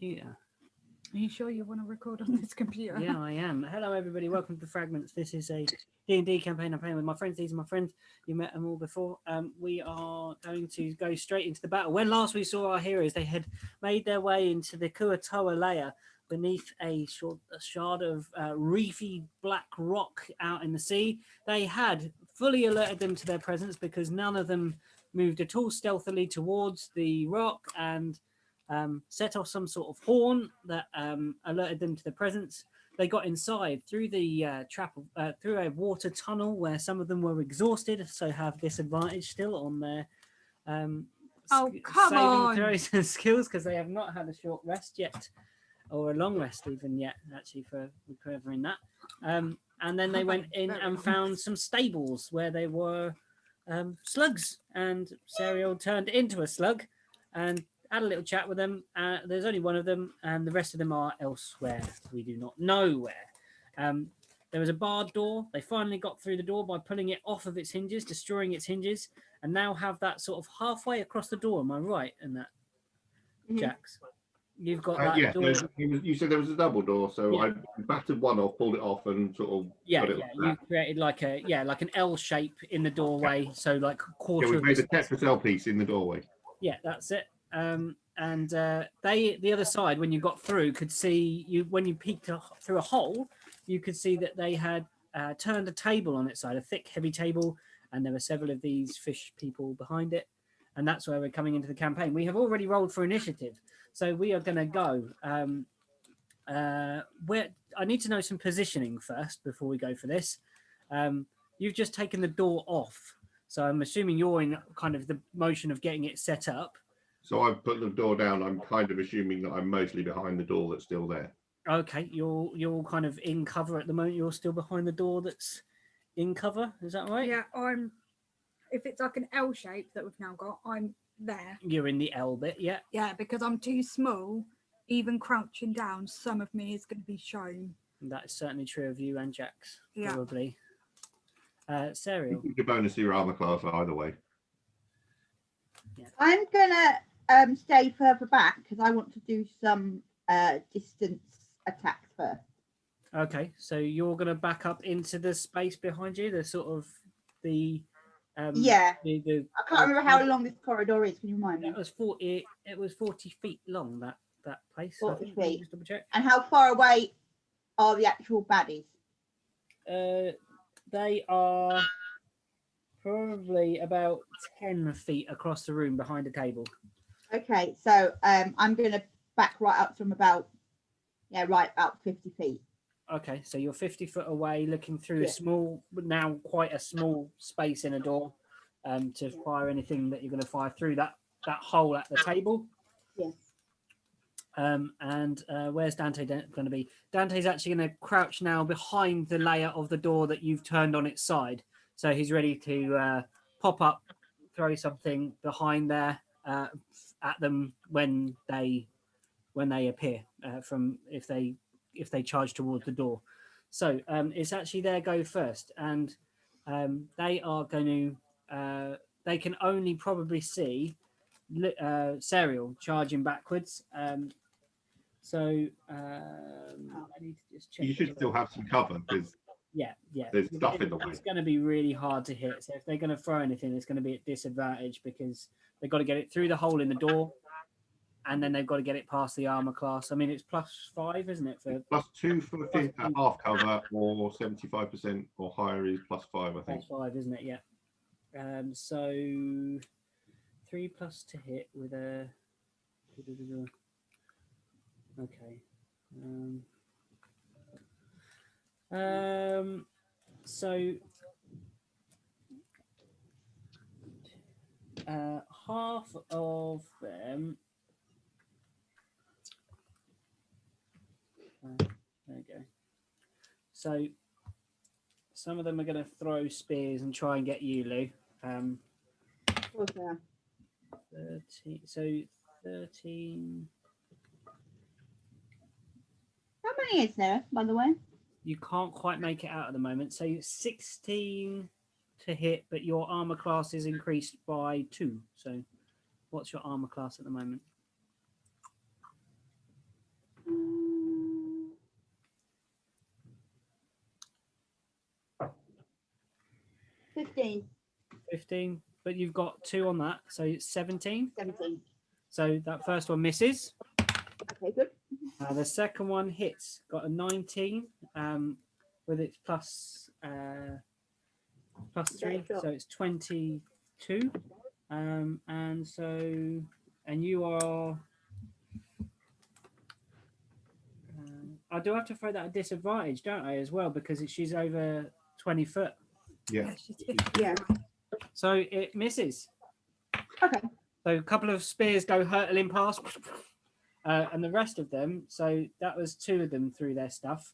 Yeah. Are you sure you want to record on this computer? Yeah, I am. Hello, everybody. Welcome to Fragments. This is a D&D campaign I'm playing with my friends. These are my friends. You met them all before. We are going to go straight into the battle. When last we saw our heroes, they had made their way into the Kuatoa layer beneath a shard of reefy black rock out in the sea. They had fully alerted them to their presence because none of them moved at all stealthily towards the rock and set off some sort of horn that alerted them to the presence. They got inside through the through a water tunnel where some of them were exhausted, so have disadvantage still on their saving throws and skills because they have not had a short rest yet, or a long rest even yet, actually, for recovering that. And then they went in and found some stables where there were slugs, and Serial turned into a slug and had a little chat with them. There's only one of them, and the rest of them are elsewhere. We do not know where. There was a barred door. They finally got through the door by pulling it off of its hinges, destroying its hinges, and now have that sort of halfway across the door. Am I right in that, Jax? You've got that door. You said there was a double door, so I battered one off, pulled it off, and sort of got it you created like an L shape in the doorway, so like quarter. Yeah, we made a Tetris L piece in the doorway. Yeah, that's it. And the other side, when you got through, could see you when you peeked through a hole, you could see that they had turned a table on its side, a thick, heavy table, and there were several of these fish people behind it. And that's where we're coming into the campaign. We have already rolled for initiative, so we are going to go. Where I need to know some positioning first before we go for this. You've just taken the door off, so I'm assuming you're in kind of the motion of getting it set up. So I've put the door down. I'm kind of assuming that I'm mostly behind the door that's still there. Okay, you're kind of in cover at the moment. You're still behind the door that's in cover. Is that right? Yeah, if it's like an L shape that we've now got, I'm there. You're in the L bit, yeah. Yeah, because I'm too small. Even crouching down, some of me is going to be shown. That is certainly true of you and Jax, probably. Serial. You can bonus your armor class either way. Yeah. I'm gonna stay further back because I want to do some distance attacks first. Okay, so you're gonna back up into the space behind you, the sort of the I can't remember how long this corridor is. Can you remind me? It was 40 feet long. That place. 40 feet. Just double check. And how far away are the actual baddies? They are probably about 10 feet across the room behind a table. Okay, so I'm going to back right up from about 50 feet. Okay, so you're 50 foot away, looking through quite a small space in a door to fire anything that you're going to fire through that hole at the table. Yes. And where's Dante going to be? Dante's actually going to crouch now behind the layer of the door that you've turned on its side. So he's ready to pop up, throw something behind there at them when they appear from if they charge towards the door. So it's actually their go first, and they are going to they can only probably see Serial charging backwards. So I need to just check. You should still have some cover because there's stuff in the way. It's going to be really hard to hit. So if they're going to throw anything, it's going to be at disadvantage because they've got to get it through the hole in the door, and then they've got to get it past the armor class. I mean, it's +5, isn't it? For +2 for half cover, or 75% or higher is +5, I think. +5, isn't it? Yeah. So 3+ to hit with a. Okay. So half of them. There we go. So some of them are going to throw spears and try and get you, Lou. 13. So 13. How many is there, by the way? You can't quite make it out at the moment. So 16 to hit, but your armor class is increased by 2. So what's your armor class at the moment? 15. 15. But you've got 2 on that, so it's 17. 17. So that first one misses. Okay, good. The second one hits, got a 19 with its plus 3, Okay, sure. so it's 22. And you are. I do have to throw that at disadvantage, don't I, as well, because she's over 20 foot. Yeah. She's 50. Yeah. So it misses. Okay. So a couple of spears go hurtling past, and the rest of them. So that was 2 of them through their stuff.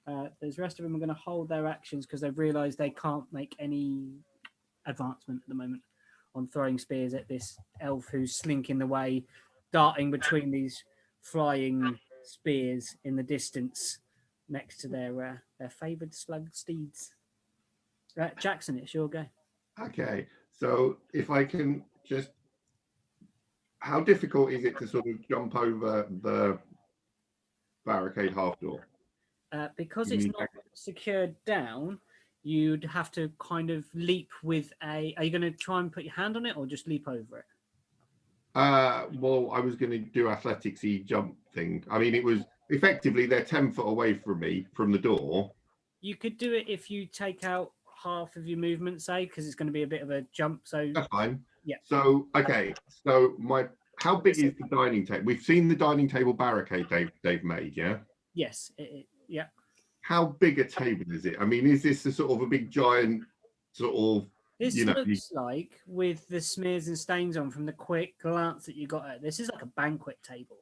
The rest of them are going to hold their actions because they've realised they can't make any advancement at the moment on throwing spears at this elf who's slinking the way, darting between these flying spears in the distance next to their favoured slug steeds. Jackson, it's your go. Okay. So if I can just, how difficult is it to sort of jump over the barricade half door? Because it's not secured down, you'd have to kind of leap with a. Are you going to try and put your hand on it, or just leap over it? Well, I was going to do athleticsy jump thing. I mean, it was effectively they're 10 foot away from me from the door. You could do it if you take out half of your movement, say, because it's going to be a bit of a jump. So That's fine. Yeah. So okay. So how big is the dining table? We've seen the dining table barricade they've made. Yeah. yes, yeah. How big a table is it? I mean, is this a sort of a big giant sort of? This looks like, with the smears and stains on from the quick glance that you got at, this is like a banquet table.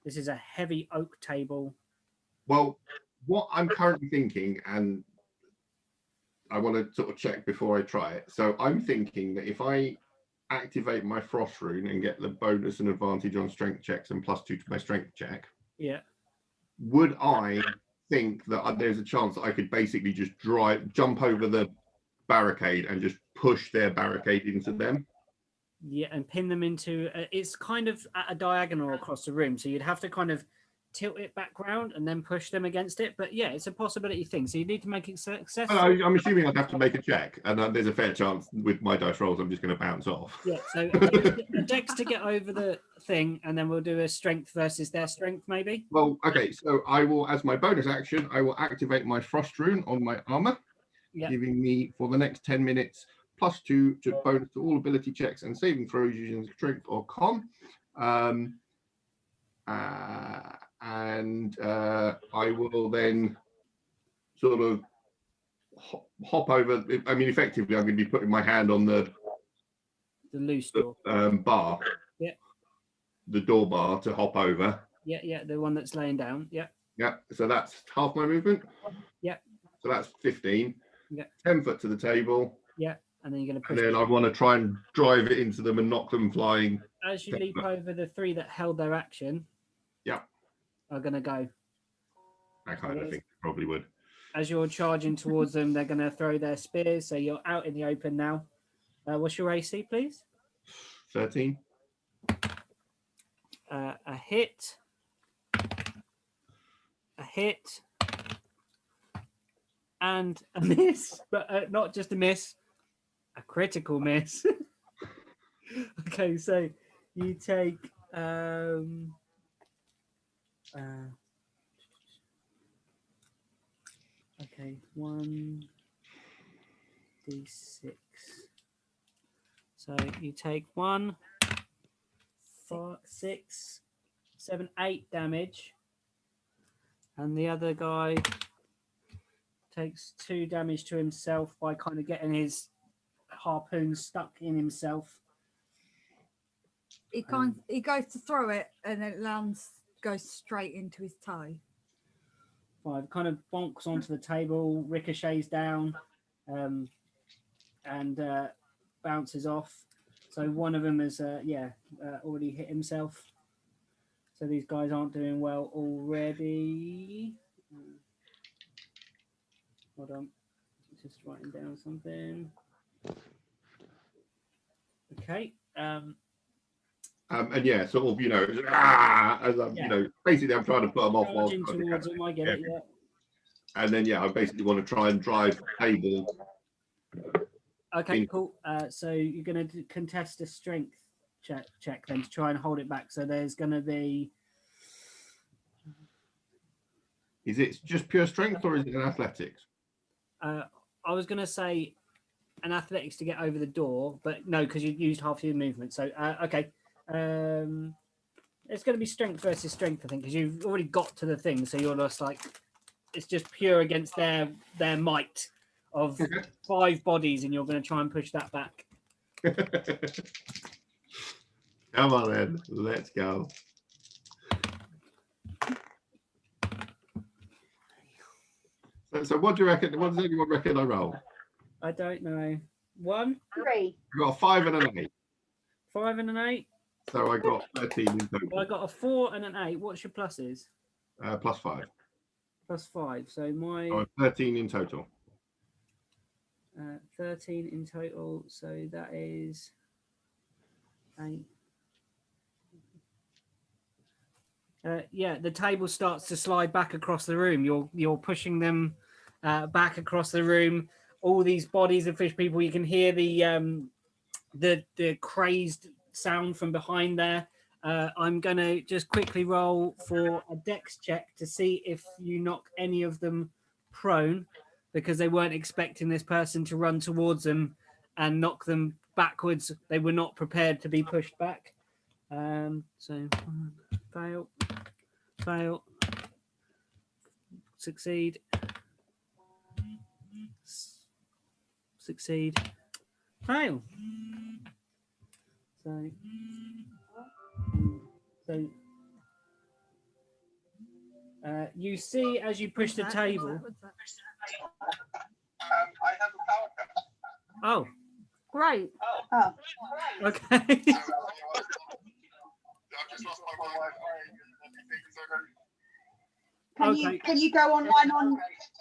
This is a heavy oak table. Well, what I'm currently thinking, and I want to sort of check before I try it. So I'm thinking that if I activate my frost rune and get the bonus and advantage on strength checks and +2 to my strength check, Yeah. would I think that there's a chance that I could basically just jump over the barricade and just push their barricade into them? Yeah, and pin them into. It's kind of at a diagonal across the room, so you'd have to kind of tilt it back round and then push them against it. But yeah, it's a possibility thing. So you need to make it successful. I'm assuming I'd have to make a check, and there's a fair chance with my dice rolls I'm just going to bounce off. Yeah, so a dex to get over the thing, and then we'll do a strength versus their strength, maybe. Well, okay, so I will, as my bonus action, I will activate my frost rune on my armor, giving me for the next 10 minutes +2 to bonus to all ability checks and saving throws using strength or con. I will then sort of hop over. I mean, effectively, I'm going to be putting my hand on the loose door bar. Yeah. The door bar to hop over. Yeah, the one that's laying down. Yeah. Yeah. So that's half my movement. Yeah. So that's 15. Yeah. 10 foot to the table. Yeah. And then you're going to push. And then I want to try and drive it into them and knock them flying. As you leap over the 3 that held their action. Yeah. Are going to go. I kind of think they probably would. As you're charging towards them, they're going to throw their spears. So you're out in the open now. What's your AC, please? 13. A hit. A hit. And a miss. But not just a miss. A critical miss. Okay, so you take... okay, 1d6. So you take 1, 4, 6, 7, 8 damage, and the other guy takes 2 damage to himself by kind of getting his harpoon stuck in himself. He goes to throw it and it goes straight into his toe. 5 kind of bonks onto the table, ricochets down, and bounces off. So one of them has already hit himself. So these guys aren't doing well already. Hold on, just writing down something. Okay. And yeah, sort of, as I'm, basically I'm trying to put them off. Charging towards them, I get it, yeah. And then, I basically want to try and drive the table Okay, cool. So you're going to contest a strength check then to try and hold it back. So there's going to be. Is it just pure strength or is it an athletics? I was going to say an athletics to get over the door, but no, because you used half your movement. So okay, it's going to be strength versus strength, I think, because you've already got to the thing. So you're just like, it's just pure against their might of 5 bodies, and you're going to try and push that back. Come on then, let's go. So what do you reckon? What does anyone reckon I roll? I don't know. 1, 3. I got a 5 and an 8. 5 and an 8. So I got 13 in total. Well, I got a 4 and an 8. What's your pluses? Plus 5. Plus 5. So my So 13 in total. 13 in total. So that is 8. Yeah, the table starts to slide back across the room. You're pushing them back across the room. All these bodies of fish people. You can hear the crazed sound from behind there. I'm going to just quickly roll for a dex check to see if you knock any of them prone, because they weren't expecting this person to run towards them and knock them backwards. They were not prepared to be pushed back. So fail, succeed, succeed, fail. So you see as you push the table. I have a power cut. Oh, Great. Oh, okay. I've just lost my Wi-Fi and everything. So can you go online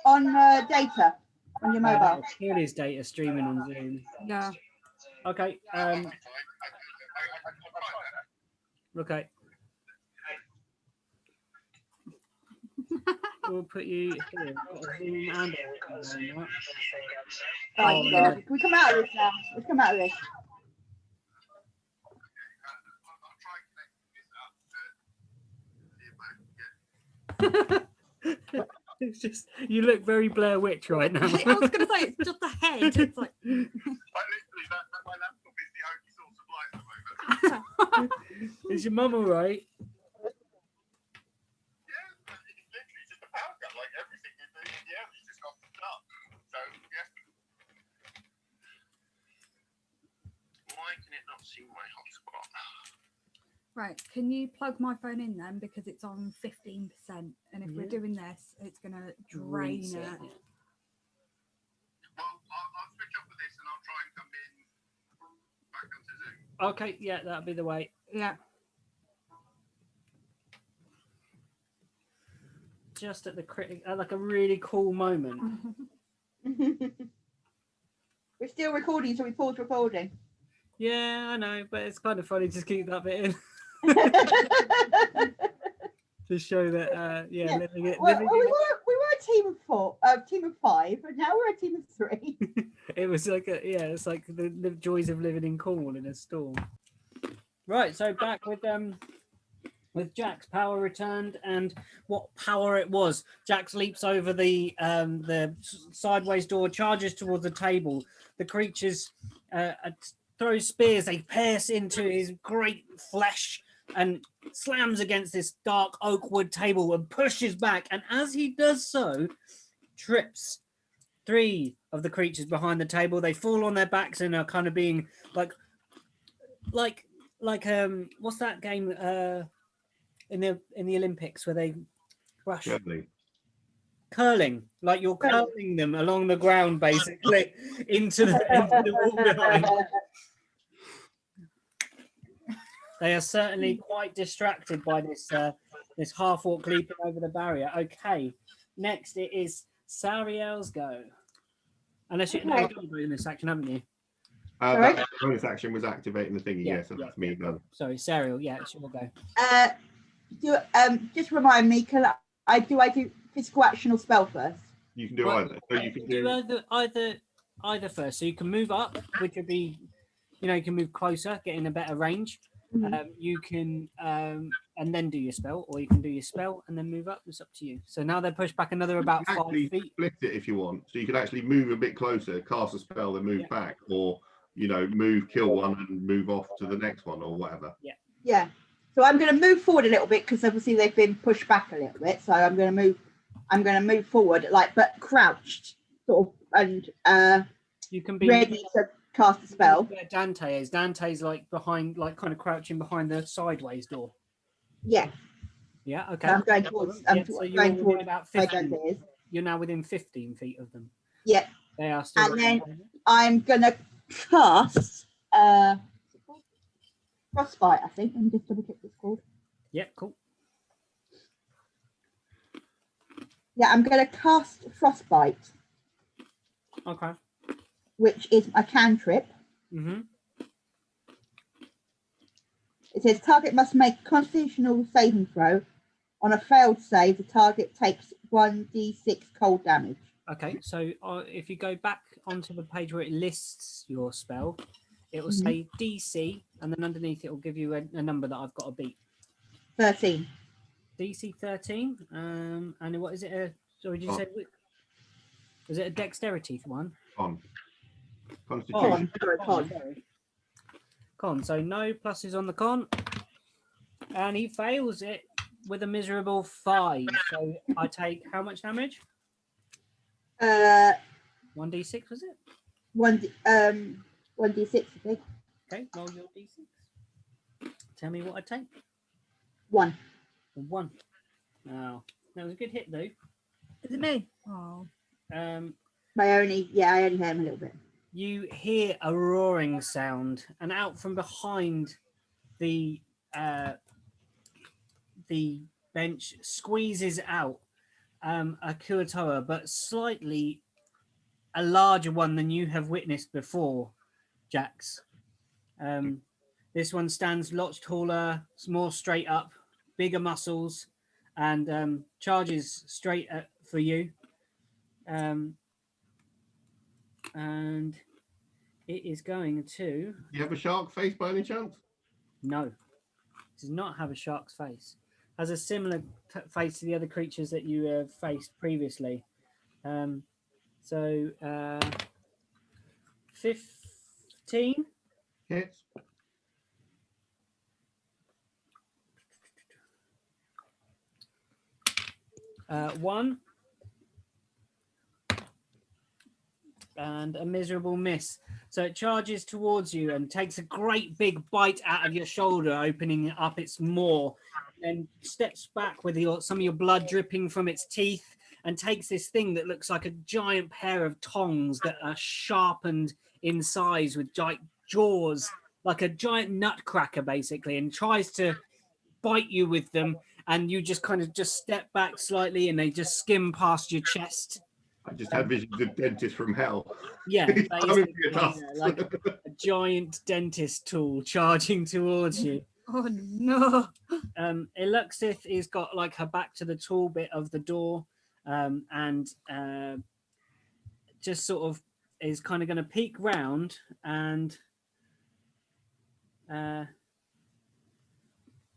on data on your mobile? Here is data streaming on Zoom. Yeah. Okay. Okay. We'll put you here. Zoom and Oh, God. Can we come out of this now? Let's come out of this. It's just, you look very Blair Witch right now. I was going to say, it's just a head. It's like. literally, my laptop is the only source of light at the moment. Is your mum all right? Yeah, it's literally just a power cut. Like everything in the air is just off the top. So yeah. Why can it not see my hotspot? Right, can you plug my phone in then, because it's on 15%, and if we're doing this, it's going to drain Rinse it. Well, I'll switch off of this and I'll try and come in back onto Zoom. Okay, yeah, that'll be the way. Yeah. Just at the like a really cool moment. We're still recording, so we paused recording. Yeah, I know, but it's kind of funny to keep that bit in to show that. Yeah. Living it. Well, Living we were a team of 4, team of 5, and now we're a team of 3. it was like it's like the joys of living in Cornwall in a storm. Right, so back with Jack's power returned, and what power it was. Jax leaps over the sideways door, charges towards the table. The creatures throw spears, they pierce into his great flesh and slams against this dark oak wood table and pushes back, and as he does so, trips 3 of the creatures behind the table. They fall on their backs and are kind of being like what's that game in the Olympics where they rush? Curling, like you're curling them along the ground basically into the wall behind. They are certainly quite distracted by this half orc leaping over the barrier. Okay, next it is Sariel's go. Unless you've done in this action, haven't you? That bonus action was activating the thingy. Yeah, Yeah, so that's me done. Sorry, Sariel. Yeah, it's your go. Just remind me, can I do physical action or spell first? You can do either. So you can do either. either first. So you can move up, which would be, you can move closer, get in a better range. You can and then do your spell, or you can do your spell and then move up. It's up to you. So now they're pushed back another about 5 feet. Split it if you want, so you can actually move a bit closer, cast a spell, and move back, or move, kill one, and move off to the next one, or whatever. Yeah. So I'm going to move forward a little bit because obviously they've been pushed back a little bit. So I'm going to move forward, but crouched, sort of, and You can be ready to cast a spell. Where Dante is. Dante's behind, kind of crouching behind the sideways door. Yeah. Yeah. Okay. So I'm going towards. So you're going towards about where 15. Dante is. You're now within 15 feet of them. Yeah. They are still. And then I'm gonna cast Frostbite, I think. Let me just double check what it's called. Yeah, cool. Yeah, I'm gonna cast Frostbite. Okay. Which is a cantrip. It says target must make a constitutional saving throw. On a failed save, the target takes 1d6 cold damage. Okay, so if you go back onto the page where it lists your spell, it will say DC, and then underneath it will give you a number that I've got to beat. 13. DC 13. And what is it? Sorry, did you say? Was it a dexterity one? Constitution. Con. So no pluses on the con, and he fails it with a miserable 5. So I take how much damage? 1d6 was it? 1d6, I think. Okay, roll your d6. Tell me what I take. 1. 1. Now that was a good hit though. Is it me? Oh. I only heard him a little bit. You hear a roaring sound, and out from behind the bench squeezes out a Kuatoa, but slightly a larger one than you have witnessed before, Jax. This one stands lots taller, more straight up, bigger muscles, and charges straight for you. And it is going to... Do you have a shark face by any chance? No. It does not have a shark's face. Has a similar face to the other creatures that you have faced previously. 15? Hits. One. And a miserable miss. So it charges towards you and takes a great big bite out of your shoulder, opening up its maw, and steps back with some of your blood dripping from its teeth, and takes this thing that looks like a giant pair of tongs that are sharpened in size with giant jaws, like a giant nutcracker basically, and tries to bite you with them, and you just kind of step back slightly and they just skim past your chest. I just had visions of dentists from hell. Yeah, Basically, like a giant dentist tool charging towards you. Oh no. Eluxith is got like her back to the tall bit of the door, and just sort of is kind of going to peek round and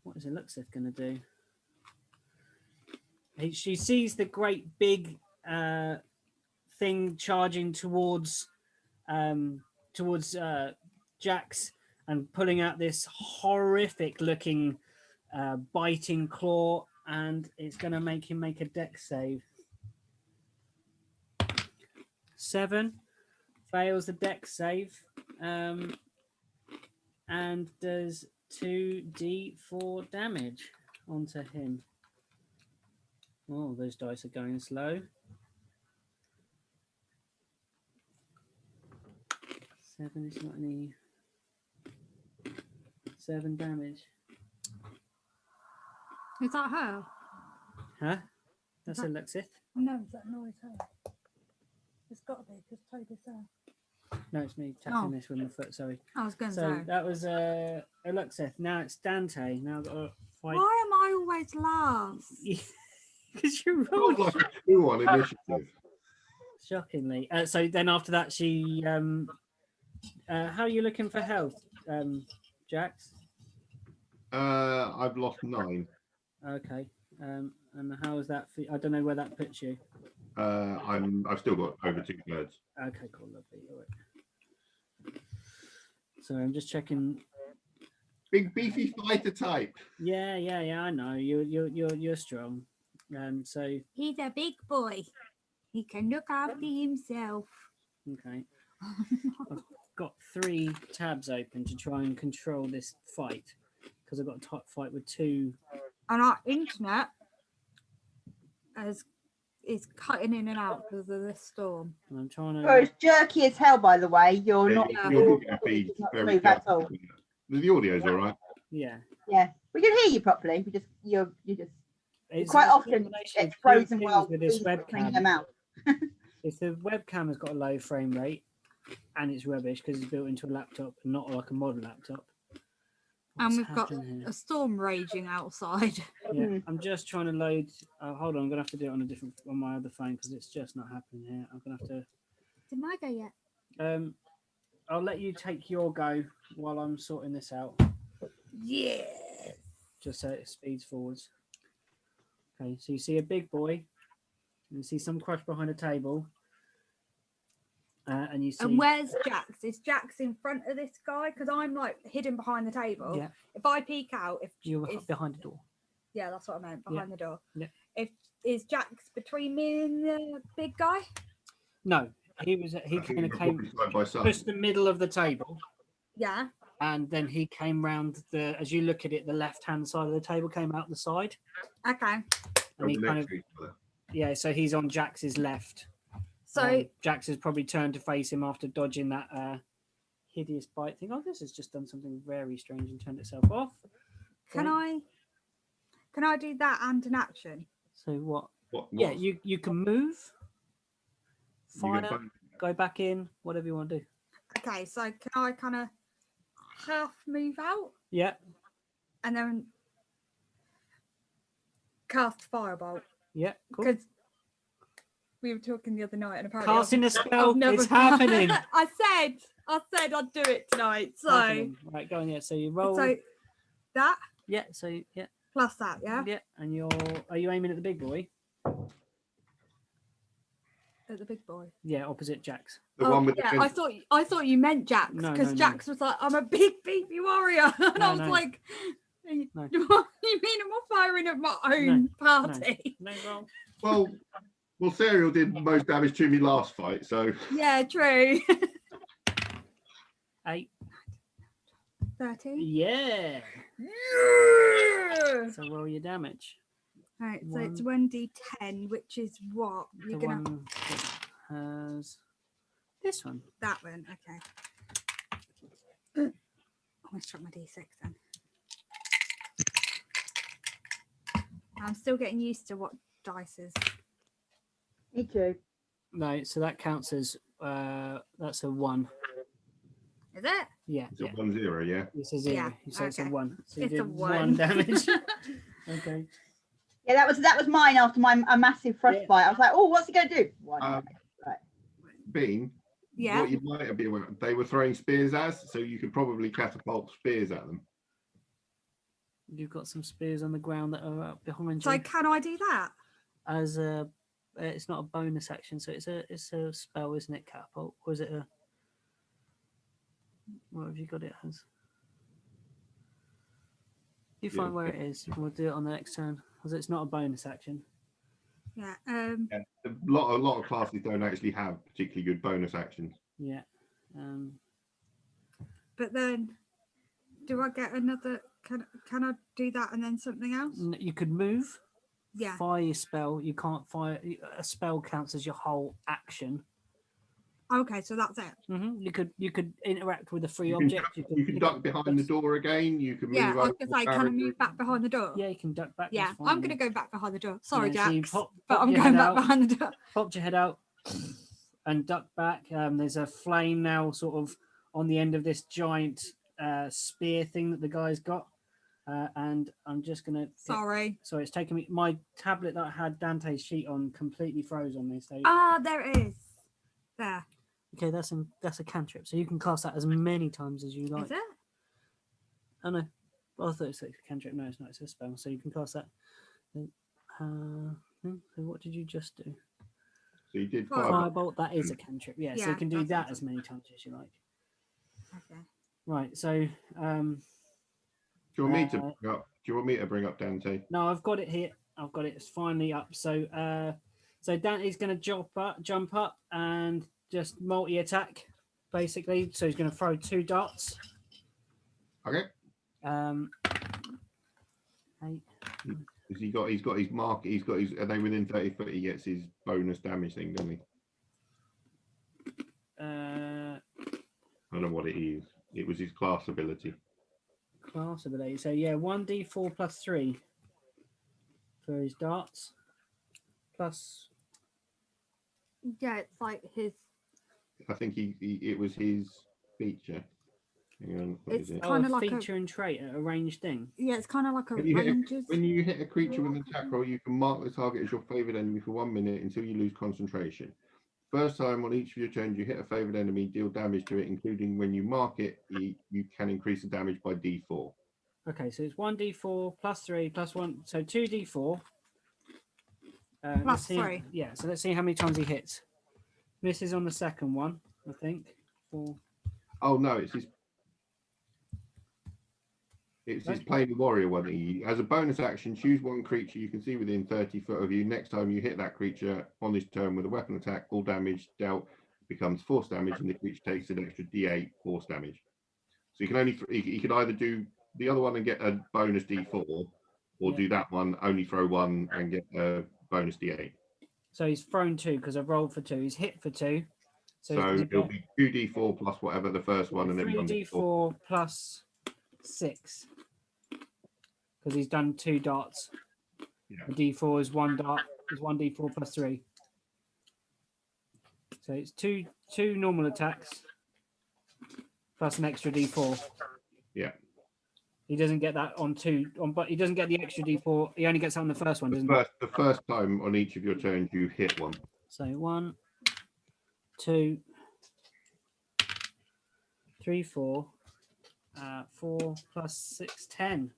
what is Eluxith going to do? She sees the great big thing charging towards Jax and pulling out this horrific looking biting claw, and it's going to make him make a dex save. 7 fails the dex save, and does 2d4 damage onto him. Oh, those dice are going slow. 7 is not any. 7 damage. Is that her? Huh? That's Eluxith. No, is that noise her? It's got to be because Toby's there. No, it's me tapping this with my foot. Sorry. I was going to So say. that was Eluxith. Now it's Dante. Now I've got to fight. Why am I always last? Because you're Oh, wrong. like a 2-1 initiative. Shockingly. So then after that, she. How are you looking for health, Jax? I've lost 9. Okay. And how is that? I don't know where that puts you. I've still got over 2/3. Okay, cool, lovely. All right. So I'm just checking. Big beefy fighter type. Yeah. I know you're strong. So He's a big boy. He can look after himself. okay. I've got 3 tabs open to try and control this fight because I've got a top fight with 2. And our internet is cutting in and out because of this storm. And I'm trying Or to. it's jerky as hell, by the way. You're not. You're going to be not very smooth at all. careful. The audio's all right. Yeah. Yeah, we can hear you properly. We just you're just It's quite a often combination of it's two frozen things while with this cleaning webcam. them out. If the webcam has got a low frame rate and it's rubbish because it's built into a laptop and not like a modern laptop. And What's we've got happening here? a storm raging outside. Yeah, Mm. I'm just trying to load. Hold on, I'm gonna have to do it on my other phone because it's just not happening here. I'm gonna have to. Didn't I go yet? I'll let you take your go while I'm sorting this out, Yeah. just so it speeds forwards. Okay, so you see a big boy, and you see some crush behind a table, and you see. And where's Jax? Is Jax in front of this guy? Because I'm like hidden behind the table. Yeah, If I peek out, you're if behind the door. yeah, that's what I meant, behind the door. Yeah. If is Jax between me and the big guy? No, he I think kind of you're came probably side by side. just the middle of the table. Yeah. And then he came round as you look at it, the left-hand side of the table came out the side. Okay. And he Probably kind next of, to each other. yeah, so he's on Jax's left. So Jax has probably turned to face him after dodging that hideous bite thing. Oh, this has just done something very strange and turned itself off. can Okay. I do that and an action? So what? What? Yeah, you can move, You get fire, both. go back in, whatever you want to do. Okay, so can I kind of half move out Yeah, and then cast firebolt? yeah, cool. Because we were talking the other night and apparently Casting a spell, I've never it's happening. I said I'd do it tonight. So Happening. Right, go on. Yeah, so you roll. so that Yeah, so yeah, plus that, yeah, yeah, and are you aiming at the big boy? at the big boy. Yeah, opposite Jax. The one with yeah, the I thought you meant Jax No, because no, no. Jax was like, I'm a big beefy warrior, and No, I was no. like, you No. mean I'm not firing at my own party? No roll. well, Serial did most damage to me last fight, so Yeah, true. 8. 13. Yeah. Yeah. So roll your damage. Right, so it's 1. 1d10, which is what The you're gonna one that has this one. that one. Okay. I'll drop my d6 then. I'm still getting used to what dice is. Me too. No, so that counts as that's a 1. Is it? Yeah, it's a yeah. 1-0, yeah. It's a 0. Yeah, So it's a okay. 1. So you It's a did 1 1. damage. Okay. Yeah, that was mine after a massive frostbite. I was like, oh, what's he going to do? One. Um, Right. Bean, Yeah. what you might be aware of, they were throwing spears so you could probably catapult spears at them. You've got some spears on the ground that are up behind So you. can I do that? As a, it's not a bonus action, so it's a spell, isn't it? Catapult, or is it a? What have you got it as? You find where it is. We'll do it on the next turn, because it's not a bonus action. Yeah. Yeah, a lot of classes don't actually have particularly good bonus actions. Yeah. But then, do I get another? Can I do that and then something else? You could move. Yeah. Fire your spell. You can't fire. A spell counts as your whole action. Okay, so that's it. You could interact with a free You can object. You can duck behind the door again. You can move Yeah, I was over gonna say, the can I barrier. move back behind the door? Yeah, you can duck back. Yeah, that's fine, I'm gonna go back behind the door. Sorry, Yeah, so you Jax, pop but I'm your going head back out. behind the door. Popped your head out and duck back. There's a flame now, sort of on the end of this giant spear thing that the guy's got. And I'm just gonna. Sorry. So it's taken me. My tablet that I had Dante's sheet on completely froze on me. So Ah, there it is. There. Okay, that's a cantrip, so you can cast that as many times as you like. Is it? Oh no, well, I thought it's a cantrip. No, it's not. It's a spell, so you can cast that. So what did you just do? So you did Fire- firebolt. Firebolt. That is a cantrip. Yeah, so you Yeah, can do that's that what as many times as you like. Okay. Right. So Do you want me to bring up? Do you want me to bring up Dante? no, I've got it here. I've got it. It's finally up. So so Dante's going to jump up and just multi-attack, basically. So he's going to throw 2 darts. Okay. 8. Has he got? He's got his mark. He's got his. Are they within 30 foot? He gets his bonus damage thing, doesn't he? I don't know what it is. It was his class ability. Class ability. So yeah, 1d4 plus 3 for his darts. Plus Yeah, it's like his. I think it was his feature. Hang on, what It's is it? kind of a like feature and trait, a ranged thing. Yeah, it's kind of like a ranger's. When you hit a creature with an attack roll, you can mark the target as your favored enemy for 1 minute until you lose concentration. First time on each of your turns you hit a favored enemy, deal damage to it, including when you mark it, you can increase the damage by d4. Okay, so it's 1d4 plus 3 plus 1, so 2d4. Plus let's see, 3. Yeah, so let's see how many times he hits. Misses on the second one, I think. 4. Oh no, it's his plain warrior one. As a bonus action, choose one creature you can see within 30 foot of you. Next time you hit that creature on this turn with a weapon attack, all damage dealt becomes force damage, and the creature takes an extra d8 force damage. So you can only you can either do the other one and get a bonus d4, or do that one, only throw 1 and get a bonus d8. So he's thrown 2 because I've rolled for 2. He's hit for 2. So it'll be 2d4 plus whatever the first one, and then 3d4 plus 6 because he's done 2 darts. Yeah. The d4 is 1 dart, is 1d4 plus 3. So it's two normal attacks plus an extra d4. Yeah. He doesn't get that on 2, but he doesn't get the extra d4. He only gets that on the first one, doesn't he? The first time on each of your turns you hit 1. So 1, 2, 3, 4, 4 plus 6, 10.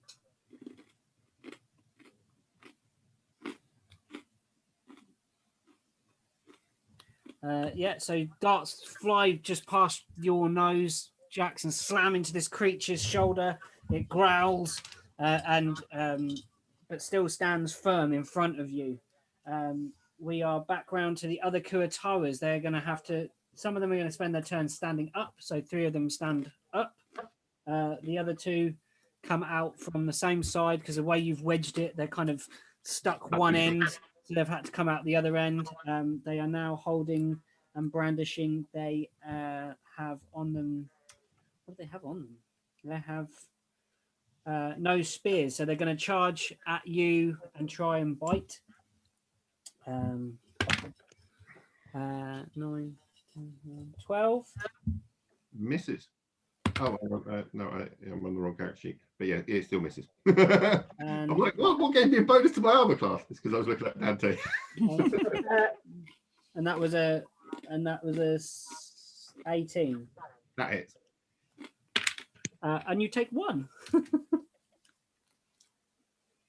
Yeah, so darts fly just past your nose, Jackson, slam into this creature's shoulder. It growls but still stands firm in front of you. We are back round to the other Kuataras. They're going to have to, some of them are going to spend their turn standing up. So 3 of them stand up. The other 2 come out from the same side because the way you've wedged it, they're kind of stuck one end. So they've had to come out the other end. They are now holding and brandishing. They have on them, what do they have on them? They have no spears. So they're going to charge at you and try and bite. 9, 10, 12. Misses. Oh, no, I'm on the wrong character sheet. But yeah, it still misses. And I'm like, what gave me a bonus to my armor class? It's because I was looking at Dante. and that was a 18. That hits. And you take 1.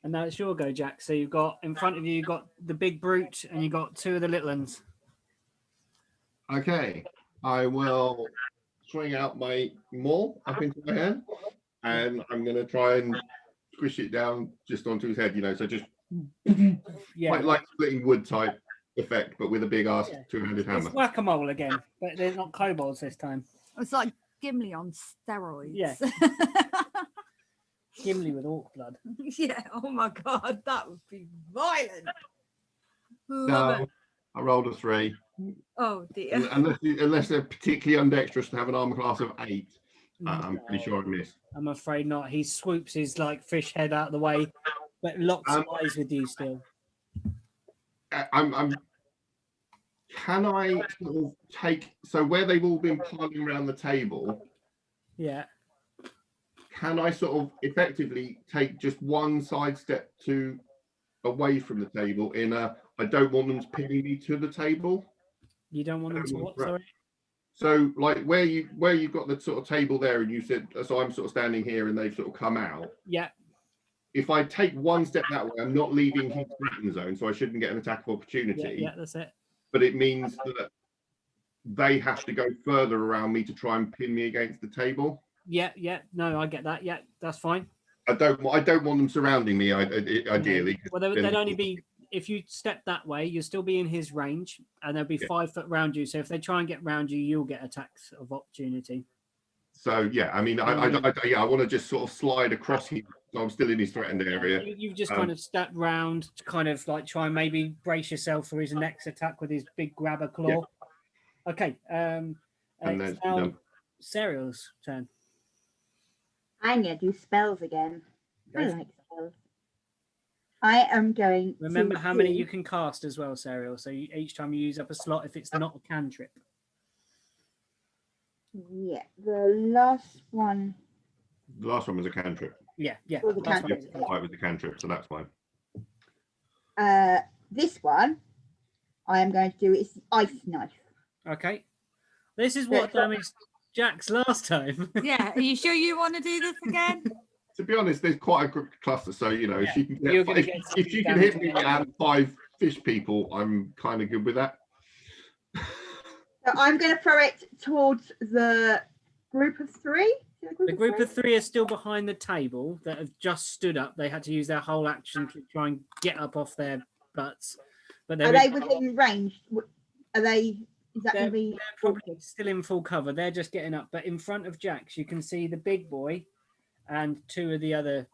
And now it's your go, Jack. So you've got in front of you, you've got the big brute, and you've got 2 of the little ones. Okay, I will swing out my maul up into my hand, and I'm going to try and squish it down just onto his head, so just quite like splitting wood type effect, but with a big ass 2-handed hammer. It's whack-a-mole again, but they're not kobolds this time. It's like Gimli on steroids. Yeah. Gimli with orc blood. Yeah. Oh my god, that would be violent. No, I rolled a 3. Oh dear. Unless they're particularly undexterous and have an armor class of 8, I'm pretty sure I missed. I'm afraid not. He swoops his fish head out of the way, but locks eyes with you still. Can I sort of take, so where they've all been piling around the table? Yeah. Can I sort of effectively take just one sidestep away from the table I don't want them pinning me to the table? You don't want them to what? Sorry. So like where you've got the sort of table there, and you said, so I'm sort of standing here, and they've sort of come out. Yeah. If I take one step that way, I'm not leaving his threatened zone, so I shouldn't get an attack of opportunity. Yeah, that's it. But it means that they have to go further around me to try and pin me against the table. Yeah. No, I get that. Yeah, that's fine. I don't want them surrounding me. Ideally, well, they'd only be, if you step that way, you'll still be in his range, and they'll be 5 foot round you. So if they try and get round you, you'll get attacks of opportunity. So yeah, I mean, I want to just sort of slide across here. So I'm still in his threatened area. You've just kind of stepped round to kind of like try and maybe brace yourself for his next attack with his big grabber claw. Yeah. Okay. And it's now Serial's turn. I'm going to do spells again. I like spells. I am going Remember how many you can cast as well, Serial. So each time you use up a slot, if it's not a cantrip. Yeah, the last one. The last one was a cantrip. Yeah. It was a cantrip. It was a cantrip, so that's fine. This one, I am going to do is ice knife. Okay. This is what damaged Jack's last time. Yeah. Are you sure you want to do this again? To be honest, there's quite a good cluster, so you know, if she can if she can damage hit me and 5 fish people, I'm kind of good with that. So I'm going to throw it towards the group of 3. The group of 3 are still behind the table that have just stood up. They had to use their whole action to try and get up off their butts. But are they within range? Are they? Is that going to be? They're probably still in full cover. They're just getting up. But in front of Jax, you can see the big boy and 2 of the other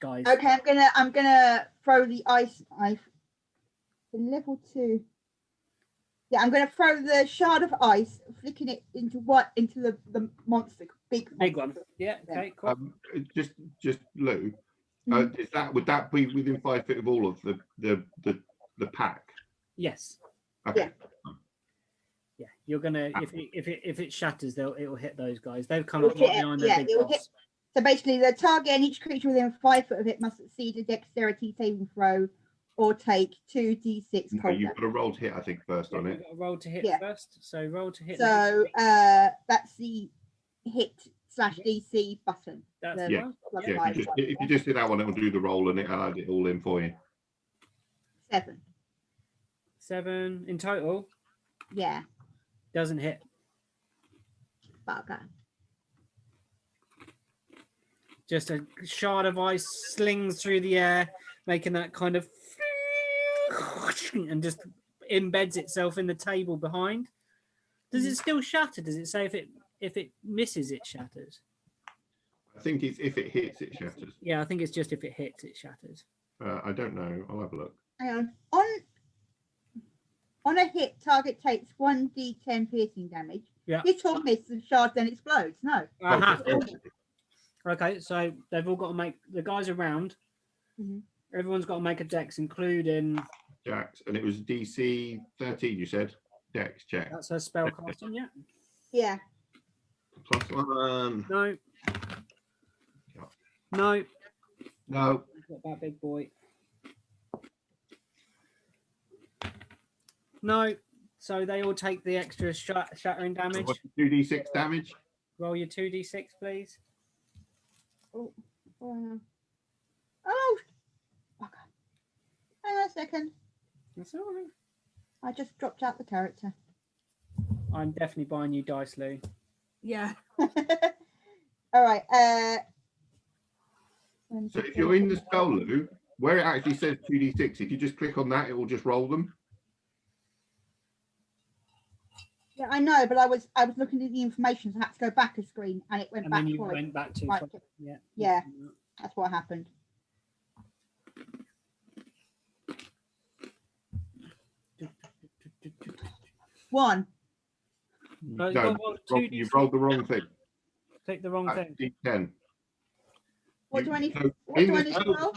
guys. Okay, I'm gonna throw the ice knife. The level 2. Yeah, I'm going to throw the shard of ice, flicking it into the monster, big one. Yeah. Okay. Cool. Just Lou, would that be within 5 feet of all of the pack? Yes. Okay. Yeah. You're gonna if it shatters, it'll hit those guys. They've come up behind their big boss. So basically, the target and each creature within 5 foot of it must succeed a dexterity saving throw or take 2d6 cold. You've got a roll to hit, I think, first on it. You've got a roll to hit first. So roll to hit. So that's the hit/DC button. That's if you just hit that one, it'll do the roll and it'll add it all in for you. 7. 7 in total. Yeah. Doesn't hit. Bugger. Just a shard of ice slings through the air, making that kind of and just embeds itself in the table behind. Does it still shatter? Does it say if it misses, it shatters? I think it's if it hits, it shatters. Yeah, I think it's just if it hits, it shatters. I don't know. I'll have a look. Hang on. On a hit, target takes 1d10 piercing damage. Yeah. Hit or miss, the shard then explodes. No. Okay, so they've all got to make the guys around. Everyone's got to make a dex, including Jax, and it was DC 13. You said dex check. That's a spell casting, yeah. Yeah. +1. No. No. No. Got that big boy. No. So they all take the extra shattering damage. 2d6 damage. Roll your 2d6, please. Oh. Okay. Hang on a second. That's all right. I just dropped out the character. I'm definitely buying you dice, Lou. Yeah. All right. So if you're in the spell, Lou, where it actually says 2d6, if you just click on that, it will just roll them. Yeah, I know, but I was looking at the information, so I had to go back a screen, and it went back. And then you went back to right. Yeah, that's what happened. One. No, you've rolled the wrong thing. Take the wrong thing. D10. What do I need? What do I need to roll?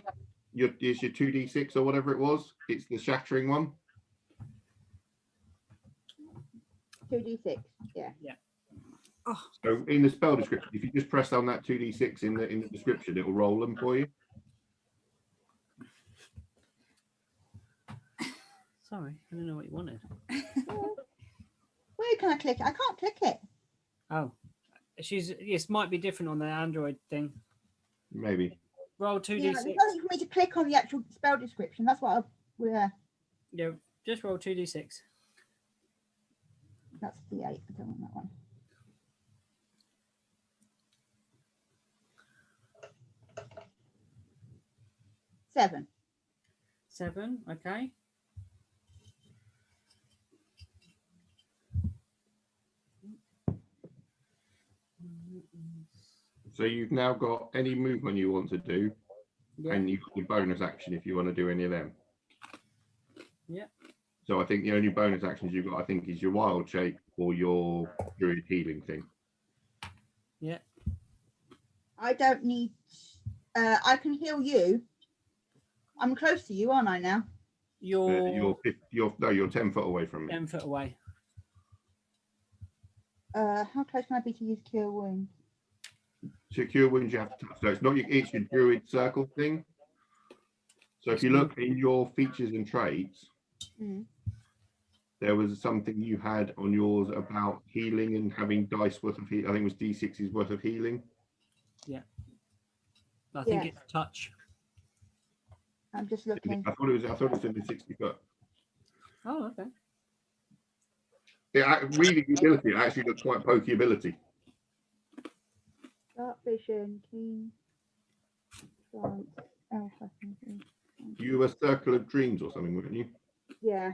It's your 2d6 or whatever it was. It's the shattering one. 2d6. Yeah. Oh. So in the spell description, if you just press on that 2d6 in the description, it will roll them for you. sorry, I don't know what you wanted. Where can I click it? I can't click it. Oh, this might be different on the Android thing. Maybe. Roll Yeah, 2d6. there's nothing for me to click on the actual spell description. That's what Yeah, just roll 2d6. that's the 8. I don't want that one. Seven. 7, okay. So you've now got any movement you want to do, Yeah, and you've got your bonus action if you want to do any of them. yeah. So I think the only bonus actions you've got, I think, is your wild shape or your druid healing thing. Yeah. I don't need. I can heal you. I'm close to you, aren't I now? You're You're 10 foot away from me. 10 foot away. How close can I be to use cure wounds? Secure wounds you have to touch. So it's your druid circle thing. So if you look in your features and traits, there was something you had on yours about healing and having dice worth of healing. I think it was D6's worth of healing. I think it's touch. I'm just looking. I thought it was in the 60 foot. Oh, okay. Reading the ability, it actually looks quite pokey ability. Dark vision, keen sight, alpha. You were Circle of Dreams or something, weren't you? Yeah.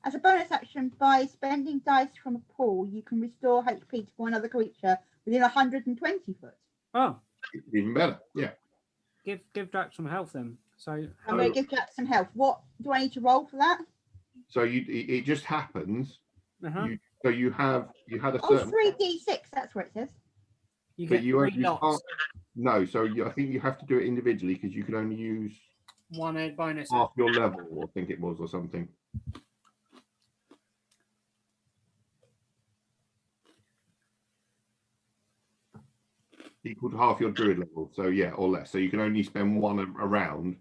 As a bonus action, by spending dice from a pool, you can restore HP to one other creature within 120 foot. Oh, Even better, yeah. give Drax some health then. So I'm going to give Jack some health. What do I need to roll for that? So it just happens. uh-huh. You had a Oh, certain. 3d6. That's what it says. You But get you 3 can't. lots. No, so I think you have to do it individually because you can only use One bonus. half your level, I think it was, or something. Equal to half your druid level, so yeah, or less. So you can only spend one around.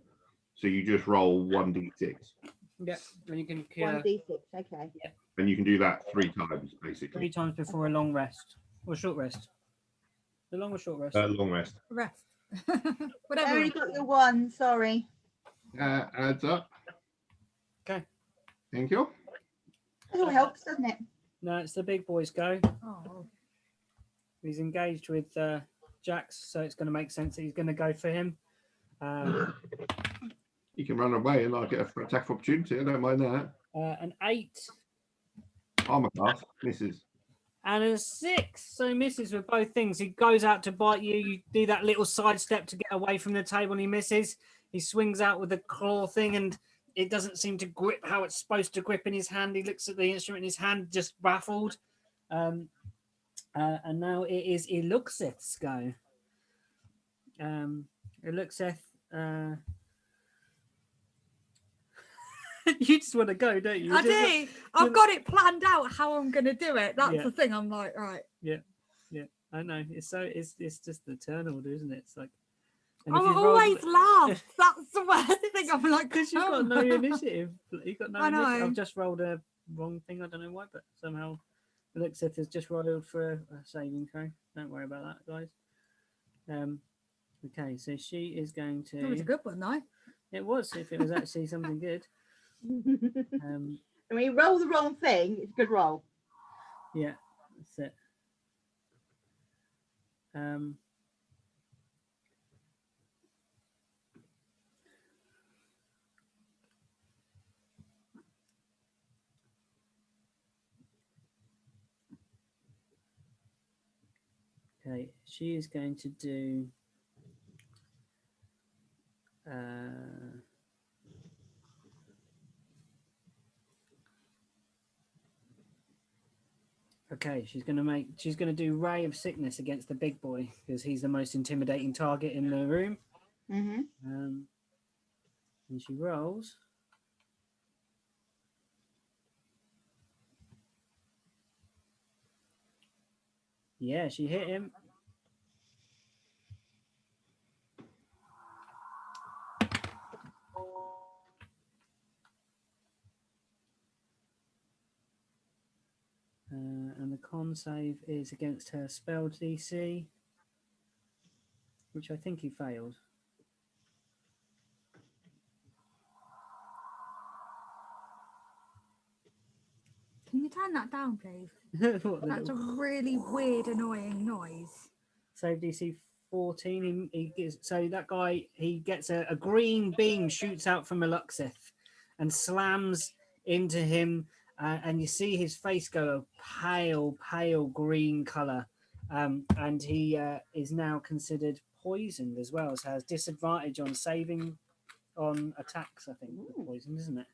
So you just roll 1d6. Yeah, and you can cure 1d6. Okay. And you can do that 3 times, basically. 3 times before a long rest or short rest. The long or short rest? Long rest. Rest. I Whatever. only got your 1. Sorry. Adds up. Okay. Thank you. It all helps, doesn't it? No, it's the big boys go. Oh. He's engaged with Jax, so it's going to make sense that he's going to go for him. You can run away and I'll get an attack of opportunity. I don't mind that. An 8 Armor class misses. and a 6, so misses with both things. He goes out to bite you. You do that little sidestep to get away from the table, and he misses. He swings out with the claw thing, and it doesn't seem to grip how it's supposed to grip in his hand. He looks at the instrument in his hand, just baffled. And now it is Eluxeth's go. Eluxeth, you just want to go, don't you? I do. I've got it planned out how I'm going to do it. That's Yeah. the thing. I'm like, right. I know. It's just the turn order, isn't it? It's like. I'm always last. That's the worst thing. I'm like, because you've got no initiative. You've got no I know. initiative. I've just rolled a wrong thing. I don't know why, but somehow Eluxeth has just rolled for a saving throw. Don't worry about that, guys. Okay, so she is going to. It was a good one, though. It was, if it was actually something good. When you roll the wrong thing, it's a good roll. Yeah, that's it. Okay, she is going to do. Okay, she's gonna do Ray of Sickness against the big boy because he's the most intimidating target in the room. Mm-hmm. And she rolls. Yeah, she hit him. And the con save is against her spell DC, which I think he failed. Can you turn that down, please? What, the That's a little really weird, annoying noise. save DC 14. He gets, so that guy, he gets a green beam shoots out from Eluxith and slams into him, and you see his face go a pale green color, and he is now considered poisoned as well, so has disadvantage on saving on attacks. I think with poison, isn't it?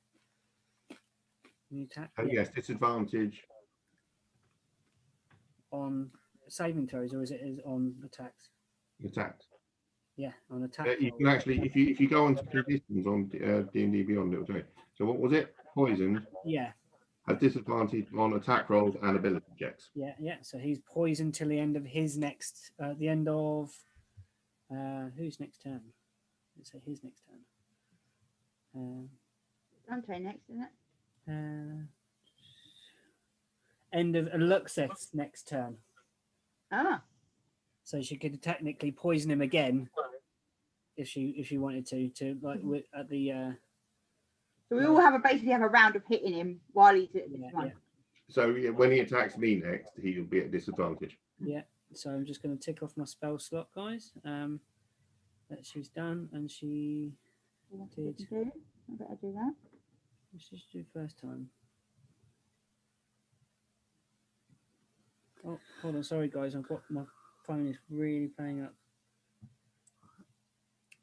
When you attack, Oh, yes, disadvantage. on saving throws, or is on attacks? Attacks. Yeah, on attack. You rolls. can actually, if you go on to conditions on D&D Beyond, it'll tell you. So what was it? Poison Yeah, has disadvantage on attack rolls and ability checks. yeah. So he's poisoned till the end of his next, the end of whose next turn? Let's say his next turn. Dante next, isn't it? End of Luxeth's next turn. Ah, So she could technically poison him again if she wanted to like at the so we all basically have a round of hitting him while he's at this one. So yeah, when he attacks me next, he'll be at disadvantage. Yeah. So I'm just going to tick off my spell slot, guys. That she's done, and she did. I better do that. Let's just do first time. Oh, hold on. Sorry, guys. I've got my phone is really playing up.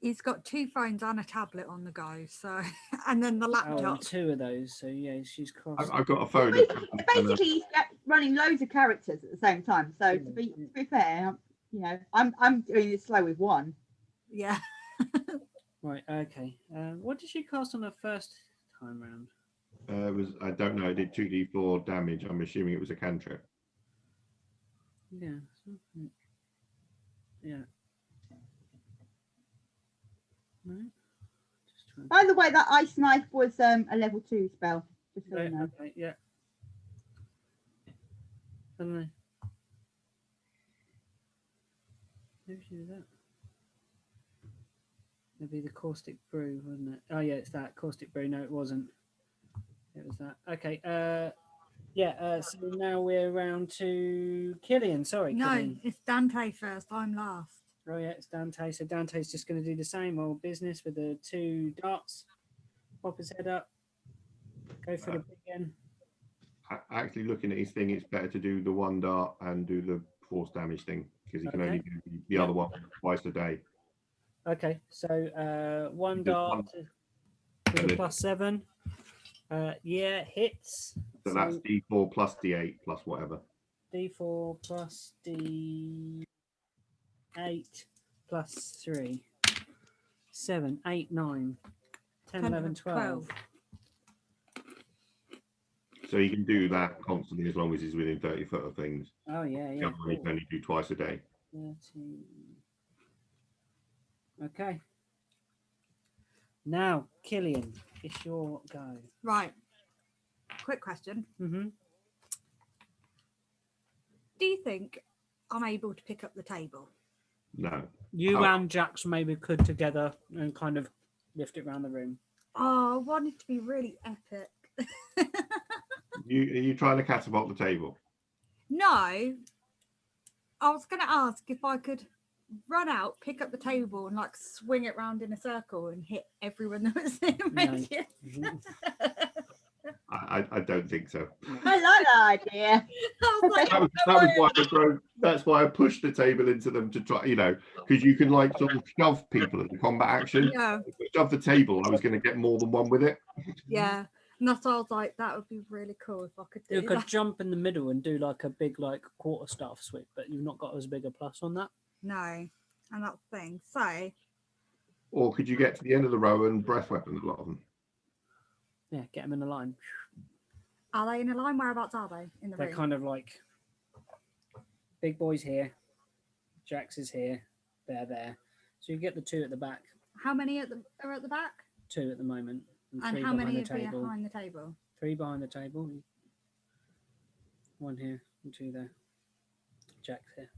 He's got 2 phones and a tablet on the go, so and then the Oh, and laptop. 2 of those. So yeah, she's crossed. I've got a phone. Basically, he's running loads of characters at the same time. So to be fair, you know, I'm doing this slow with one. Yeah. Right. Okay. What did she cast on her first time round? I don't know. I did 2d4 damage. I'm assuming it was a cantrip. Yeah. Yeah. No. Just trying. By the way, that ice knife was a level 2 spell. Just so you know. Okay. Yeah. I don't know. Maybe she did that. Maybe the caustic brew, wasn't it? Oh yeah, it's that caustic brew. No, it wasn't. It was that. Okay. Yeah. So now we're around to Killian. Sorry. No, Killian. it's Dante first. I'm last. Oh yeah, it's Dante. So Dante's just going to do the same old business with the 2 darts. Pop his head up. Go for the big end. Actually, looking at his thing, it's better to do the 1 dart and do the force damage thing because he can only do the other one twice a day. Okay. So 1 Just dart with a Seven. +7. Yeah, hits. So that's D4 plus D8 plus whatever. D4 plus D8 plus 3. 7, 8, 9, 10, 11, 12. So you can do that constantly as long as he's within 30 foot of things. Oh, yeah, The yeah. other one he can only do twice a day. 13. Okay. Now, Killian, it's your go. Right. Quick question. Mm-hmm. Do you think I'm able to pick up the table? No. You Oh. and Jax maybe could together and kind of lift it around the room. Oh, I want it to be really epic. Are you trying to catapult the table? No. I was going to ask if I could run out, pick up the table, and like swing it round in a circle and hit everyone that was in No. I don't think so. I like that idea. I was like, That's why I pushed the table into them to try, because you can like sort of shove people in the combat action. yeah, If I shoved the table, I was going to get more than one with it. yeah. And that's why I was like, that would be really cool if I could do You could that. jump in the middle and do like a big like quarterstaff sweep, but you've not got as big a plus on that. No, and that's the thing. So, Or could you get to the end of the row and breath weapon a lot of them? Yeah, get them in a line. are they in a line? Whereabouts are they in the They're room? kind of like big boys here, Jax is here, they're there. So you get the 2 at the back, How many are at the back? 2 at the moment, And 3 how behind many the are table. behind the table? 3 behind the table. 1 here. into the jacks here.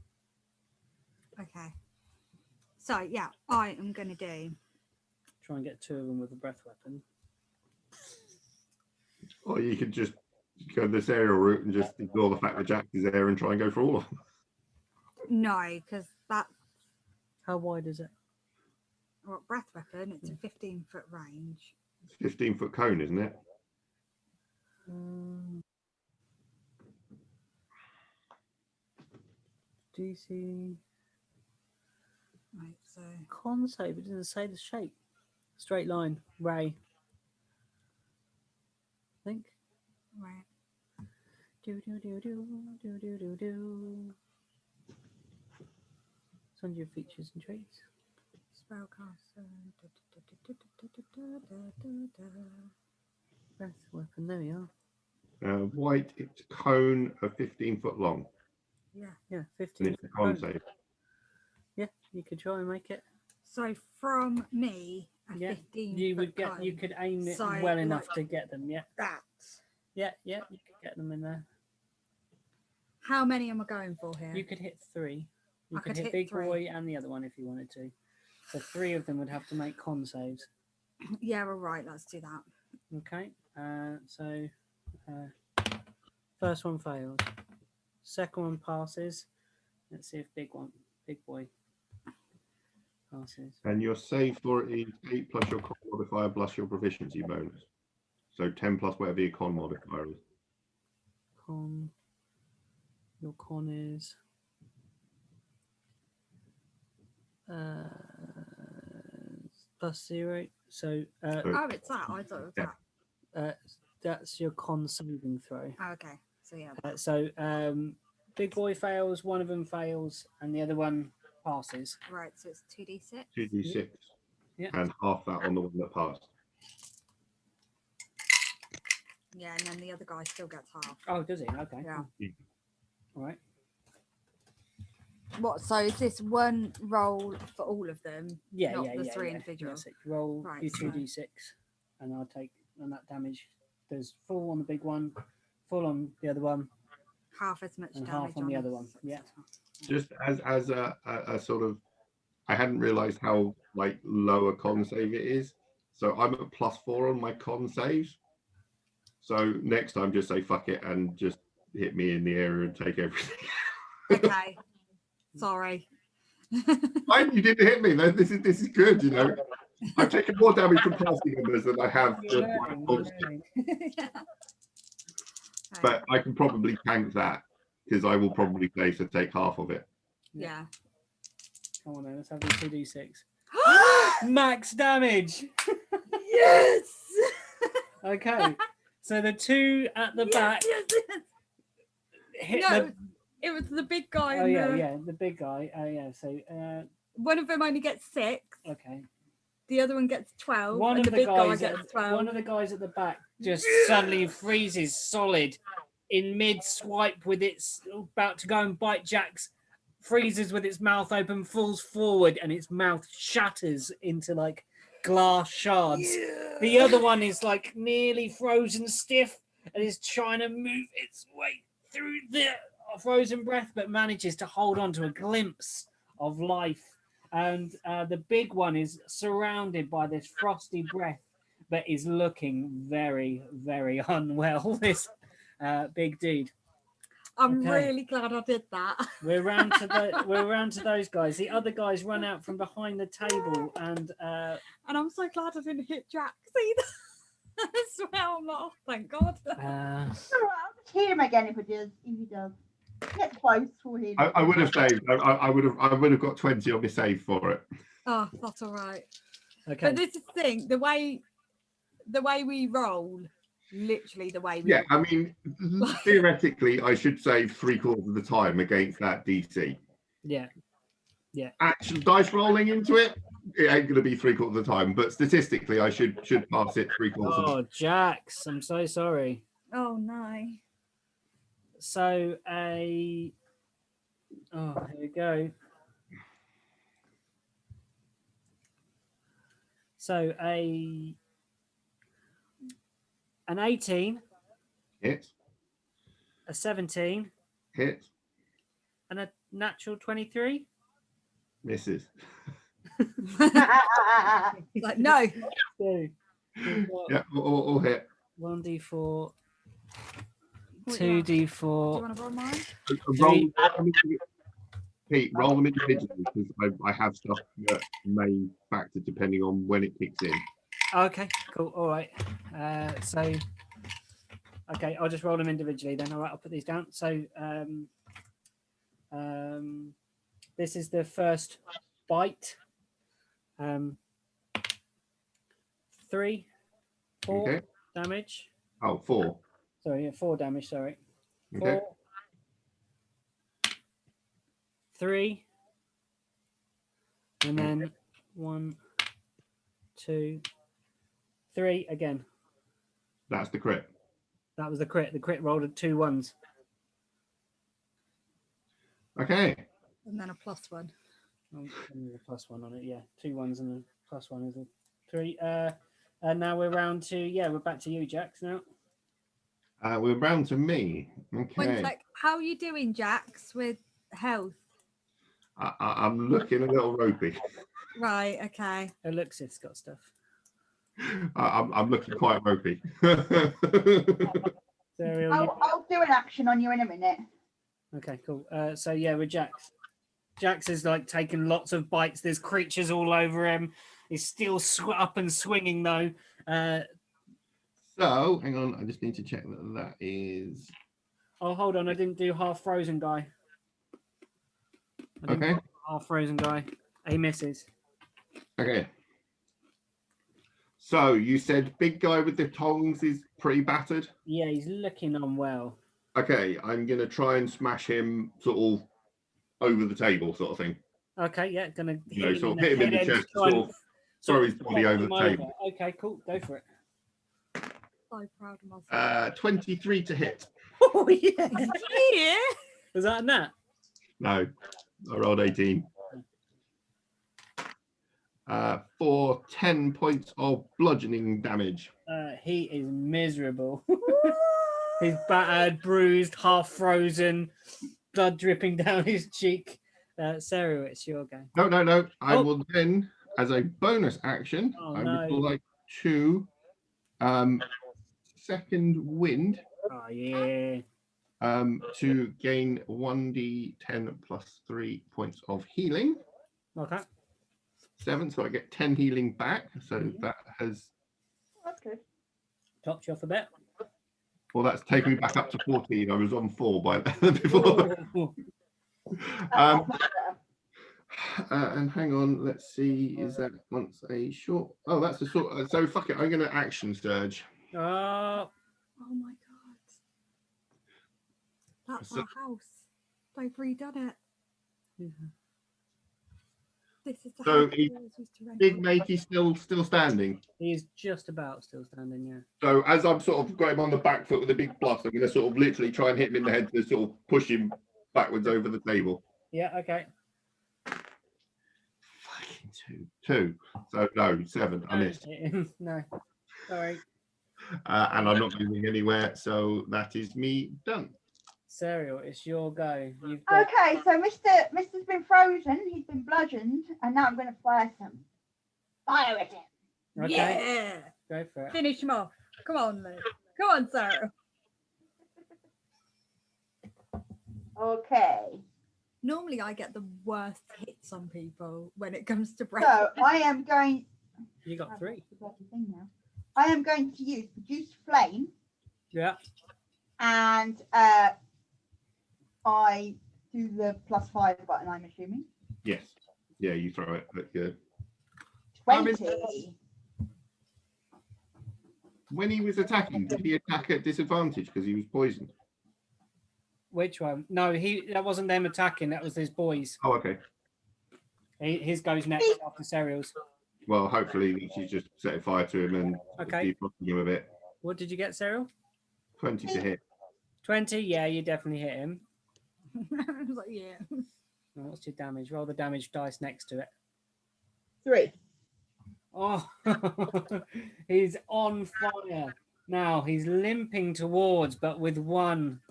Okay. So yeah, I am going to do. Try and get 2 of them with a breath weapon. Or you could just go this aerial route and just ignore the fact that Jack is there and try and go for all of them. No, because that How wide is it? breath weapon. It's a 15-foot range. It's 15-foot cone, isn't it? DC Right. So con save. It doesn't say the shape. Straight line. Ray. I think. right. Do do do do do do do do. It's under your features and traits. Spellcaster. Breath weapon. There we are. White, it's cone of 15-foot long. Yeah. Yeah, And 15. it's a con save. Yeah, you could try and make it. So from me, a Yeah, 15. you would get. You could aim it So, well enough like to get them. Yeah, that. yeah. You could get them in there. How many am I going for here? You could hit 3. You I could could hit hit Big 3. Boy and the other one if you wanted to. So 3 of them would have to make con saves. Yeah, all right. Let's do that. Okay. First one fails. Second one passes. Let's see if Big Boy passes. And your save for it is 8 plus your con modifier plus your proficiency bonus. So 10 plus whatever your con modifier is. Con. Your con is. +0. So Oh, it's that. I thought it was Yeah. that. that's your con saving throw. Oh, okay. So yeah. Big Boy fails, one of them fails, and the other one passes. Right. So it's 2d6. 2d6. Yeah. And half that on the one that passed. Yeah, and then the other guy still gets half. Oh, does he? Okay. Yeah. Cool. All right. What? So is this one roll for all of them? Yeah, not yeah, the yeah. 3 yeah. individuals. Yes, roll Right, your so- 2d6, and I'll take and that damage. There's full on the big one, full on the other one, Half as much and damage half on the a other one. Yeah. Just as a sort of, I hadn't realised how like low a con save it is. So I'm at +4 on my con saves. So next time, just say fuck it and just hit me in the area and take everything. Okay. Sorry. Fine, you didn't hit me. This is good. You know, I've taken more damage from party members than I have You're from my learning, monster. you're learning. Yeah. Okay. But I can probably tank that because I will probably play to take half of it. Yeah. Come on then, let's have the 2d6. Max damage. Yes. Okay. So the 2 at the back hit No, the. it was the big guy. Oh and yeah, the big guy. Oh yeah. So One of them only gets 6. okay. The other one gets 12. One and of the the big guy guys, gets 12. one of the guys at the back just suddenly freezes solid in mid swipe with its about to go and bite Jack's. Freezes with its mouth open, falls forward, and its mouth shatters into like glass shards. The other one is like nearly frozen stiff and is trying to move its way through the frozen breath, but manages to hold on to a glimpse of life. And the big one is surrounded by this frosty breath, but is looking very, very unwell. This big dude. I'm Okay. really glad I did that. We're round to those guys. The other guys run out from behind the table, and And I'm so glad I didn't hit Jack. See that? I swear I'm not. Thank God. All right, I'll just hear him again if he does. Get close for him. I would have saved. I would have got 20 on my save for it. Oh, that's all right. okay. But this is the thing. The way we roll, literally the way we. Yeah, I mean, theoretically, I should save 3/4 of the time against that DC. Yeah. Actual dice rolling into it, it ain't going to be 3/4 of the time. But statistically, I should pass it 3/4 of the time. Oh, Jax, I'm so sorry. Oh no. So here we go. So an 18, Hit, a 17, Hit. And a natural 23. Misses. Like, no. So we've got Yeah, all hit. 1d4, What, 2d4. yeah. Do you want to roll mine? Roll, Pete, roll them individually because I have stuff that may factor depending on when it kicks in. Okay, cool. All right. So, okay, I'll just roll them individually then. All right, I'll put these down. So, this is the first bite. 3, 4 Okay. damage. Oh, 4. Sorry, yeah, 4 damage. Sorry. Okay. 4, 3, and then 1, 2, 3 again. That's the crit. That was the crit. The crit rolled 2 1s. Okay. And then a +1. Oh, and there's a +1 on it. Yeah, 2 1s and a +1 is a 3. And now we're round to we're back to you, Jax. Now. We're round to me. One Okay. sec. How are you doing, Jax, with health? I'm looking a little ropey. Right, okay. It looks it's got stuff. I'm looking quite ropey. Serial, I'll do an action on you in a minute. Okay, cool. So yeah, with Jax. Jax is like taking lots of bites. There's creatures all over him. He's still up and swinging though. So, hang on. I just need to check that is. Oh, hold on. I didn't do half frozen guy. Okay. Do half frozen guy. He misses. Okay. So you said big guy with the tongs is pretty battered. Yeah, he's looking unwell. Okay, I'm gonna try and smash him sort of over the table, sort of thing. Okay, yeah, gonna You know, hit him in the head chest, try and sort of throw his body knock over him the table. Okay, cool. Go for it. So proud of myself. 23 to hit. Oh yeah. Yeah. Was that a nat? No, I rolled 18. For 10 points of bludgeoning damage. He is miserable. He's battered, bruised, half frozen, blood dripping down his cheek. Sarah, it's your go. No. I Oh. will then, as a bonus action, Oh, I no. would like to second wind Oh yeah. to gain 1d10 plus 3 points of healing. Okay. 7, so I get 10 healing back. So Mhm. that has, That's good. Topped you off a bit. well, that's taken me back up to 14. I was on 4 by before. Ooh. um, and hang on, let's see, is that once a short? Oh, that's a short. So fuck it, I'm going to action surge. Oh, Oh my god. That's So- our house. They've redone it. yeah. This is the So house he- we always used to rent. Big matey still standing. He is just about still standing. Yeah. So as I'm sort of got him on the back foot with a big plus, I'm going to sort of literally try and hit him in the head to sort of push him backwards over the table. Yeah. Okay. Fucking 2. So no, 7. I missed. No. Sorry. And I'm not moving anywhere. So that is me done. Serial, it's your go. You've got Okay, so Mister's been frozen, he's been bludgeoned, and now I'm going to fire some fire at him. okay. Yeah. Go for it. Finish him off. Come on, Luke. Come on, Sarah. Okay, Normally, I get the worst hits on people when it comes to break. so I am going. You got 3. That's the bloody thing now. I am going to use produce flame, Yeah. and I do the +5 button. I'm assuming Yes. Yeah, you throw it. But yeah. 20. When he was attacking, did he attack at disadvantage because he was poisoned? Which one? No, that wasn't them attacking. That was his boys. Oh, okay. His goes next after Serial's. Well, hopefully she's just setting fire to him and Okay. defrosting him a bit. What did you get, Serial? 20 to hit. 20. Yeah, you definitely hit him. I was like, yeah. Oh, what's your damage? Roll the damage dice next to it. 3. Oh, he's on fire. Now he's limping towards, but with one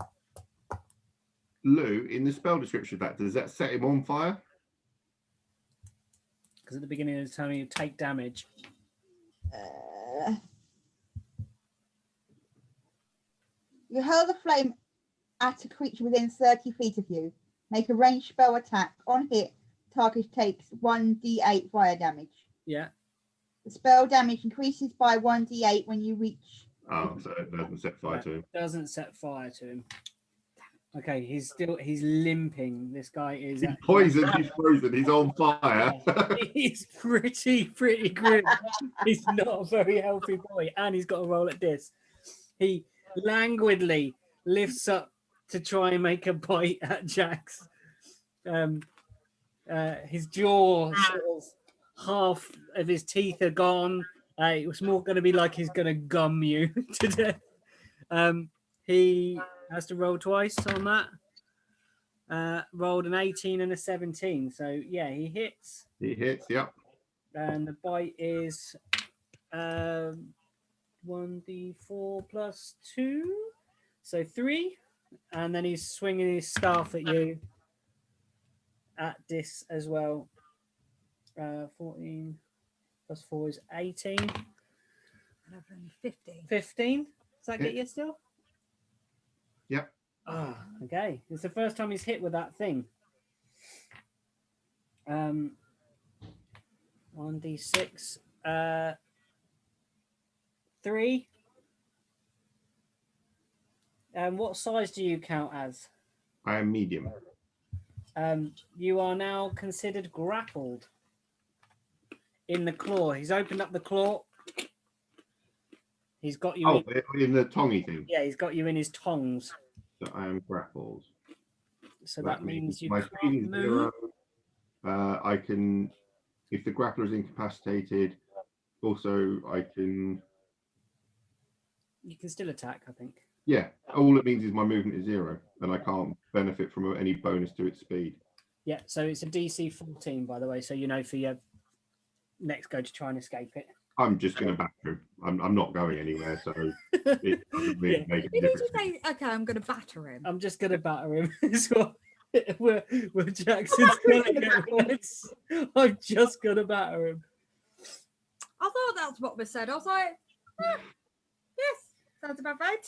Lou, in the spell description of that, does that set him on fire? Because at the beginning it's telling you take damage. You hurl the flame at a creature within 30 feet of you. Make a ranged spell attack. On hit, target takes 1d8 fire damage. Yeah. The spell damage increases by 1d8 when you reach. Oh, so it doesn't set fire to him. Doesn't set fire to him. Okay, he's limping. This guy is He's poisoned, he's frozen, he's on fire. he's pretty grim. He's not a very healthy boy, and he's got to roll at this. He languidly lifts up to try and make a bite at Jax. His jaw, sort of, half of his teeth are gone. It was more going to be like he's going to gum you to death. He has to roll twice on that. Rolled an 18 and a 17. So, yeah, he hits. He hits, yep. And the bite is 1d4 plus 2. So 3. And then he's swinging his staff at you at this as well. 14 plus 4 is 18. 11, 15. 15. Does that get you still? Yep. Ah, okay. It's the first time he's hit with that thing. 1d6. 3. What size do you count as? I am medium. You are now considered grappled in the claw. He's opened up the claw. He's got you. Oh, in the tongy thing. Yeah, he's got you in his tongs. So I am grappled. So that means you my can't speed is move. 0. I can, if the grappler is incapacitated, also I can. You can still attack, I think. Yeah, all it means is my movement is 0, and I can't benefit from any bonus to its speed. Yeah, so it's a DC 14, by the way. So you know for your next go to try and escape it. I'm just going to batter him. I'm not going anywhere, so it doesn't really Yeah. make a Did you difference. say, okay, I'm going to batter him? I'm just gonna batter him. Is what where Jackson's telling it. I'm just gonna batter him. I thought that's what was said. I was like, yes, sounds about right.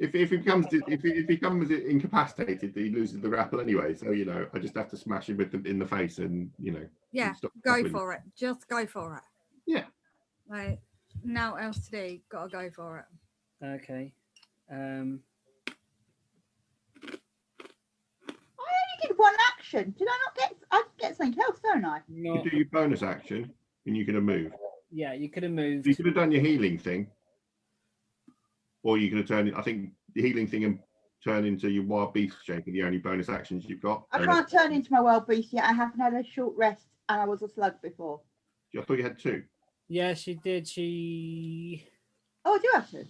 If he becomes incapacitated, he loses the grapple anyway. So I just have to smash him in the face, and Yeah, stop go grappling. for it. Just go for it. Yeah. Like, now else to do. Gotta go for it. Okay. I only did one action. Did I not get? I get something else, don't I? Not, You do your bonus action, and you can have moved. yeah, you could have moved. You could have done your healing thing, or you could have turned. I think the healing thing and turn into your wild beast shape are the only bonus actions you've got. I can't turn into my wild beast yet. I haven't had a short rest, and I was a slug before. I thought you had 2. Yeah, she did. She. Oh, I do have to.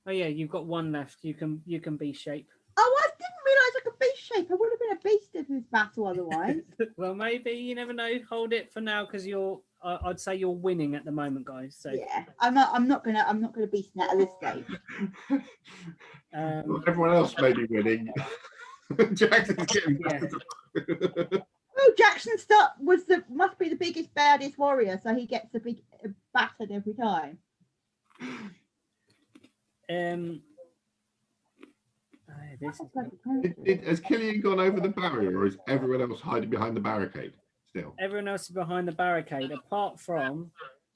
Oh yeah, you've got 1 left. You can be shape. Oh, I didn't realise I could beast shape. I would have been a beast in this battle otherwise. Well, maybe you never know. Hold it for now because you're. I'd say you're winning at the moment, guys. So Yeah, I'm not gonna beast net at this stage. Well, everyone else may be winning. Jackson's getting battered. Oh, Jackson must be the biggest, baddest warrior, so he gets a big battered every time. This is Has Killian gone over the barrier, or is everyone else hiding behind the barricade still? everyone else is behind the barricade, apart from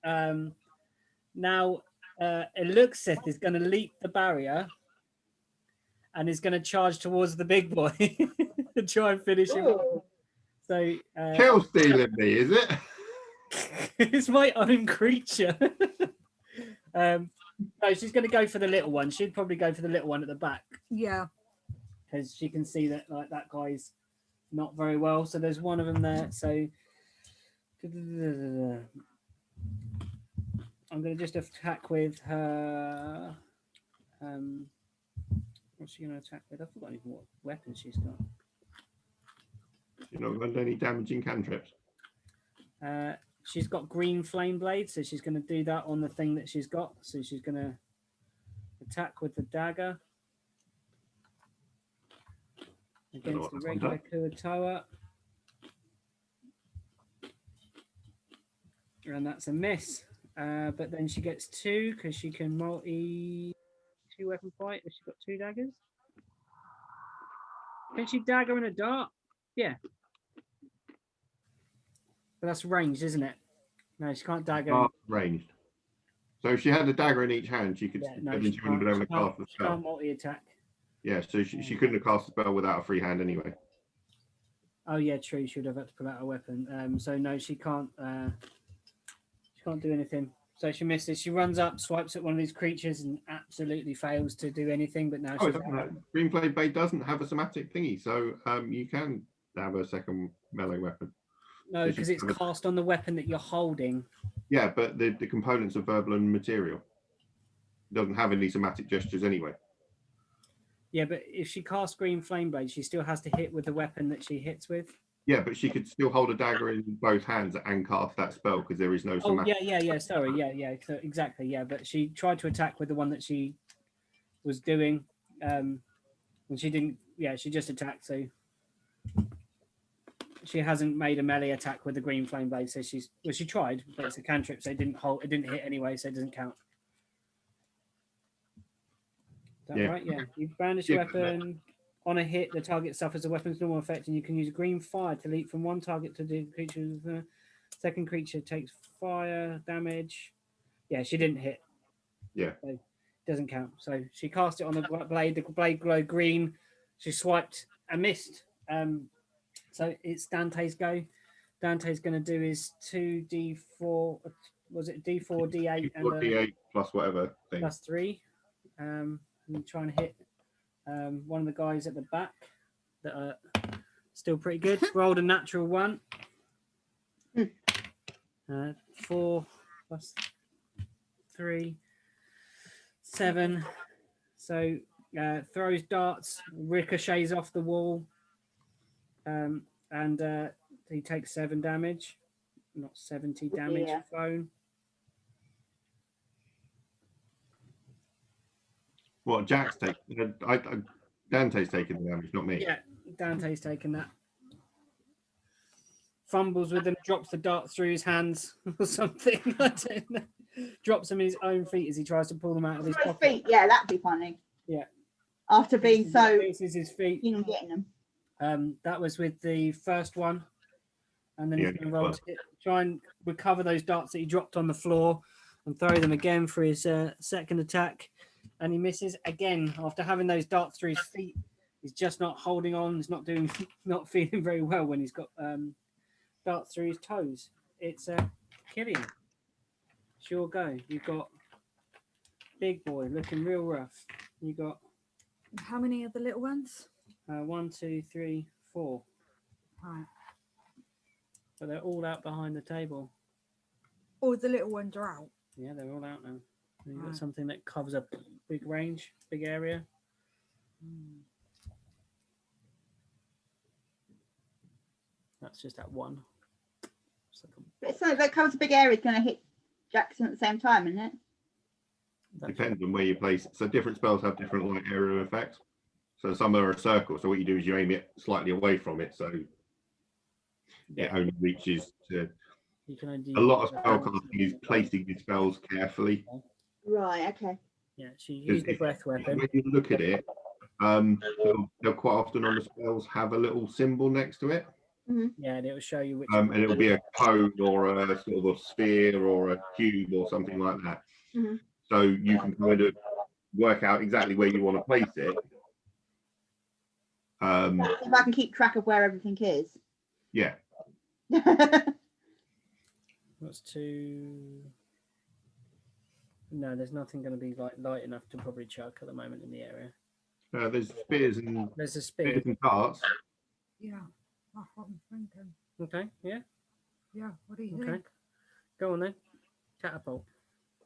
now Eluxith is going to leap the barrier and is going to charge towards the big boy to try and finish him off. Ooh. So Kill stealing me, is it? it's my own creature. No, she's going to go for the little one. She'd probably go for the little one at the back Yeah. because she can see that like that guy's not very well. So there's one of them there. So I'm going to just attack with her. What's she going to attack with? I've forgotten even what weapon she's got. You're not going to do any damaging cantrips. She's got green flame blade, so she's going to do that on the thing that she's got. So she's going to attack with the dagger Don't know against what the that one's regular at. Kuatoa. And that's a miss. But then she gets 2 because she can multi 2-weapon fight if she's got 2 daggers. Can she dagger and a dart? Yeah. But that's ranged, isn't it? No, she can't dagger. Are ranged. So if she had a dagger in each hand, she could. Yeah, no, then she she wouldn't have been able to cast the she spell. can't multi-attack. Yeah, so she couldn't have cast the spell without a free hand anyway. Oh yeah, true. She would have had to pull out a weapon. So no, she can't. She can't do anything. So she misses. She runs up, swipes at one of these creatures, and absolutely fails to do anything. But now Oh, she's it doesn't have, Green Flame Blade doesn't have a somatic thingy, so you can have a second melee weapon. no, because it's cast on the weapon that you're holding. Yeah, but the components are verbal and material. It doesn't have any somatic gestures anyway. Yeah, but if she casts Green Flame Blade, she still has to hit with the weapon that she hits with. Yeah, but she could still hold a dagger in both hands and cast that spell because there is no Oh somatic. yeah. Sorry, yeah. So, exactly, yeah. But she tried to attack with the one that she was doing, and she didn't. Yeah, she just attacked. So she hasn't made a melee attack with the Green Flame Blade. So she tried, but it's a cantrip, so it didn't hold. It didn't hit anyway, so it doesn't count. Is that right? Yeah. You brandish a weapon. On a hit, the target suffers a weapon's normal effect, and you can use green fire to leap from one target to the creature. The second creature takes fire damage. Yeah, she didn't hit. Yeah. So it doesn't count. So she cast it on the blade. The blade glowed green. She swiped and missed. So it's Dante's go. Dante's going to do his 2d4. Was it d4, d8, and D8 plus whatever thing. plus 3. And try and hit one of the guys at the back that are still pretty good. Rolled a natural 1. 4 plus 3, 7. So throws darts, ricochets off the wall, and he takes 7 damage, not 70 damage thrown. What Jack's taking? Dante's taking the damage, not me. Yeah, Dante's taken that. Fumbles with them, drops the dart through his hands or something. I don't know. Drops them in his own feet as he tries to pull them out of his pocket. Feet, yeah, that'd be funny. Yeah. After being so This is his feet. keen on getting them. That was with the first one, and then he's Yeah, going to roll to try and recover those darts that he dropped on the floor and throw them again for his second attack, and he misses again after having those darts through his feet. He's just not holding on. He's not feeling very well when he's got darts through his toes. It's Killian. Sure go. You've got big boy looking real rough. You got How many of the little ones? 1, 2, 3, 4. Right. But they're all out behind the table. All the little ones are out. Yeah, they're all out now. You've got Right. something that covers a big range, big area. That's just that one. It's like But so that covers a big area, it's going to hit Jackson at the same time, isn't it? Depends on where you place it. So different spells have different light area effects. So some are a circle. So what you do is you aim it slightly away from it, so it only reaches to. You can only A lot of spellcasting is placing the spells carefully. Right, okay. Yeah, she used the breath weapon. When you look at it, they'll quite often on the spells have a little symbol next to it. Yeah, and it will show you which. And it'll be a cone or a sort of a sphere or a cube or something like that. Mhm. So you can kind of work out exactly where you want to place it. If I can keep track of where everything is. Yeah. What's to? No, there's nothing going to be light enough to probably chuck at the moment in the area. There's spears and There's a spear. darts. Yeah. That's what I'm thinking. Okay, yeah, Yeah. What do you okay. think? Go on then. Catapult.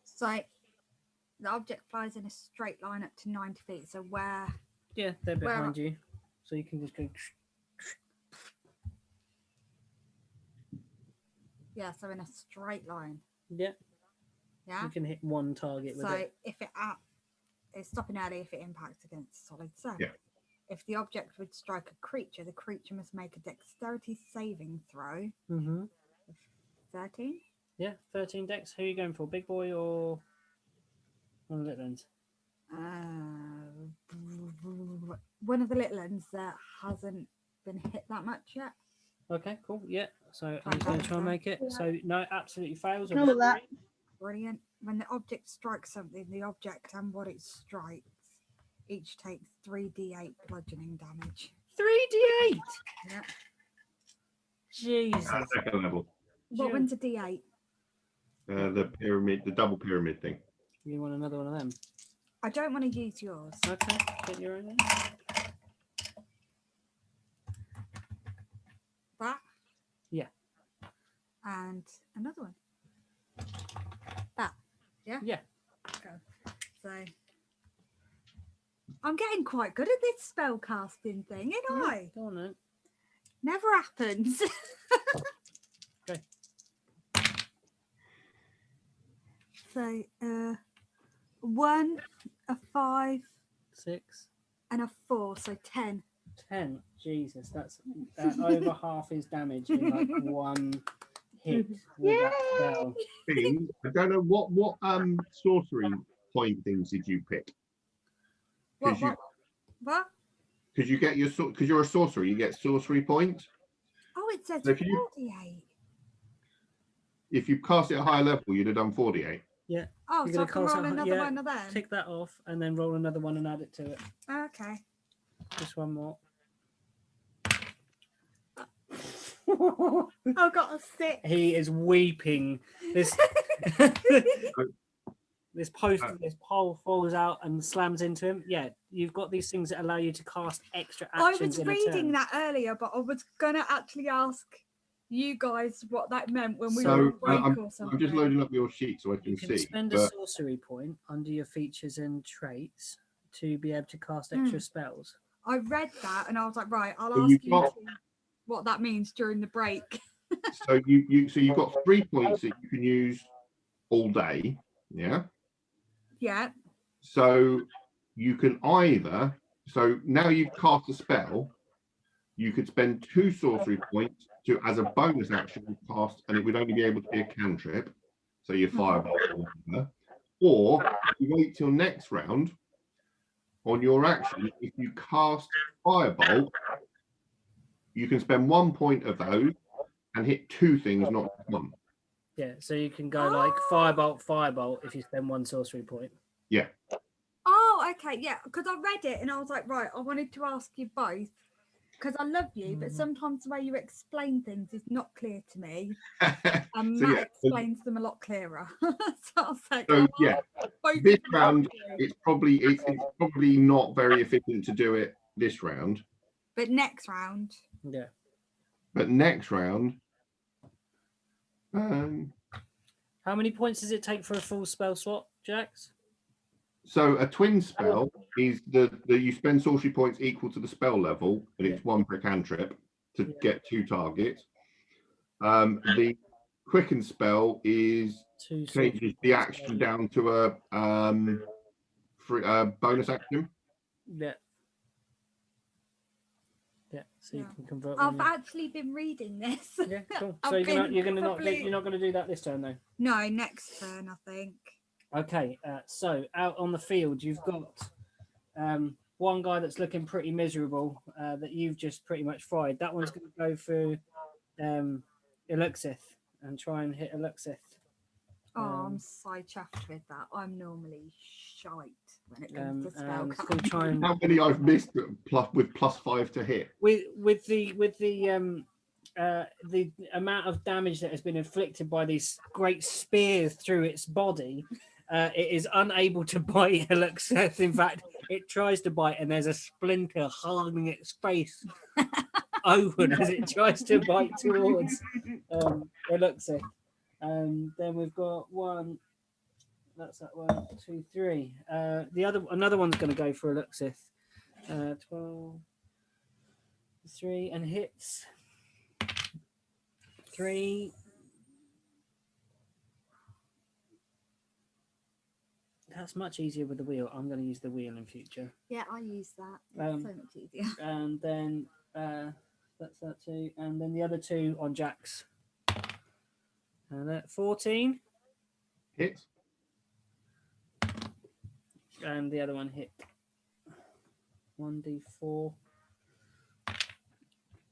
So the object flies in a straight line up to 90 feet. So where? Yeah, they're Where- behind you, so you can just go. Yeah. So in a straight line. Yeah, Yeah. you can hit one target with So it. if it's stopping early if it impacts against a solid surface. Yeah. If the object would strike a creature, the creature must make a dexterity saving throw. Mm-hmm. 13. Yeah, 13 dex. Who are you going for? Big boy or one of the little ones? One of the little ones that hasn't been hit that much yet. Okay, cool. Yeah. So Try I'm going to that try and then. make it. So no, absolutely fails. Ignore that. Brilliant. When the object strikes something, the object and what it strikes each takes 3d8 bludgeoning damage. 3d8. Yeah. Jesus. Second level. What one's a d8? The pyramid, the double pyramid thing. You want another one of them? I don't want to use yours. Okay, get your own. Then. That? Yeah. And another one. That. Yeah? Yeah. Okay. So I'm getting quite good at this spell casting thing, ain't I? Go on then. Never happens. Okay. So 1, a 5, 6, and a 4, so 10. 10. Jesus, that's over half his damage in like one hit with that spell. Thing, I don't know what sorcery point things did you pick? Because What? you get your because you're a sorcerer, you get sorcery points. Oh, it says So if you- 48. If you cast it at a higher level, you'd have done 48. Yeah. Oh, You're so I gonna can cast roll it- another yeah, one of them. Tick that off and then roll another one and add it to it. Okay. Just one more. I've got a 6. He is weeping. This this pole falls out and slams into him. Yeah, you've got these things that allow you to cast extra I actions was in a reading turn. that earlier, but I was gonna actually ask you guys what that meant when we So, were on break I'm or something. I'm just loading up your sheet so I You can can see. spend a But sorcery point under your features and traits to be able to cast extra spells. I read that and I was like, right, I'll So ask you've you got- what that means during the break. so you've got 3 points that you can use all day. Yeah. Yeah. So you can either now you've cast a spell, you could spend 2 sorcery points to as a bonus action cast, and it would only be able to be a cantrip, so your fireball or whatever. Or you wait till next round on your action. If you cast firebolt, you can spend 1 point of those and hit 2 things, not just 1. Yeah, so you can go like firebolt if you spend 1 sorcery point. Oh, okay, yeah. Because I read it and I was like, right, I wanted to ask you both because I love you, but sometimes the way you explain things is not clear to me, and So, Matt yeah, explains them a lot clearer. So I was like, So oh, yeah, both this of you round are clear. it's probably not very efficient to do it this round, But next round, Yeah. but next round, How many points does it take for a full spell slot, Jax? so a twin spell is the you spend sorcery points equal to the spell level, but it's 1 per cantrip to get 2 targets. The quicken spell is 2 sorcery changes the points. action down to a bonus action. Yeah. Yeah, so you Yeah. can convert I've one. actually been reading this. Yeah, cool. I've So you're been gonna probably- you're not gonna do that this turn though. No, next turn, I think. Okay, so out on the field, you've got one guy that's looking pretty miserable that you've just pretty much fried. That one's going to go for Eluxith and try and hit Eluxith. Oh, I'm Um, so chuffed with that. I'm normally shite when it comes to spell and it's going to casting. try and How many I've missed with +5 to hit? with the amount of damage that has been inflicted by these great spears through its body. It is unable to bite Eluxith. In fact, it tries to bite, and there's a splinter holding its face open as it tries to bite towards Eluxith. Then we've got one. That's that 1, 2, 3. Another one's going to go for Eluxith. 12, 3, and hits 3. That's much easier with the wheel. I'm going to use the wheel in future. Yeah, I use that. It's so much easier. And then that's that too. And then the other two on Jack's. And at 14. Hit. And the other one hit. 1d4.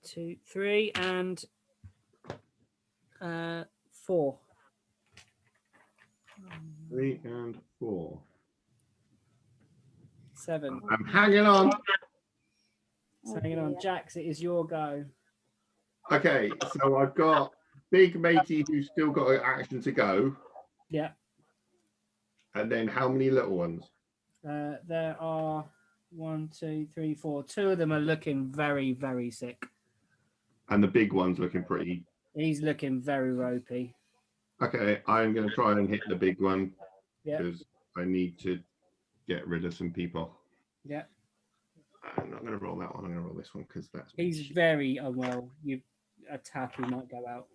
2, 3, and 4. 3 and 4. 7. I'm hanging on. So hanging on. Jax, it is your go. Okay, so I've got Big Matey who's still got an action to go. Yeah. And then how many little ones? There are 1, 2, 3, 4. 2 of them are looking very, very sick. And the big one's looking pretty. He's looking very ropey. Okay, I'm going to try and hit the big one. Yeah. Because I need to get rid of some people. Yeah. I'm not going to roll that one. I'm going to roll this one because that's. He's very unwell. You a tap, he might go out.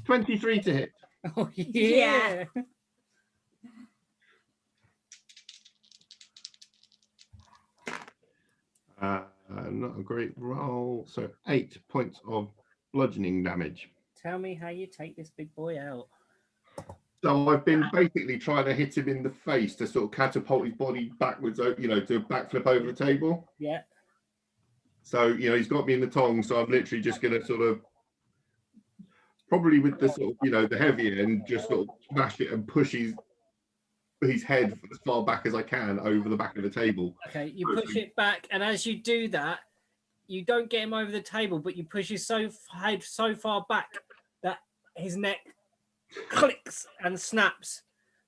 23 to hit. Oh yeah. Not a great roll. So 8 points of bludgeoning damage. Tell me how you take this big boy out. So I've been basically trying to hit him in the face to sort of catapult his body backwards, you know, to backflip over the table. Yeah. So, you know, he's got me in the tongs, so I'm literally just going to sort of, probably with the sort of, you know, the heavy end, just sort of smash it and push his head as far back as I can over the back of the table. Okay, you push it back, and as you do that, you don't get him over the table, but you push his head so far back that his neck clicks and snaps.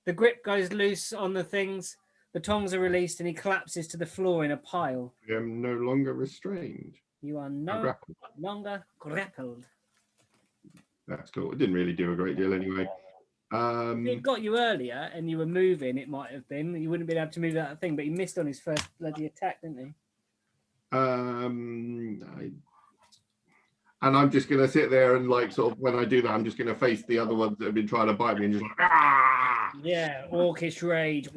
The grip goes loose on the things. The tongs are released, and he collapses to the floor in a pile. I am no longer restrained. You are I'm no grappled. longer grappled. That's cool. It didn't really do a great deal anyway. If it got you earlier and you were moving, it might have been. You wouldn't have been able to move that thing, but he missed on his first bloody attack, didn't he? And I'm just going to sit there and, like, sort of, when I do that, I'm just going to face the other ones that have been trying to bite me and just like, ah! Yeah, orcish rage.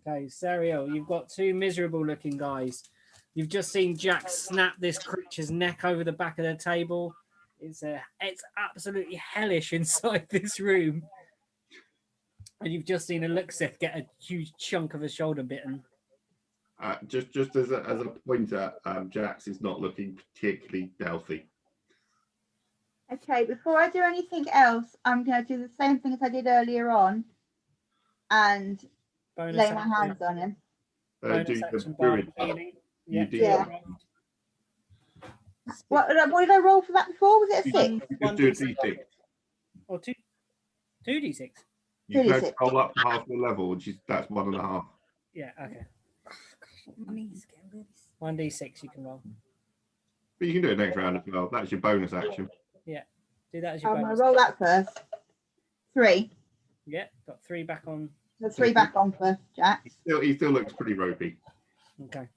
Okay, Serial, you've got 2 miserable-looking guys. You've just seen Jack snap this creature's neck over the back of the table. It's absolutely hellish inside this room. And you've just seen Elixir get a huge chunk of a shoulder bitten. Just as a pointer, Jax is not looking particularly healthy. Okay, before I do anything else, I'm going to do the same thing as I did earlier on and Bonus lay my action. hands on him. Bonus Do your action druid. healing. You do Yeah. your- What did I roll for that before? Was it a 6? You just do a D6. Or 2d6. You can 2d6. roll up to half the level, which is that's 1.5. Yeah, okay. My knees getting really 1d6 you can roll. But you can do it next round as well. That's your bonus action. Do that as your I'm going bonus. to roll that first. 3. Yeah, got 3 back on. The 3 back on for Jack. He still looks pretty ropey. Okay.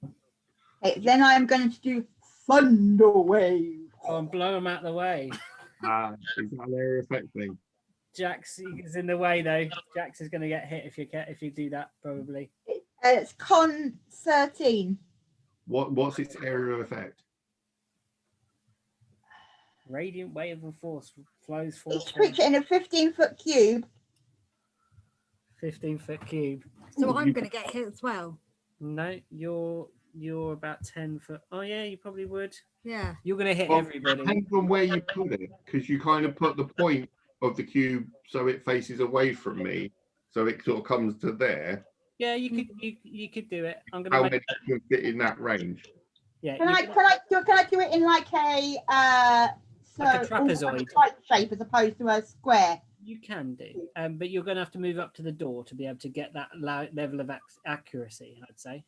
Okay, then I'm going to do Thunder Wave. Go and blow him out the way. Is that an area effect thing? Jax is in the way though. Jax is going to get hit if you do that probably. It's con 13. What's its area of effect? Radiant wave of force flows forth. Each creature in a 15-foot cube. 15-foot cube. So I'm going to get hit as well. No, you're about 10 foot. Oh yeah, you probably would. Yeah. You're going to hit Well, everybody. Depends on where you put it, because you kind of put the point of the cube so it faces away from me, so it sort of comes to there. Yeah, you could do it. I'm How going to many can fit in that range? yeah. Can I do it in like a Like a trapezoid. Like shape as opposed to a square? You can do, but you're going to have to move up to the door to be able to get that level of accuracy. I'd say.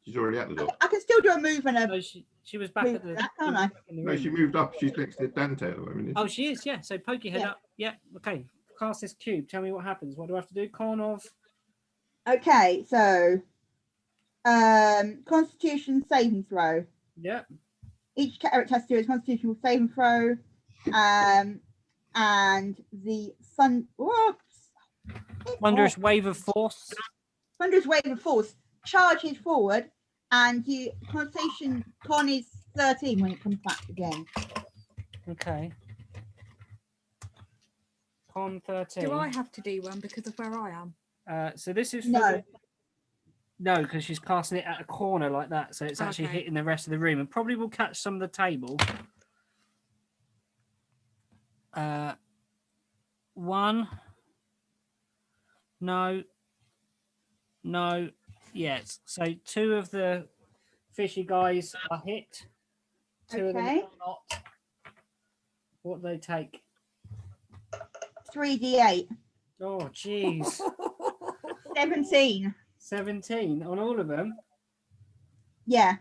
She's already at the door. I can still do a move and a No, she was back move at the. that, can't I? in the No, room. she moved up. She's next to Dante at the moment. Oh, she is. Yeah. So poke your head Yeah. up. Yeah. Okay. Cast this cube. Tell me what happens. What do I have to do? Con of. Okay, so Constitution saving throw. Yeah. Each character has to do a Constitutional saving throw, and the sun. Whoops! Thunderous wave of force. Thunderous wave of force charges forward, and you concentration con is 13 when it comes back again. Okay. Con 13. Do I have to do one because of where I am? So this is for No. no, because she's casting it at a corner like that, so it's actually Okay. hitting the rest of the room and probably will catch some of the table. 1. No. No. Yes. So 2 of the fishy guys are hit. 2 of them Okay. are not. What do they take? 3d8. Oh, jeez. 17. 17 on all of them. Yeah.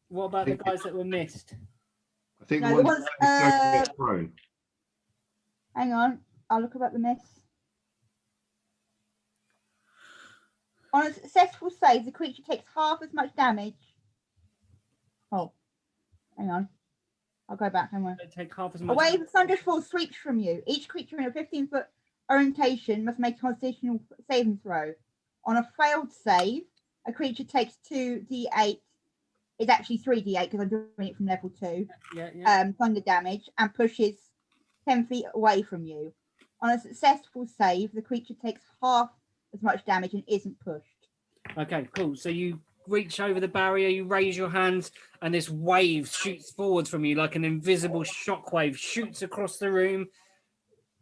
What about the guys that were missed? I think No, the the ones ones, that don't get thrown. Hang on. I'll look about the miss. On a successful save, the creature takes half as much damage. Oh. Hang on. I'll go back. Hang on. They take half as A much. wave of thunderous force sweeps from you. Each creature in a 15-foot orientation must make a constitutional saving throw. On a failed save, a creature takes 2d8. It's actually 3d8 because I'm doing it from level 2. Yeah. Thunder damage and pushes 10 feet away from you. On a successful save, the creature takes half as much damage and isn't pushed. Okay, cool. So you reach over the barrier, you raise your hands, and this wave shoots forwards from you like an invisible shockwave, shoots across the room.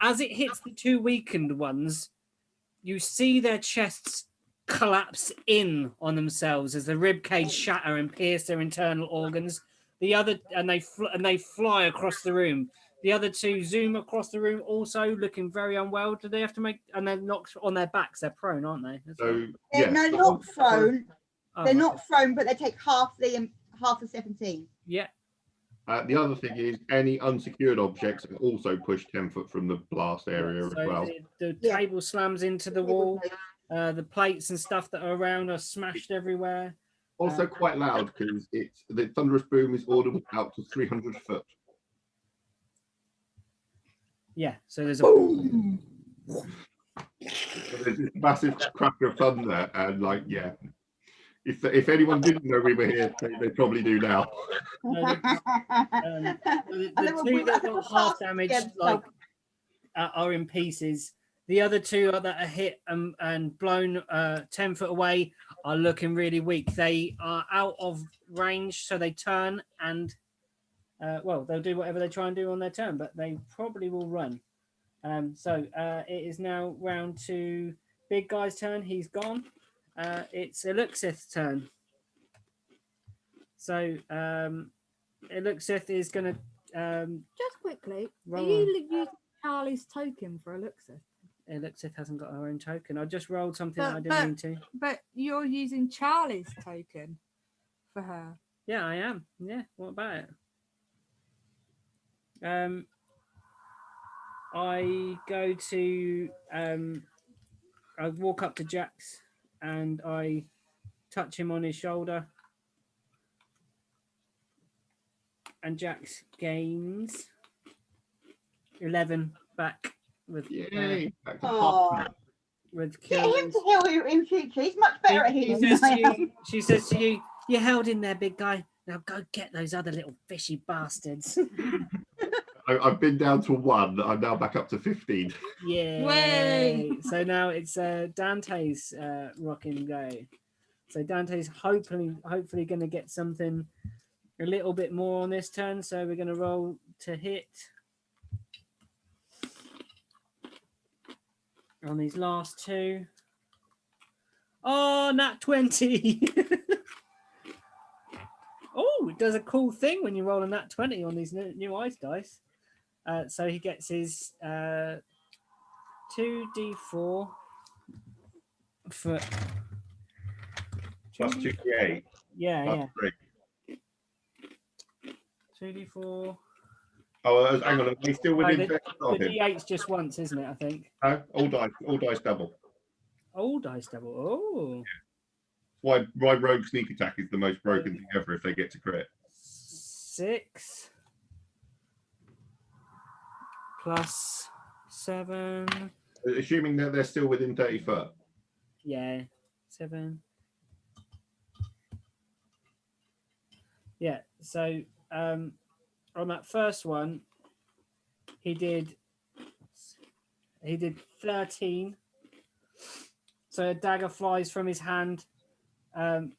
As it hits the 2 weakened ones, you see their chests collapse in on themselves as the rib cage shatter and pierce their internal organs. The other and they fly across the room. The other 2 zoom across the room, also looking very unwell. Do they have to make? And they're knocked on their backs. They're prone, aren't they? So They're, yeah, no, not thrown. Oh, They're right. not thrown, but they take half the 17. Yeah. The other thing is any unsecured objects are also pushed 10 foot from the blast area Yeah, as so well. the Yeah. table slams into the wall. The plates and stuff that are around are smashed everywhere. Also quite loud because it's the thunderous boom is audible out to 300 foot. Yeah, so there's a Boom! So there's this massive crack of thunder, and like, yeah, if anyone didn't know we were here, they probably do now. the And then 2 we'll that have got to half pass damaged again, like are in pieces. The other 2 that are hit and blown 10 foot away are looking really weak. They are out of range, so they turn and well, they'll do whatever they try and do on their turn, but they probably will run. So it is now round to big guy's turn. He's gone. It's Eluxith's turn. So Eluxith is going to Just quickly, are roll. you using Charlie's token for Elixir? Eluxith hasn't got her own token. I just rolled something that I But- didn't mean to. But you're using Charlie's token for her. Yeah, I am. Yeah, what about it? I go to I walk up to Jax and I touch him on his shoulder, and Jax gains 11 back with Yay! Back to Oh. half. with Get him kills. to heal you in future. He's much better at healing She than says I to you, am. she says to you, "You're held in there, big guy. Now go get those other little fishy bastards." I've been down to 1. I'm now back up to 15. Yeah. Way. So now it's Dante's rocking go. So Dante's hopefully going to get something a little bit more on this turn. So we're going to roll to hit on these last 2. Oh, nat 20. Oh, it does a cool thing when you roll a nat 20 on these new ice dice. So he gets his 2d4 for Plus 2d8. yeah, Plus yeah. 3. 2d4. Oh, hang on. Are we still No, within the 50 of him? d8's just once, isn't it? I think. No, all dice double. All dice double. Oh. Why rogue sneak attack is the most broken thing ever if they get to crit. 6 plus 7 Assuming that they're still within 30 foot. Yeah, 7. Yeah, so on that first one, he did 13. So a dagger flies from his hand, and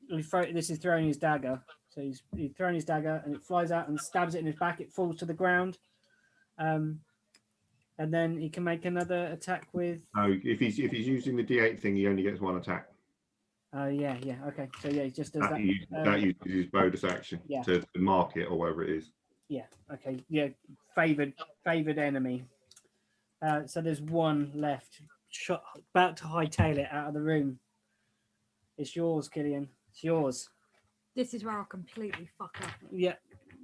this is throwing his dagger. So he's throwing his dagger, and it flies out and stabs it in his back. It falls to the ground, and then he can make another attack with. No, if he's using the D8 thing, he only gets 1 attack. Yeah, okay. So yeah, he just does that. That uses his bonus action to mark it or whatever it is. Yeah. Okay. Yeah. Favored enemy. So there's one left. About to hightail it out of the room. It's yours, Killian. It's yours. This is where I completely fuck up. Yeah.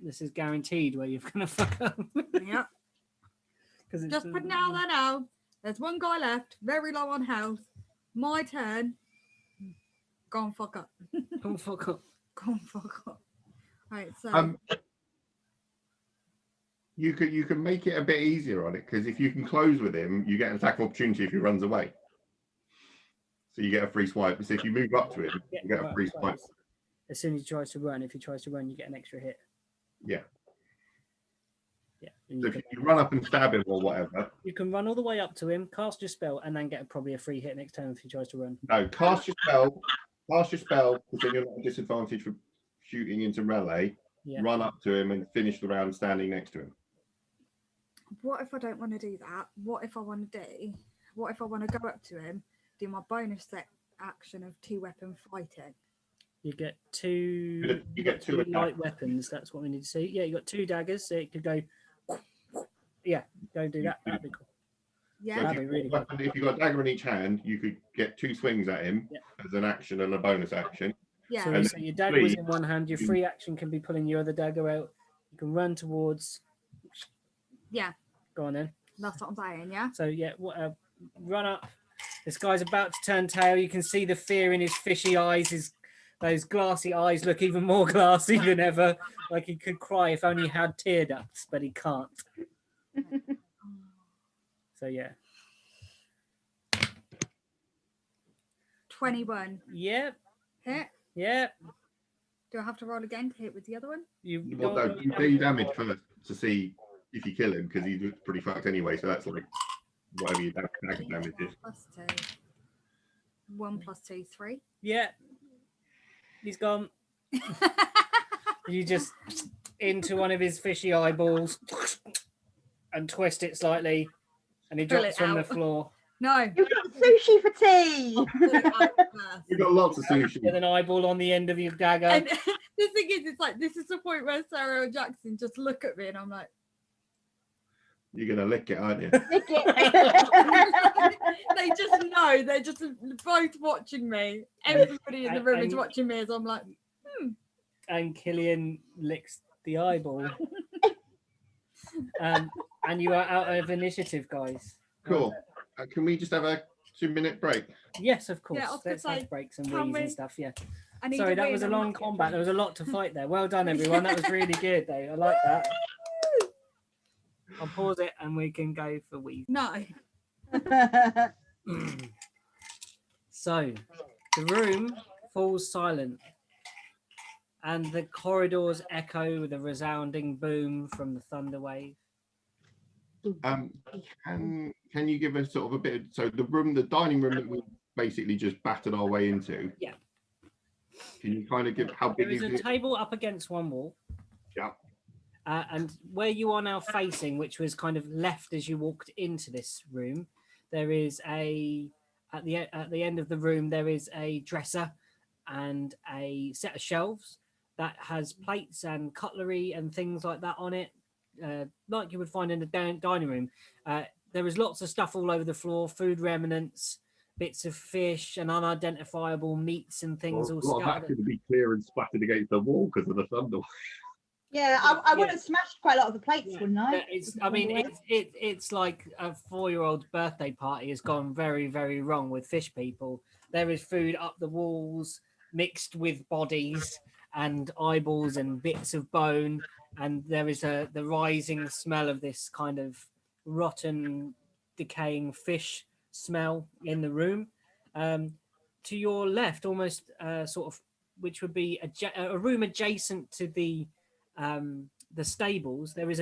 This is guaranteed where you're gonna fuck up. Yep. Just putting out there now. There's one guy left, very low on health. My turn. Go and fuck up. Go and fuck up. Go and fuck up. Right, so you can make it a bit easier on it, because if you can close with him, you get an attack of opportunity if he runs away. So you get a free swipe. So if you move up to him, you get a free swipe. As soon as he tries to run, if he tries to run, you get an extra hit. Yeah. Yeah. So if you run up and stab him or whatever. You can run all the way up to him, cast your spell, and then get probably a free hit next turn if he tries to run. No, cast your spell, because then you're not at a disadvantage for shooting into melee. Yeah. Run up to him and finish the round standing next to him. What if I don't want to do that? What if I want to go up to him, do my bonus action of 2-weapon fighting? You get two. You get two light weapons. That's what we need to see. Yeah, you got 2 daggers, so it could go. Yeah, go do that. That'd be cool. Yeah, so that'd be really cool. If you got a dagger in each hand, you could get 2 swings at him as an action and a bonus action. Yeah. So your dagger was in one hand. Your free action can be pulling your other dagger out. You can run towards. Yeah. Go on then. That's what I'm saying. Yeah. So yeah, run up. This guy's about to turn tail. You can see the fear in his fishy eyes. Those glassy eyes look even more glassy than ever. Like he could cry if only he had tear ducts, but he can't. So yeah. 21. Yep. Hit. Yep. Do I have to roll again to hit with the other one? You do damage first to see if you kill him, because he's pretty fucked anyway. So that's like whatever your damage is. +2. 1 + 2, 3. Yeah. He's gone. You just into one of his fishy eyeballs and twist it slightly, and he drops from the floor. No. You've got sushi for tea. You've got lots of sushi. With an eyeball on the end of your dagger. And the thing is, it's like, this is the point where Sarah and Jackson just look at me and I'm like, you're going to lick it, aren't you? Lick it. They just know. They're just both watching me. Everybody in the room is watching me as I'm like, And Killian licks the eyeball. And you are out of initiative, guys. Cool. Can we just have a 2-minute break? Yes, of course. Yeah, Let's have breaks and wheeze and stuff. Yeah. Sorry, that was a long combat. There was a lot to fight there. Well done, everyone. That was really good, though. I like that. I'll pause it and we can go for wheeze. No. So, the room falls silent, and the corridors echo with a resounding boom from the thunder wave. Can you give us sort of a bit? So the dining room that we basically just battered our way into. Yeah. Can you kind of give how big is a table up against one wall? Yeah. And where you are now facing, which was kind of left as you walked into this room, there is at the end of the room there is a dresser and a set of shelves that has plates and cutlery and things like that on it, like you would find in the dining room. There is lots of stuff all over the floor, food remnants, bits of fish and unidentifiable meats and things all scattered. That could be clear and splattered against the wall because of the thunder. Yeah, I would have smashed quite a lot of the plates, wouldn't I? It's like a 4-year-old's birthday party has gone very, very wrong with fish people. There is food up the walls mixed with bodies and eyeballs and bits of bone, and there is the rising smell of this kind of rotten, decaying fish smell in the room. To your left, almost sort of, which would be a room adjacent to the stables. There is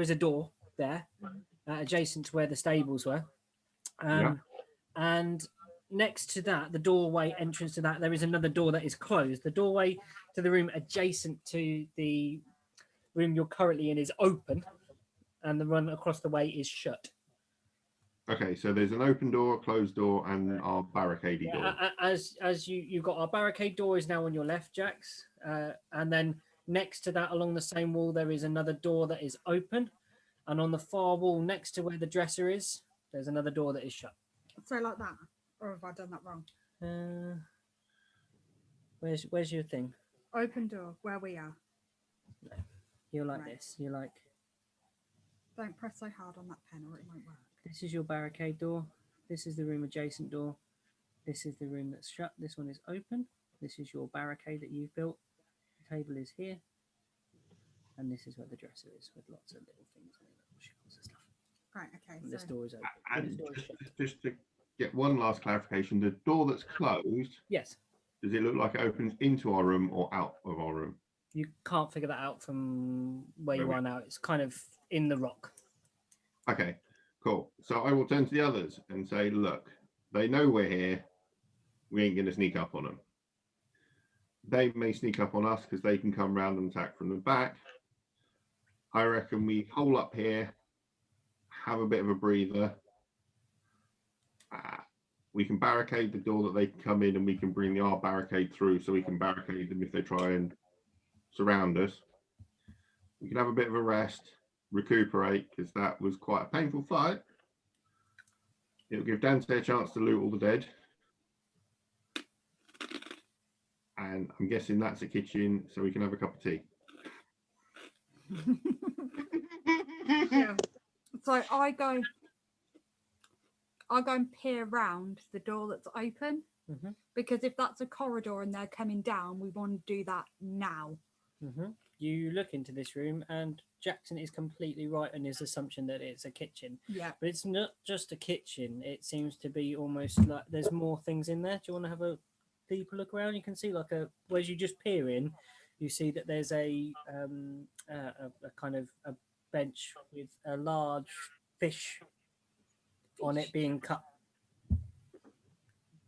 a door there, adjacent to where the stables were. And next to that, the doorway entrance to that, there is another door that is closed. The doorway to the room adjacent to the room you're currently in is open, and the one across the way is shut. Okay, so there's an open door, a closed door, and our barricaded door. As you've got our barricade door is now on your left, Jax, and then next to that, along the same wall, there is another door that is open, and on the far wall next to where the dresser is, there's another door that is shut. So like that, or have I done that wrong? Where's your thing? Open door, where we are. No. You're like Right. this. You're like, Don't press so hard on that pen or it won't work. this is your barricade door. This is the room adjacent door. This is the room that's shut. This one is open. This is your barricade that you've built. The table is here. And this is where the dresser is with lots of little things on it, little shelves and stuff. Right, okay. And this So door is open. And This door is shut. just to get one last clarification, the door that's closed, Yes. does it look like it opens into our room or out of our room? You can't figure that out from where you Where are now. It's kind of in the rock. Okay, cool. So I will turn to the others and say, look, they know we're here. We ain't going to sneak up on them. They may sneak up on us because they can come round and attack from the back. I reckon we hole up here, have a bit of a breather. We can barricade the door that they can come in, and we can bring our barricade through so we can barricade them if they try and surround us. We can have a bit of a rest, recuperate, because that was quite a painful fight. It'll give Dante a chance to loot all the dead. And I'm guessing that's a kitchen, so we can have a cup of tea. yeah. So I go and peer round the door that's open, because if that's a corridor and they're coming down, we want to do that now. You look into this room, and Jackson is completely right in his assumption that it's a kitchen. Yeah. But it's not just a kitchen. It seems to be almost like there's more things in there. Do you want to have a deeper look around? You can see like whereas you just peer in, you see that there's a kind of a bench with a large fish on it being cut.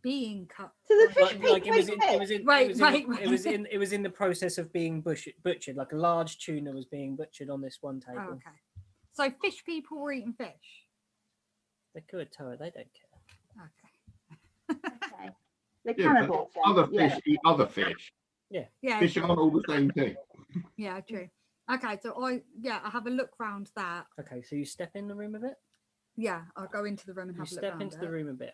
Being cut. So the fish Like it was in the process of being butchered. Like a large tuna was being butchered on this one table. Oh, okay. So fish people were eating fish. They could, Toa. They don't care. Okay. Okay. The Yeah, cannibals. but other then, fish eat other fish. Yeah. Fish aren't all the same thing. Yeah, true. Okay, so I have a look round that. Okay, so you step in the room a bit. Yeah, I'll go into the room and You have a look step round into the it. room a bit.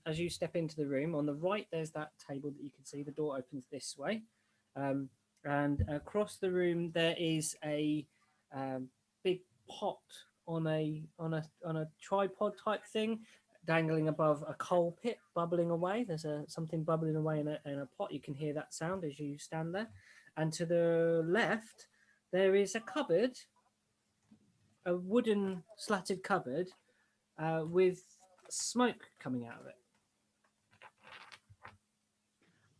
As you step into the room, on the right, there's that table that you can see. The door opens this way, and across the room there is a big pot on a tripod type thing, dangling above a coal pit, bubbling away. There's something bubbling away in a pot. You can hear that sound as you stand there. And to the left, there is a cupboard, a wooden slatted cupboard. With smoke coming out of it.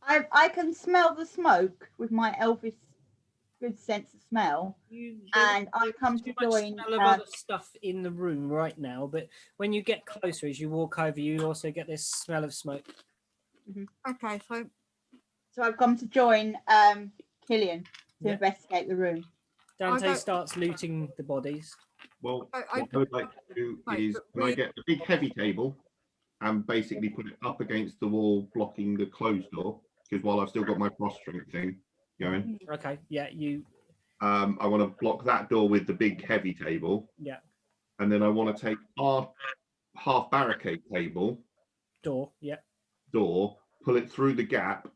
I can smell the smoke with my Elvis good sense of smell, and I come to join. Smell of other stuff in the room right now, but when you get closer, as you walk over, you also get this smell of smoke. Okay, So I've come to join Killian to investigate the room. Dante starts looting the bodies. Well, I what I would like to do is, can I get a big heavy table and basically put it up against the wall, blocking the closed door? Because while I've still got my frost strength thing going, Okay, yeah, you. I want to block that door with the big heavy table. Yeah. And then I want to take our half barricade table Door, yeah. door, pull it through the gap,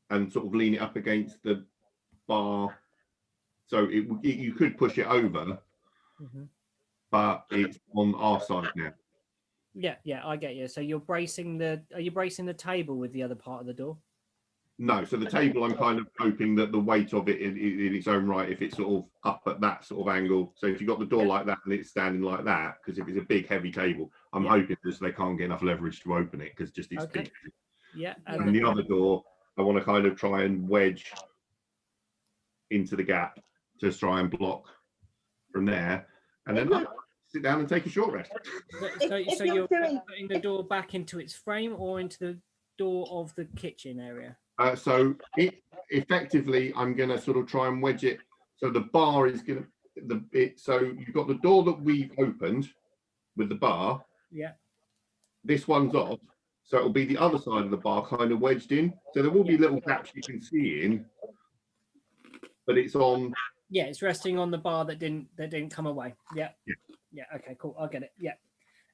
and sort of lean it up against the bar. So you could push it over. But it's on our side now. Yeah, I get you. So are you bracing the table with the other part of the door? No, so the table, I'm kind of hoping that the weight of it in its own right, if it's sort of up at that sort of angle. So if you've got the door like that and it's standing like that, because if it's a big heavy table, I'm hoping just they can't get enough leverage to open it because just it's big. Yeah. And the other door, I want to kind of try and wedge into the gap to try and block from there, and then sit down and take a short rest. So you're putting the door back into its frame or into the door of the kitchen area? So it effectively, I'm going to sort of try and wedge it. So the bar is going to so you've got the door that we've opened with the bar. Yeah. This one's off, so it'll be the other side of the bar kind of wedged in. So there will be little gaps you can see in, but it's on. Yeah, it's resting on the bar that didn't come away. Yeah. Yeah. Okay. Cool. I'll get it. Yeah.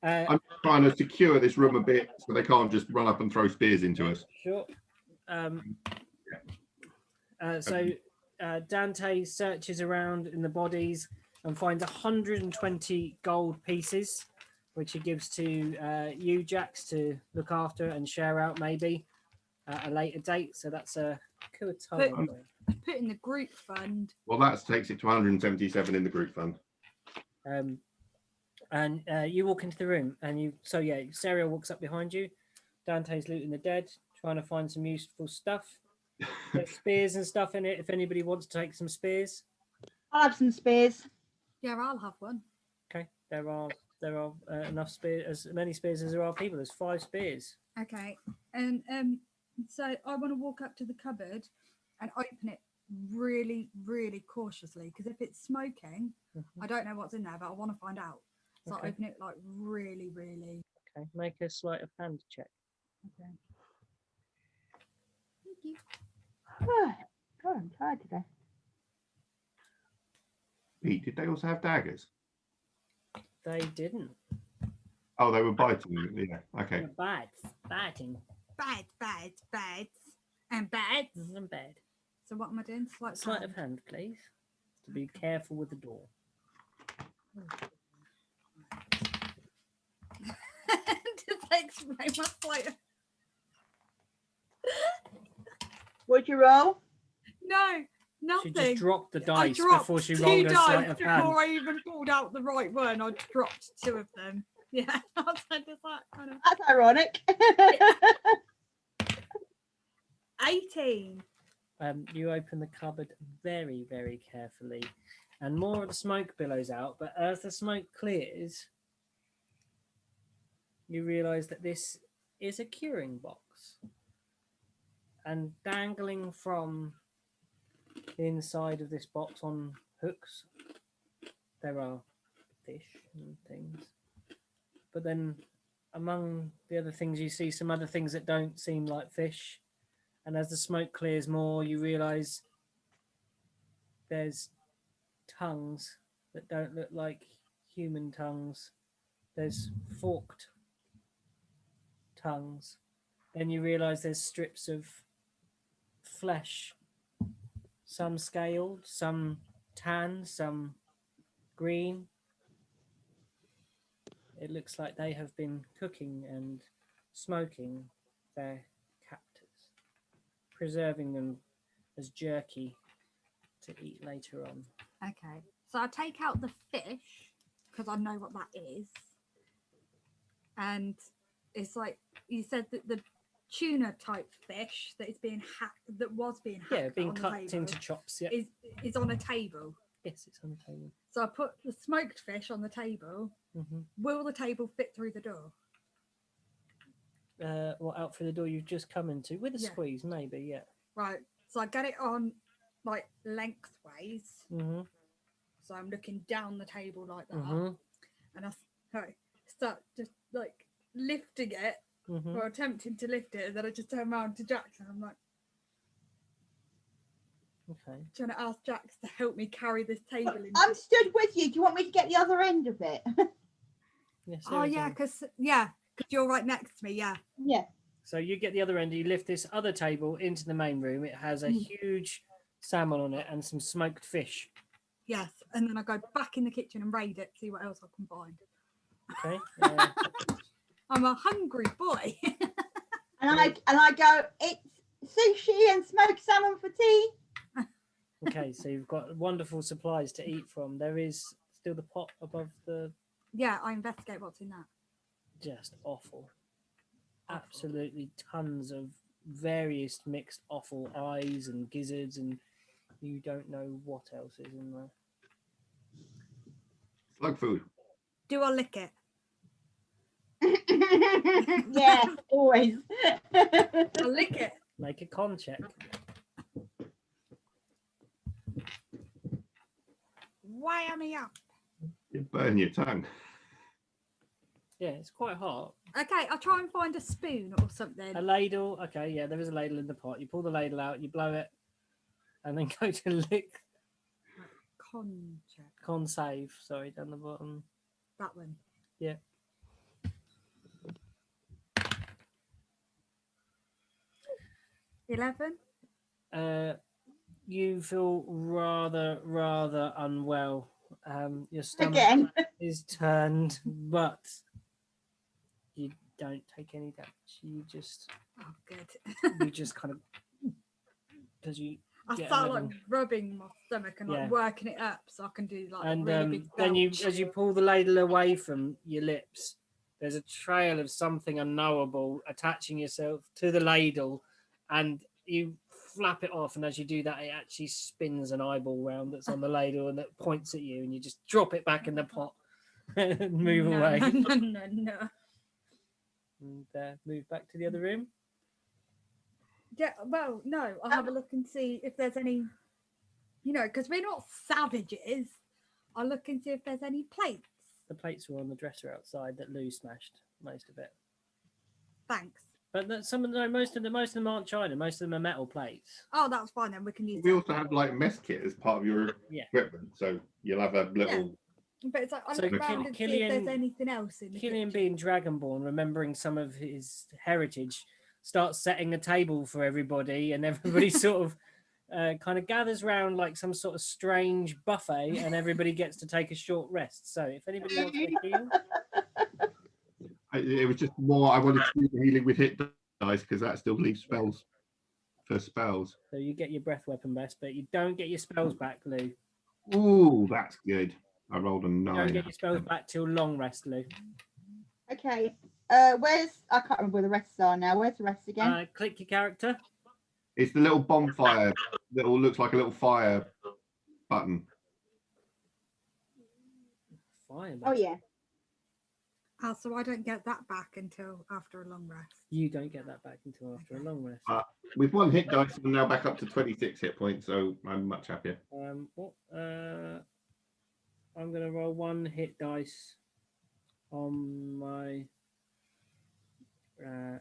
I'm trying to secure this room a bit so they can't just run up and throw spears into us. Sure. So Dante searches around in the bodies and finds 120 gold pieces, which he gives to you, Jax, to look after and share out maybe at a later date. So that's a good time. Put in the group fund. Well, that takes it to 177 in the group fund. And you walk into the room, and Serial walks up behind you. Dante's looting the dead, trying to find some useful stuff. There's spears and stuff in it. If anybody wants to take some spears, I'll have some spears. Yeah, I'll have one. Okay, there are enough spears, as many spears as there are people. There's 5 spears. Okay, and so I want to walk up to the cupboard and open it really, really cautiously, because if it's smoking, I don't know what's in there, but I want to find out. So I open it like really, really. Okay, make a sleight of hand check. Okay. Thank you. God, I'm tired today. Pete, did they also have daggers? They didn't. Oh, they were biting. Yeah. Okay. Biting. Bad. And bad. And bad. So what am I doing? Sleight of hand, please. To be careful with the door. Just explain my sleight of... What'd you roll? No, nothing. She just dropped the I dice dropped before she 2 rolled a dice sleight of hand. before I even pulled out the right one. I dropped 2 of them. Yeah, I was like, does that kind of... That's ironic. 18. You open the cupboard very, very carefully, and more of the smoke billows out. But as the smoke clears, you realise that this is a curing box, and dangling from the inside of this box on hooks, there are fish and things. But then, among the other things, you see some other things that don't seem like fish. And as the smoke clears more, you realise there's tongues that don't look like human tongues. There's forked tongues. Then you realise there's strips of flesh, some scaled, some tan, some green. It looks like they have been cooking and smoking their captors, preserving them as jerky to eat later on. Okay, so I take out the fish because I know what that is, and it's like you said that the tuna type fish that is being hacked, that was being hacked, Yeah, being on the cut table, into chops. Yeah. is on a table. Yes, it's on the table. So I put the smoked fish on the table. Mm-hmm. Will the table fit through the door? Out through the door you've just come into with a Yeah. squeeze, maybe. Yeah. Right. So I get it on like lengthways. Mm-hmm. So I'm looking down the table like that, Mm-hmm. and I start just like lifting it, Mm-hmm. or attempting to lift it, and then I just turn around to Jax and I'm like Okay. trying to ask Jax to help me carry this table. I'm stood with you. Do you want me to get the other end of it? Yes. Oh yeah, because you're right next to me. Yeah. Yeah. So you get the other end. You lift this other table into the main room. It has a huge salmon on it and some smoked fish. Yes, and then I go back in the kitchen and raid it, see what else I can find. Okay. I'm a hungry boy. And I go, it's sushi and smoked salmon for tea. Okay, so you've got wonderful supplies to eat from. There is still the pot above the Yeah, I investigate what's in that. just awful. Absolutely tons of various mixed offal eyes and gizzards, and you don't know what else is in there. Slug food. Do I lick it? Yeah, always. I lick it. Make a con check. Wire me up. You burn your tongue. Yeah, it's quite hot. Okay, I'll try and find a spoon or something. A ladle. Okay, yeah, there is a ladle in the pot. You pull the ladle out, you blow it, and then go to lick. Con check. Con save. Sorry, down the bottom. That one. Yeah. 11. You feel rather unwell. Your stomach Again. is turned, but you don't take any damage. You just Oh, good. kind of because you I get start 11. like rubbing my stomach and like Yeah. working it up so I can do like a And really big then you belch. as you pull the ladle away from your lips, there's a trail of something unknowable attaching yourself to the ladle, and you flap it off, and as you do that, it actually spins an eyeball round that's on the ladle and that points at you, and you just drop it back in the pot and move No, away. No. And move back to the other room. Yeah, well, no, I'll have a look and see if there's any, because we're not savages. I'll look and see if there's any plates. The plates were on the dresser outside that Lou smashed most of it. Thanks. But most of them aren't china. Most of them are metal plates. Oh, that's fine then. We can use We that. also have like mess kit as part of your equipment, so you'll have a little. But it's like I So look around and see if there's anything else in the Killian, kitchen. being Dragonborn, remembering some of his heritage, starts setting a table for everybody, and everybody sort of kind of gathers round like some sort of strange buffet, and everybody gets to take a short rest. So if anybody wants to heal, It was just more. I wanted to do the healing with hit dice because that still leaves spells for spells. so you get your breath weapon best, but you don't get your spells back, Lou. Ooh, that's good. I rolled a You don't 9. get your spells back till long rest, Lou. Okay. Where's I can't remember where the rests are now. Where's the rest again? Click your character. It's the little bonfire that all looks like a little fire button. Fine. Oh yeah. So I don't get that back until after a long rest. You don't get that back until after a long rest. With 1 hit dice, I'm now back up to 26 hit points, so I'm much happier. I'm gonna roll 1 hit dice on my. I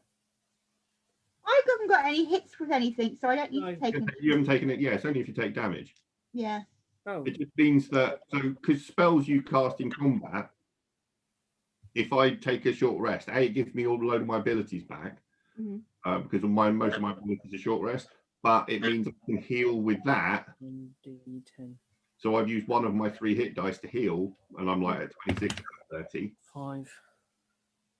haven't got any hits with anything, so I don't need to take them. You haven't taken it, yeah. It's only if you take damage. Yeah. Oh, It just means that because spells you cast in combat, if I take a short rest, it gives me all a load of my abilities back because most of my abilities are short rest. But it means I can heal with that. 1d10. So I've used 1 of my 3 hit dice to heal, and I'm like at 26 out of 30. 5.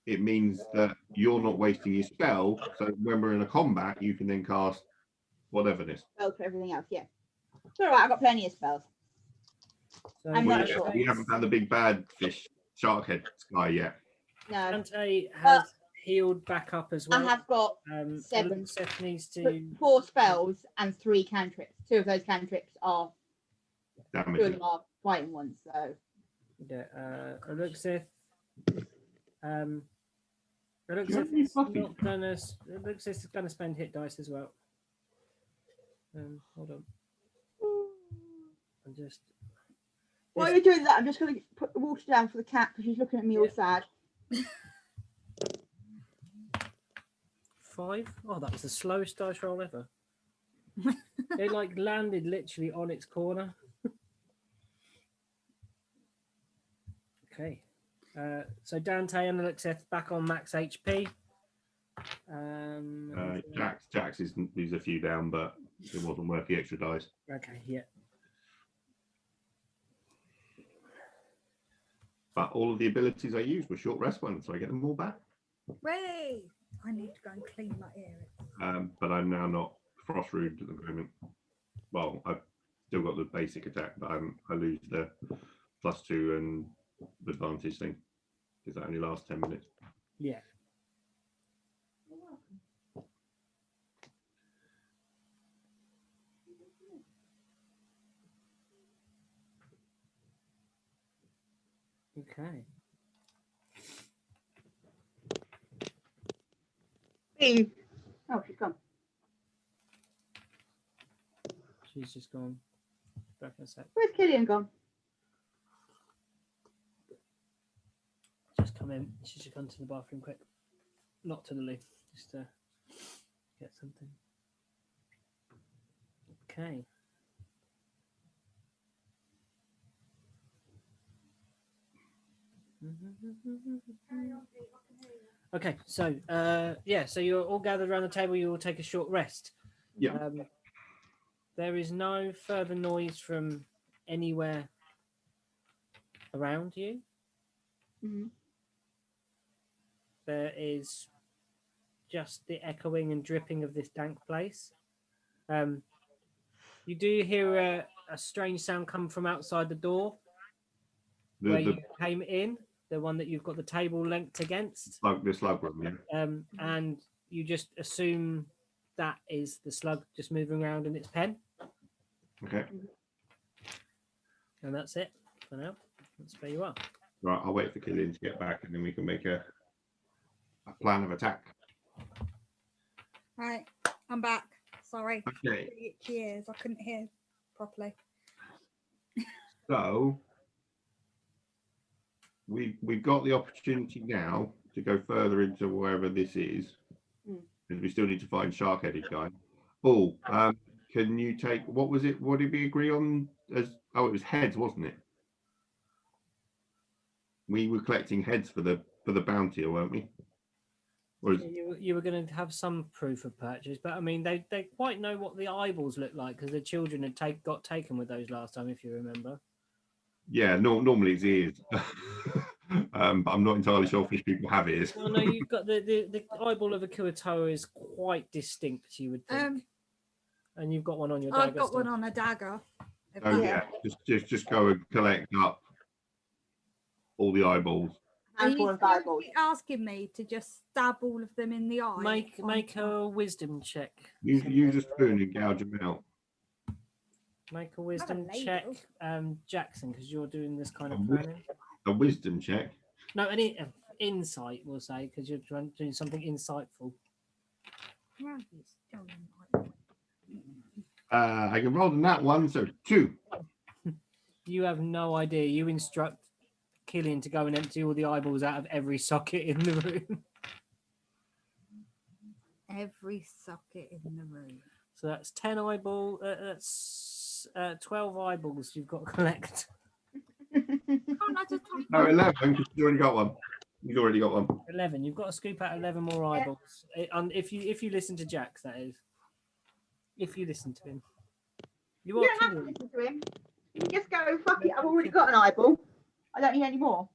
It means that you're not wasting your spell. So when we're in a combat, you can then cast whatever it is. Spells for everything else, yeah. It's all right, I've got plenty of spells. So I'm not sure. We haven't found the big bad fish, shark head guy yet. No. Dante has healed back up as well. I have got 7. Seth needs to 4 spells and 3 cantrips. 2 of those cantrips are 2 of Damage. them are fighting ones, so Elixir. You need Buffy. Elixir is gonna spend hit dice as well. Hold on. I'm just. while you're doing that, I'm just going to put the water down for the cat because she's looking at me all sad. 5. Oh, that was the slowest dice roll ever. It like landed literally on its corner. Okay. So Dante and Elixir back on max HP. Jax is a few down, but it wasn't worth the extra dice. Okay, yeah. But all of the abilities I used were short rest ones, so I get them all back. Way! I need to go and clean my ears. but I'm now not frost ruined at the moment. Well, I've still got the basic attack, but I lose the +2 and advantage thing because that only lasts 10 minutes. Yeah. Okay. Bing. Oh, she's gone. She's just gone. Back in a sec. Where's Killian gone? Just come in. She's just gone to the bathroom quick. Not to the loo. Just to get something. Okay. Okay, so yeah, so you're all gathered around the table. You will take a short rest. Yeah. There is no further noise from anywhere around you. Mhm. There is just the echoing and dripping of this dank place. You do hear a strange sound come from outside the door where you came in, the one that you've got the table linked against. The slug room, yeah. And you just assume that is the slug just moving around in its pen. Okay. And that's it for now. That's where you are. Right, I'll wait for Killian to get back and then we can make a plan of attack. Right, I'm back. Sorry. Okay. Really itchy ears. I couldn't hear properly. So we've got the opportunity now to go further into wherever this is, because we still need to find shark-headed guy. Oh, can you take what was it? What did we agree on? As it was heads, wasn't it? We were collecting heads for the bounty, weren't we? Or is, You were going to have some proof of purchase, but I mean, they quite know what the eyeballs look like because the children had got taken with those last time, if you remember. yeah, normally it's ears. But I'm not entirely sure fish people have ears. Well, no, you've got the eyeball of a Kuatoa is quite distinct, you would think. And you've got one on your dagger. I've got one on a dagger. Oh yeah, just go and collect up all the eyeballs. Are you Handful of seriously eyeballs. asking me to just stab all of them in the eye? Make a wisdom check. Use a spoon and gouge them out. Make a wisdom ladle. check, Jackson, because you're doing this kind of A planning. A wisdom check. No, any insight, we'll say, because you're trying to do something insightful. I can roll on that one, so 2. You have no idea. You instruct Killian to go and empty all the eyeballs out of every socket in the room. Every socket in the room. So that's 10 eyeballs. That's 12 eyeballs you've got to collect. Can't I just have No, 11, because you already got one. You've already got one. 11. You've got to scoop out 11 more eyeballs. If you listen to Jax, that is. If you listen to him. You You are don't have to Killian. listen to him. You can just go, fuck it, I've already got an eyeball. I don't need any more.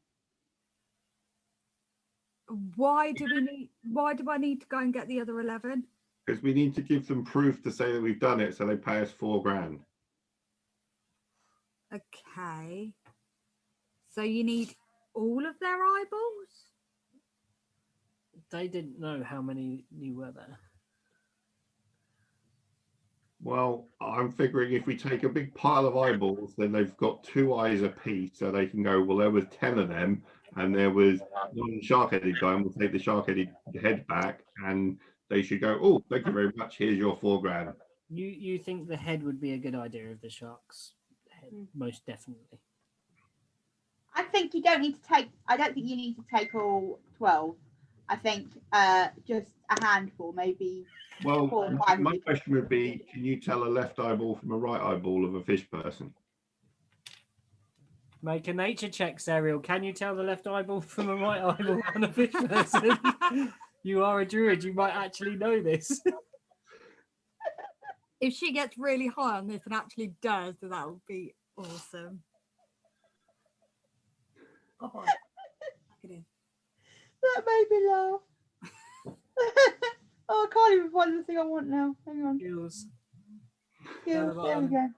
Why do I need to go and get the other 11? Because we need to give them proof to say that we've done it, so they pay us $4 grand. Okay. So you need all of their eyeballs? They didn't know how many you were there. Well, I'm figuring if we take a big pile of eyeballs, then they've got 2 eyes apiece, so they can go, well, there was 10 of them, and there was one shark-headed guy, and we'll take the shark-headed head back, and they should go, oh, thank you very much, here's your $4 grand. You think the head would be a good idea of the shark's head, most definitely. I think you don't need to take, I don't think you need to take all 12. I think just a handful, maybe. Well, 4 or 5 my question would be, can you tell a left eyeball from a right eyeball of a fish person? Make a nature check, Serial. Can you tell the left eyeball from a right eyeball on a fish person? You are a druid. You might actually know this. If she gets really high on this and actually does, then that would be awesome. Oh, look at him. That made me laugh. Oh, I can't even find the thing I want now. Hang on. Skills. Skills, there we go.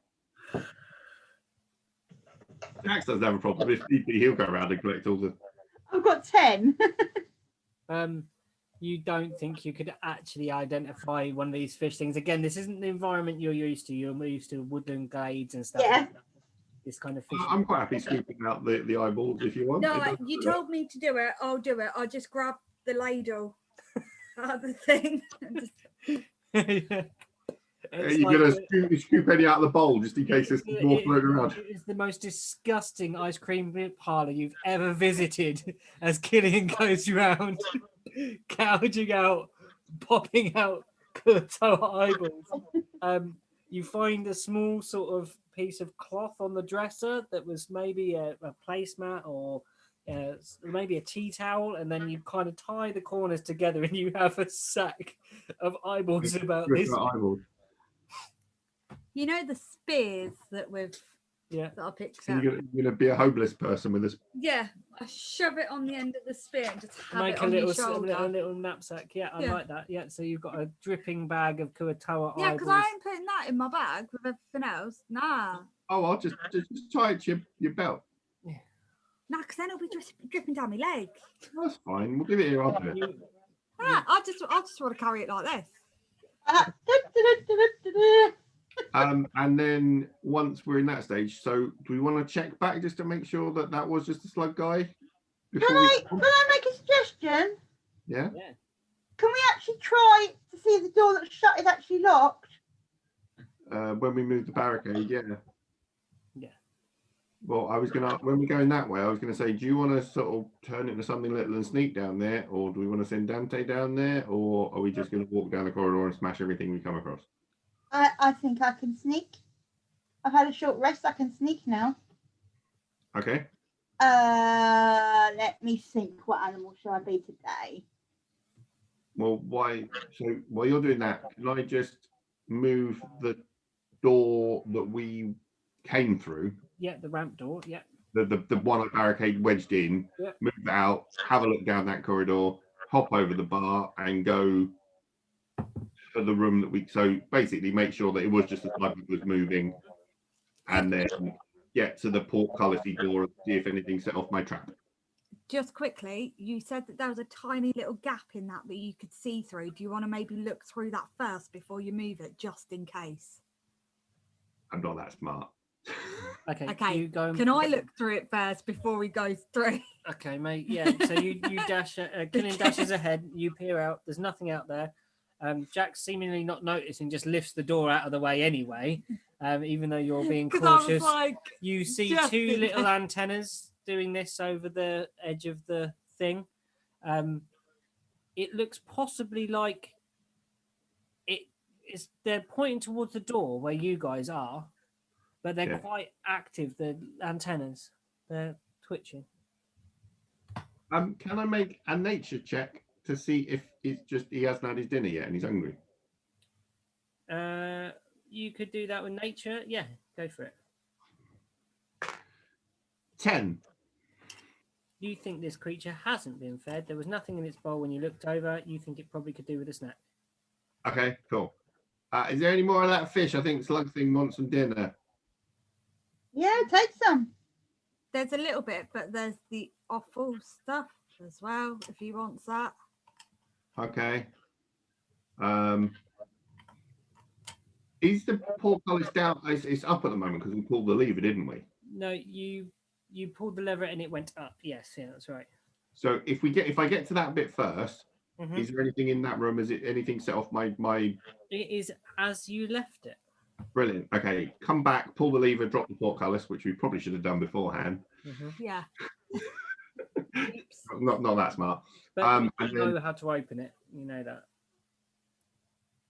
Jax doesn't have a problem. If he'll go around and collect all the. I've got 10. You don't think you could actually identify one of these fish things? Again, this isn't the environment you're used to. You're used to woodland glades and stuff. Yeah. This kind of fish. I'm quite happy scooping out the eyeballs if you want. No, you told me to do it. I'll do it. I'll just grab the ladle out of the thing. And just... Yeah. You're gonna scoop any out of the bowl just in case there's more floating around. It's the most disgusting ice cream parlor you've ever visited. As Killian goes around, gouging out, popping out Kurtoa eyeballs. You find a small sort of piece of cloth on the dresser that was maybe a placemat or maybe a tea towel, and then you kind of tie the corners together, and you have a sack of eyeballs about this. Eyeballs. You know the spears that that I picked So up. you're gonna be a homeless person with this. Yeah, I shove it on the end of the spear and just have Make it a on your little, shoulder. a little knapsack. Yeah, I Yeah. like that. Yeah, so you've got a dripping bag of Kurtoa Yeah, because eyeballs. I ain't putting that in my bag with everything else. Nah. Oh, I'll just tie it to your belt. Nah, because then it'll be dripping down my leg. That's fine. We'll give it here. I'll do it. Ah, I just want to carry it like this. And then once we're in that stage, so do we want to check back just to make sure that that was just a slug guy? Can I make a suggestion? Yeah. Can we actually try to see if the door that's shut is actually locked? When we move the barricade, yeah. Yeah. Well, when we're going that way, I was going to say, do you want to sort of turn it into something little and sneak down there, or do we want to send Dante down there, or are we just going to walk down the corridor and smash everything we come across? I think I can sneak. I've had a short rest. I can sneak now. Okay. Let me think. What animal shall I be today? Well, so while you're doing that, can I just move the door that we came through? Yeah, the ramp door. Yeah. The one barricade wedged in, Yeah. move it out, have a look down that corridor, hop over the bar, and go for the room that we. So basically, make sure that it was just the slug that was moving, and then get to the portcullis door and see if anything set off my trap. Just quickly, you said that there was a tiny little gap in that you could see through. Do you want to maybe look through that first before you move it, just in case? I'm not that smart. Okay. Okay. You go. Can I look through it first before we go through? Okay, mate. Yeah. So you dash. Killian dashes ahead. You peer out. There's nothing out there. Jack, seemingly not noticing, just lifts the door out of the way anyway. Even though you're being Because I was cautious, like, you see just two in little case. antennas doing this over the edge of the thing. It looks possibly like they're pointing towards the door where you guys are, but they're quite active. The antennas, they're twitching. Can I make a nature check to see if it's just he hasn't had his dinner yet and he's hungry? You could do that with nature. Yeah, go for it. 10. You think this creature hasn't been fed. There was nothing in its bowl when you looked over. You think it probably could do with a snack. Okay, cool. Is there any more of that fish? I think Slug Thing wants some dinner. Yeah, take some. There's a little bit, but there's the offal stuff as well, if he wants that. Okay. Is the portcullis down? It's up at the moment because we pulled the lever, didn't we? No, you pulled the lever and it went up. Yes, yeah, that's right. So if I get to that bit 1st, is there anything in that room? Is it anything set off my? It is as you left it. Brilliant. Okay, come back, pull the lever, drop the portcullis, which we probably should have done beforehand. Yeah. Not that smart. But you know how to open it. You know that.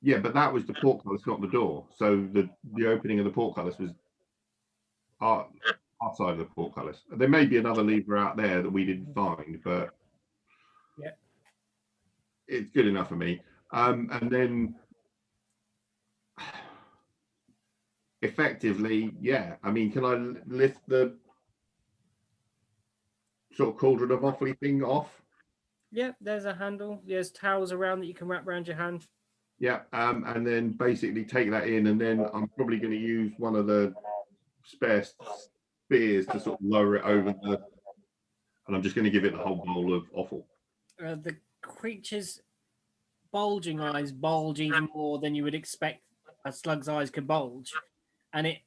Yeah, but that was the portcullis, not the door. So the opening of the portcullis was our side of the portcullis. There may be another lever out there that we didn't find, but yeah, it's good enough for me. And then effectively, yeah. I mean, can I lift the sort of cauldron of offally thing off? Yeah, there's a handle. There's towels around that you can wrap around your hand. Yeah, and then basically take that in, and then I'm probably going to use one of the spare spears to sort of lower it over the, and I'm just going to give it the whole bowl of offal. The creature's bulging eyes bulge even more than you would expect a slug's eyes could bulge, and it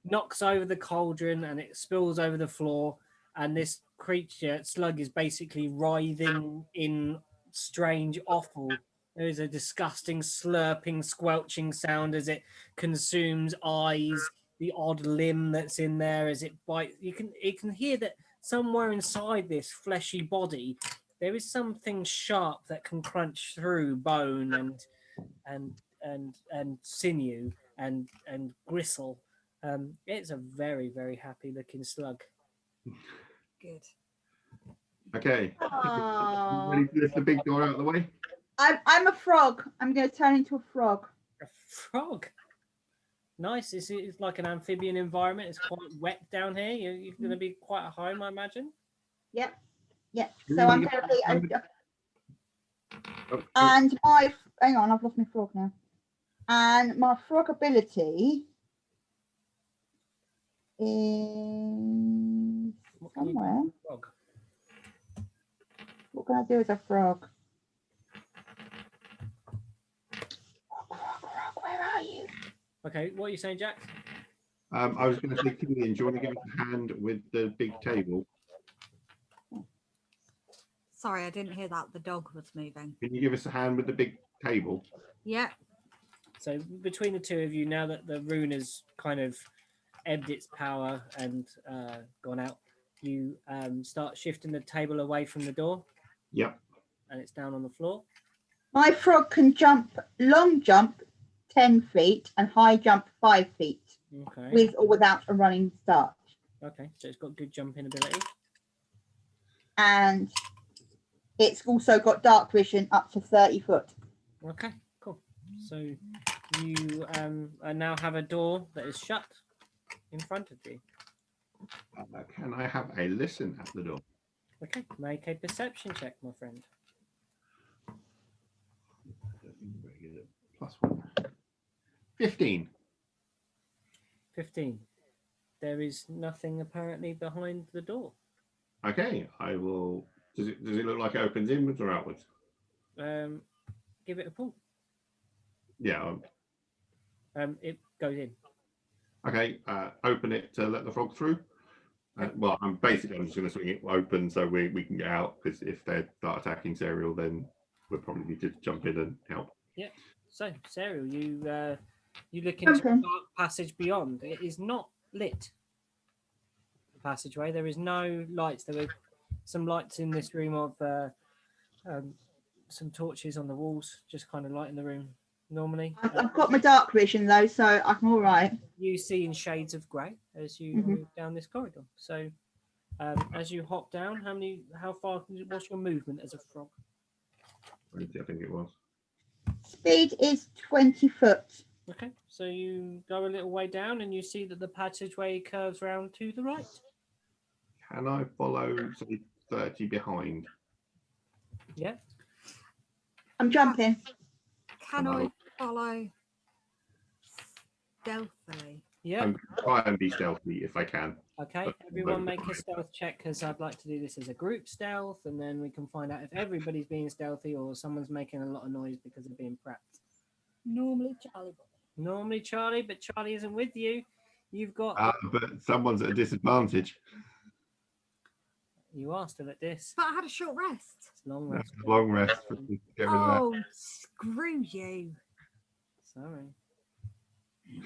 knocks over the cauldron and it spills over the floor. And this creature slug is basically writhing in strange offal. There is a disgusting slurping, squelching sound as it consumes eyes, the odd limb that's in there as it bites. You can hear that somewhere inside this fleshy body there is something sharp that can crunch through bone and sinew and gristle. It's a very, very happy looking slug. Good. Okay, Oh, ready to lift the big door out of the way? I'm a frog. I'm going to turn into a frog. A frog. Nice. It's like an amphibian environment. It's quite wet down here. You're going to be quite at home, I imagine. Yep. Yep. So I'm going to be. Oh, And my hang on, I've lost my frog now. And my frog ability is What can you do somewhere. with a frog? What can I do as a frog? Frog, where are you? Okay, what are you saying, Jack? I was going to say, Killian, do you want to give us a hand with the big table? Sorry, I didn't hear that. The dog was moving. Can you give us a hand with the big table? Yeah. So between the two of you, now that the rune has kind of ebbed its power and gone out, you start shifting the table away from the door. Yep. And it's down on the floor. My frog can jump, long jump 10 feet and high jump 5 feet Okay. with or without a running start. Okay, so it's got good jumping ability. And it's also got dark vision up to 30 foot. Okay, cool. So you now have a door that is shut in front of you. Can I have a listen at the door? Okay, make a perception check, my friend. +1. 15. 15. There is nothing apparently behind the door. Okay, I will. Does it look like it opens inwards or outwards? Give it a pull. Yeah. It goes in. Okay, open it to let the frog through. Well, I'm just going to swing it open so we can get out, because if they start attacking Serial, then we'll probably need to jump in and help. Yeah. So, Serial, you look into a dark passage beyond. It is not lit. The passageway. There is no lights. There were some lights in this room of some torches on the walls, just kind of lighting the room normally. I've got my dark vision though, so I'm all right. You see in shades of grey as you move down this corridor. So as you hop down, how far, what's your movement as a frog? 20, I think it was. Speed is 20 foot. Okay, so you go a little way down and you see that the passageway curves round to the right. Can I follow, say, 30 behind? Yeah. I'm jumping. Can I follow stealthily? Yeah. I'm try and be stealthy if I can. Okay, everyone make a stealth check, because I'd like to do this as a group stealth, and then we can find out if everybody's being stealthy or someone's making a lot of noise because they're being prepped. Normally Charlie. Normally Charlie, but Charlie isn't with you. You've got... But someone's at a disadvantage. You are still at this. But I had a short rest. It's long rest. That's a long rest. Get rid of that. Oh, screw you. Sorry. It's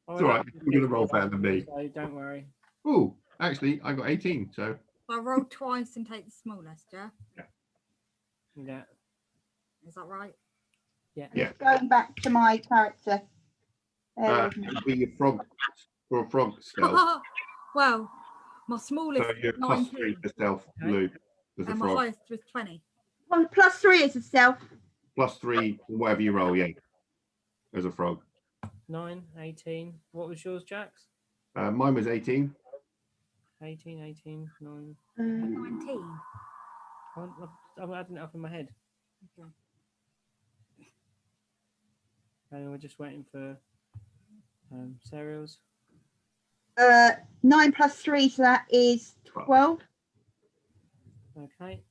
all right. You're going to roll better than me. So don't worry. Oh, actually, I got 18, so... I rolled twice and take the smallest, yeah? Yeah. Is that right? Yeah. Yeah. Going back to my character. It'll be a frog or a frog stealth. Well, my smallest So you're is +3 19 for stealth, Okay. Luke, as a and my frog. highest was 20. Well, +3 is a stealth. +3, whatever you roll, yeah, as a frog. 9, 18. What was yours, Jax? Mine was 18. 18, 9. 19. I'm adding it up in my head. Okay. And we're just waiting for cereals. 9 plus 3, so that is 12. Okay.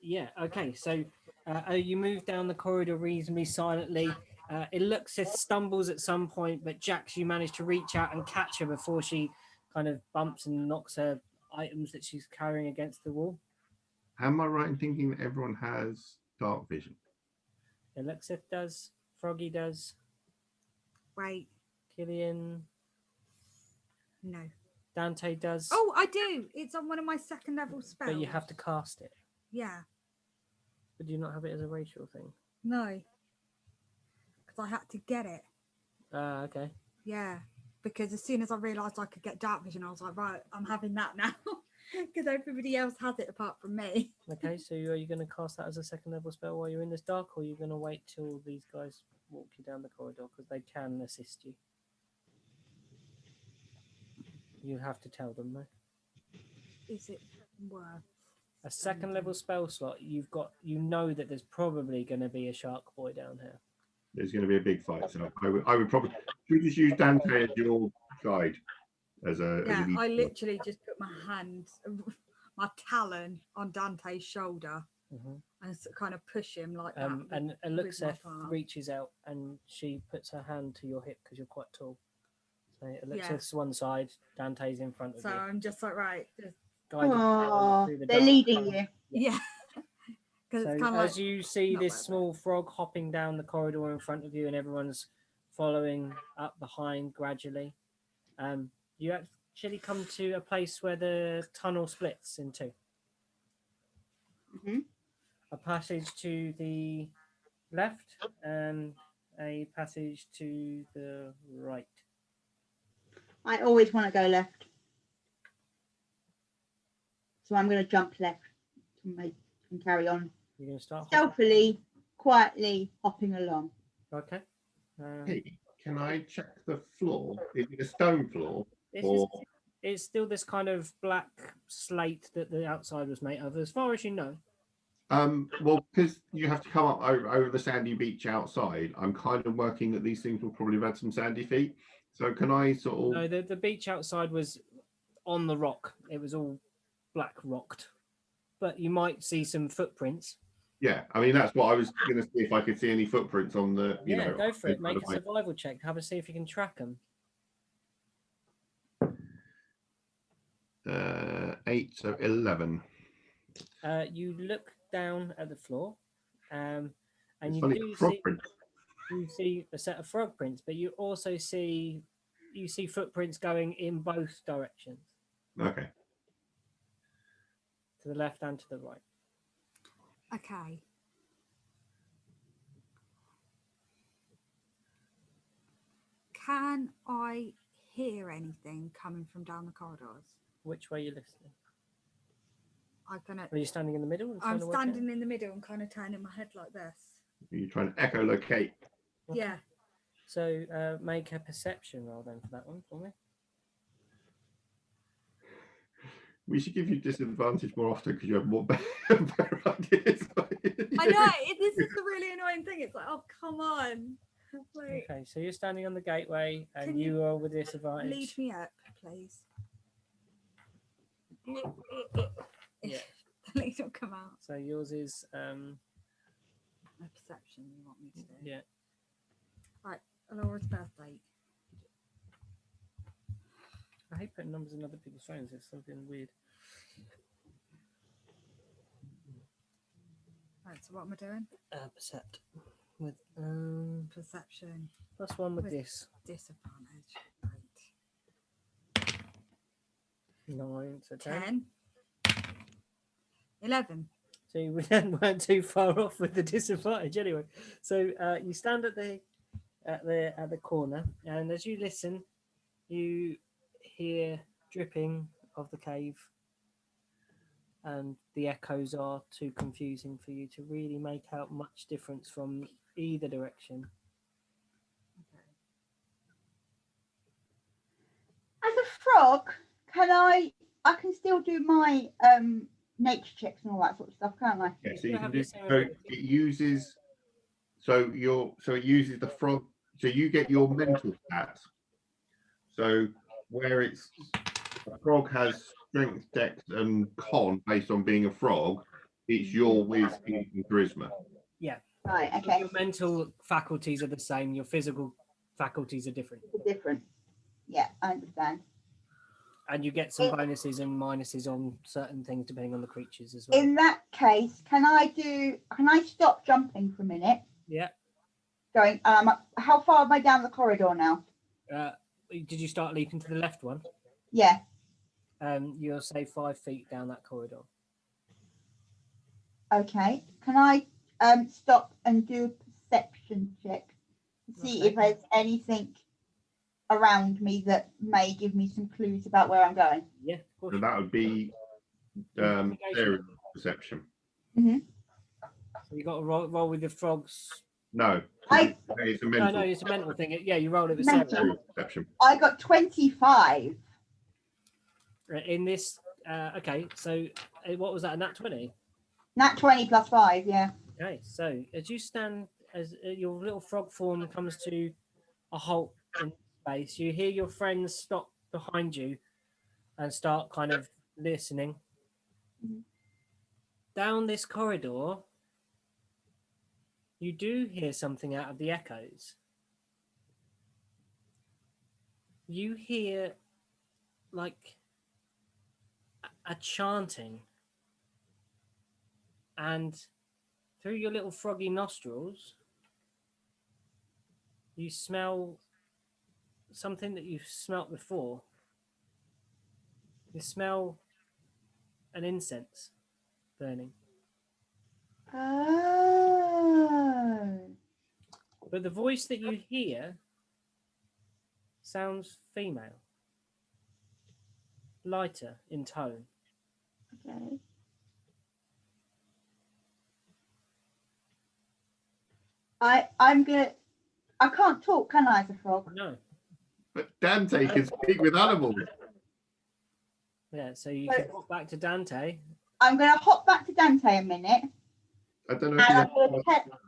Yeah. Okay. So you move down the corridor reasonably silently. It looks as stumbles at some point, but Jax, you manage to reach out and catch her before she kind of bumps and knocks her items that she's carrying against the wall. Am I right in thinking that everyone has dark vision? Elixir does. Froggy does. Wait, Killian. no. Dante does. Oh, I do. It's on one of my second level spells. But you have to cast it. Yeah. But do you not have it as a racial thing? No. Because I had to get it. Okay. Yeah. Because as soon as I realised I could get dark vision, I was like, right, I'm having that now. Because everybody else has it apart from me. Okay, so are you going to cast that as a second level spell while you're in this dark, or are you going to wait till these guys walk you down the corridor? Because they can assist you. You have to tell them, though. Is it worth A second level spell slot, you've got, you know that there's probably going to be a shark boy down here. There's going to be a big fight, so I would probably. Should we just use Dante as your guide? As a I literally just put my hand, my talon on Dante's shoulder and kind of push him like that. And with Elixir my palm. reaches out and she puts her hand to your hip because you're quite tall. So Elixir's one side, Dante's in front of So you. I'm just like, right. Just, Guiding Oh, through the they're dark. leading you. yeah. Because So it's kind of as like, you see not this like that. small frog hopping down the corridor in front of you and everyone's following up behind gradually, you actually come to a place where the tunnel splits in two. Mhm. A passage to the left and a passage to the right. I always want to go left. So I'm going to jump left and carry on. You're going to start hopping. Stealthily, quietly hopping along. Okay. Hey, can I check the floor? Is it a stone floor? It's still this kind of black slate that the outside was made of, as far as you know. Well, because you have to come up over the sandy beach outside, I'm kind of working that these things will probably have had some sandy feet. So can I sort of... No, the beach outside was on the rock. It was all black rocked. But you might see some footprints. Yeah, I mean, that's what I was going to see if I could see any footprints on the, you know... Go for it. Make a survival check. Have a see if you can track them. 8, so 11. You look down at the floor, and It's you funny, do frog see prints. you see a set of frog prints, but you also see footprints going in both directions, Okay. to the left and to the right. okay. Can I hear anything coming from down the corridors? Which way are you listening? I'm gonna. Are you standing in the middle? And I'm trying to work it out? standing in the middle and kind of turning my head like this. Are you trying to echolocate? Okay. Yeah. So make a perception roll then for that one for me. We should give you disadvantage more often because you have more better ideas. I know. This is the really annoying thing. It's like, oh, come on. Like, Okay, so you're standing on the gateway and Can you you are with disadvantage. lead me up, please. Yeah. The lead will come out. So yours is A perception you want me to do. yeah. Right, Alora's birthday. I hate putting numbers in other people's phones. It's something weird. Right, so what am I doing? Percept with Perception. +1 with With- this. Disadvantage. Right. 9, so 10. 10. 11. So you weren't too far off with the disadvantage anyway. So you stand at the corner, and as you listen, you hear dripping of the cave, and the echoes are too confusing for you to really make out much difference from either direction. frog, I can still do my nature checks and all that sort of stuff, can't I? Yeah, You so still you can have do. your So serendipity. it uses. So it uses the frog. So you get your mental stats. So where it's a frog has strength, dex, and con based on being a frog, it's your whiz, and charisma. Yeah. Right, But okay. your mental faculties are the same. Your physical faculties are different. Different. Yeah, I understand. And you get some bonuses and minuses on certain things depending on the creatures as well. In that case, can I stop jumping for a minute? Yeah. Going, how far am I down the corridor now? Did you start leaping to the left one? Yeah. You'll say 5 feet down that corridor. Okay. Can I stop and do a perception check to see Okay. if there's anything around me that may give me some clues about where I'm going? Yeah, of course. So that would be Investigation. area perception. Mm-hmm. So you got to roll with the frogs. No, it's a No, mental. it's a mental thing. Yeah, you roll it with Mental. Sarah. Area perception. I got 25. In this, okay, so what was that, a nat 20? Nat 20 plus 5, yeah. Okay, so as you stand, as your little frog form comes to a halt in space, you hear your friends stop behind you and start kind of listening. Mhm. Down this corridor, you do hear something out of the echoes. You hear like a chanting, and through your little froggy nostrils, you smell something that you've smelt before. You smell an incense burning. Oh. But the voice that you hear sounds female, lighter in tone. Okay. I can't talk, can I, as a frog? No. But Dante can speak with animals. Yeah, so you can walk back to Dante. I'm going to hop back to Dante a minute. I don't know if you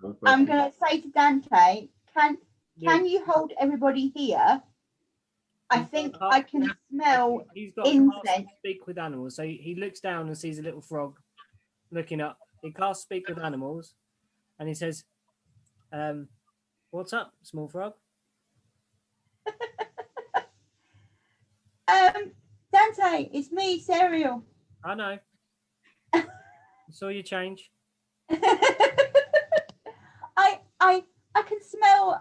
And I'm going to say to Dante, can you hold everybody here? I think I can smell He's got a cast incense. speak with animals. So he looks down and sees a little frog looking up. He casts speak with animals and he says, what's up, small frog? Dante, it's me, Cereal. I know. I saw you change. I can smell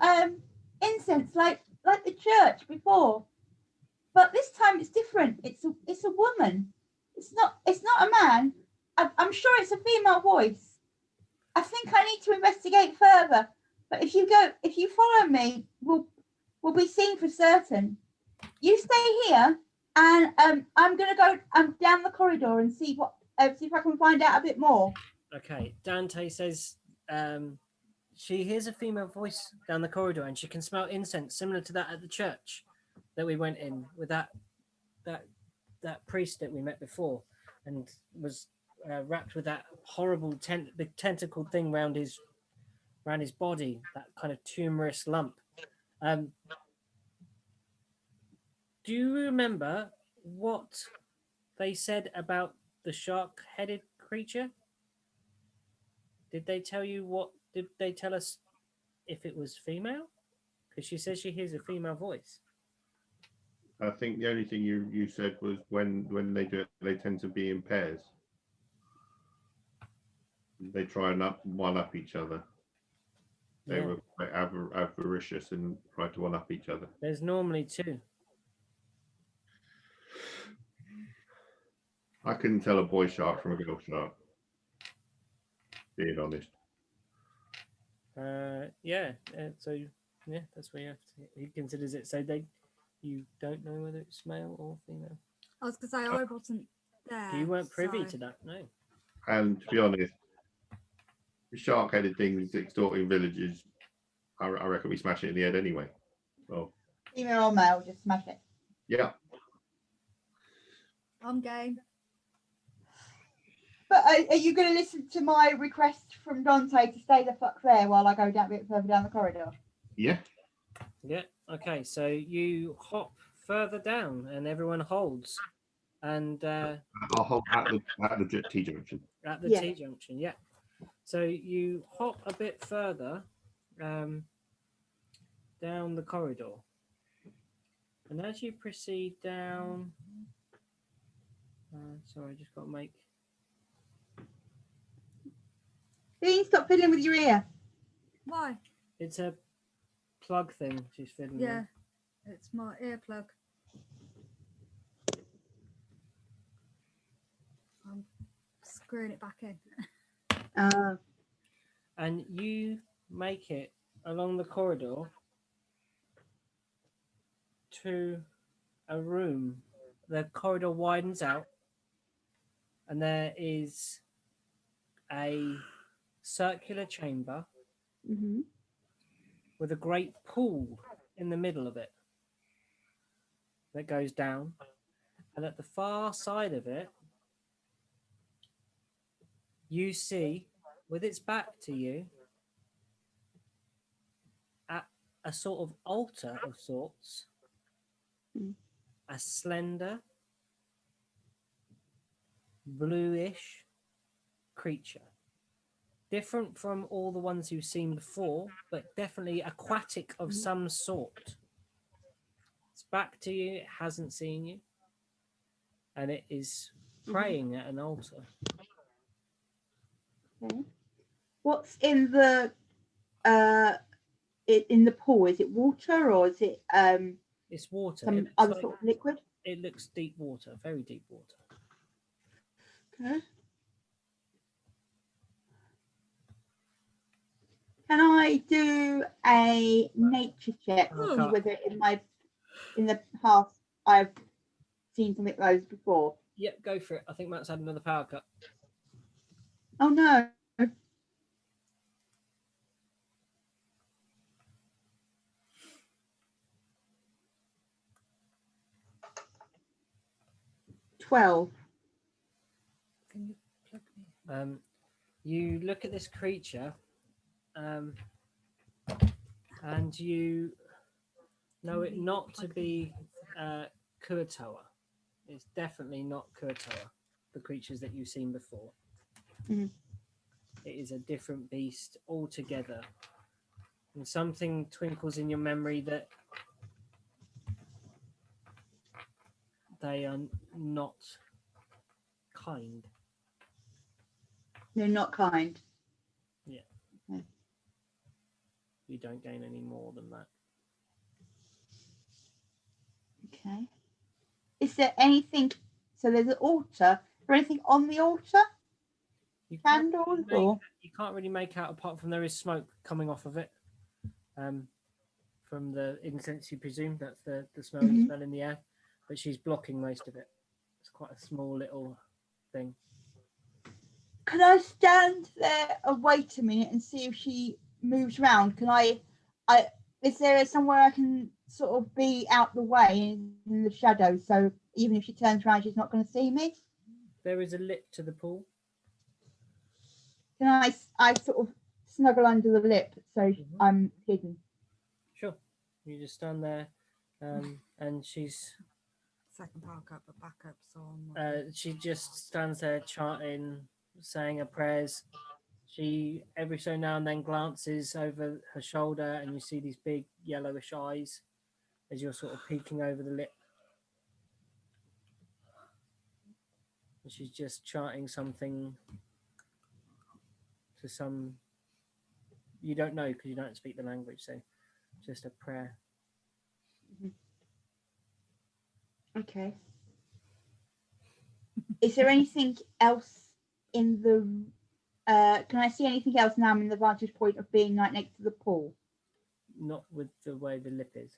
incense like the church before, but this time it's different. It's a woman. It's not a man. I'm sure it's a female voice. I think I need to investigate further. But if you follow me, we'll be seen for certain. You stay here, and I'm gonna go down the corridor and see if I can find out a bit more. Okay. Dante says she hears a female voice down the corridor and she can smell incense similar to that at the church that we went in with that priest that we met before and was wrapped with that horrible big tentacled thing around his body, that kind of tumorous lump. Do you remember what they said about the shark-headed creature? Did they tell us if it was female? Because she says she hears a female voice. I think the only thing you said was when they do it, they tend to be in pairs. They try and one up each other. They were quite avaricious and tried to one up each other. There's normally 2. I couldn't tell a boy shark from a girl shark. Being honest. So that's where you have to. He considers it. So you don't know whether it's male or female. I was going to say I wasn't there. You weren't privy so- to that, no. And to be honest, the shark-headed things extorting villages, I reckon we smash it in the head anyway. Well, Female or male, just smash it. yeah. I'm game. But are you going to listen to my request from Dante to stay the fuck there while I go down a bit further down the corridor? Yeah. Yeah. Okay. So you hop further down, and everyone holds, and I'll hold at the T junction. at the Yeah. T junction. Yeah. So you hop a bit further down the corridor, and as you proceed down, sorry, I just got to make. Dean, stop fiddling with your ear. Why? It's a plug thing she's fiddling Yeah, with. it's my earplug. I'm screwing it back in. And you make it along the corridor to a room. The corridor widens out, and there is a circular chamber Mm-hmm. with a great pool in the middle of it that goes down. And at the far side of it, you see, with its back to you, at a sort of altar of sorts, Mm. a slender, bluish creature. Different from all the ones you've seen before, but definitely aquatic of some sort. It's back to you, it hasn't seen you, and it is praying at an altar. Okay. What's in the in the pool? Is it water or is it It's water. some It looks, other like, sort of liquid? it looks deep water, very deep water. Okay. Can I do a nature check to see Okay. whether in the past I've seen something like those before? Yep, go for it. I think Matt's had another power cut. Oh no. $12. Can you plug me? You look at this creature, and you know it not to be Kuatoa. It's definitely not Kuatoa, the creatures that you've seen before. Mhm. It is a different beast altogether. And something twinkles in your memory that they are not kind. They're not kind. You don't gain any more than that. Okay. Is there anything? So there's an altar. Is there anything on the altar? You can't, Candles really or? make, you can't really make out, apart from there is smoke coming off of it. From the incense, you presume that's the smell you smell in the air, but she's blocking most of it. It's quite a small little thing. Can I stand there and wait a minute and see if she moves around? Can I is there somewhere I can sort of be out the way in the shadows, so even if she turns around she's not going to see me? There is a lip to the pool. Can I sort of snuggle under the lip so I'm hidden? Sure. You just stand there, and she's Second power cut, but backup, so I'm not. she just stands there chanting, saying her prayers. She every so now and then glances over her shoulder, and you see these big yellowish eyes as you're sort of peeking over the lip. And she's just chanting something to some you don't know because you don't speak the language, so just a prayer. Okay. Is there anything else in the can I see anything else now I'm in the vantage point of being right next to the pool? Not with the way the lip is.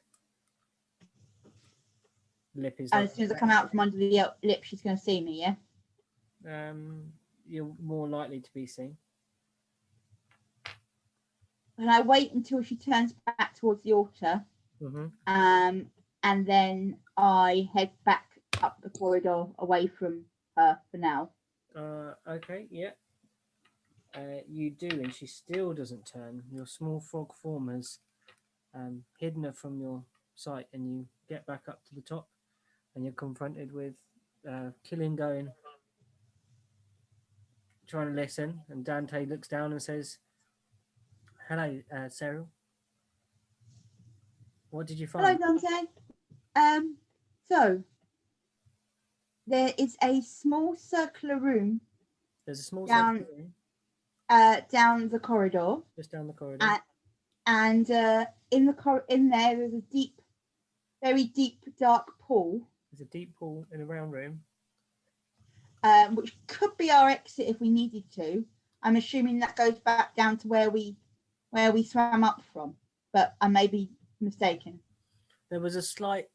The lip is And like as soon as I come out from under the lip, she's going to see me, yeah? you're more likely to be seen. And I wait until she turns back towards the altar, Mm-hmm. and then I head back up the corridor away from her for now. Okay, yeah. You do, and she still doesn't turn. Your small frog form has hidden her from your sight, and you get back up to the top, and you're confronted with Killian going, trying to listen, and Dante looks down and says, "Hello, Cyril. What did you Hello, find?" Dante. So there is a small circular room There's a small down circle room down the corridor, just down the corridor. and in there there's a deep, very deep, dark pool, There's a deep pool in a round room. which could be our exit if we needed to. I'm assuming that goes back down to where we swam up from, but I may be mistaken. There was a slight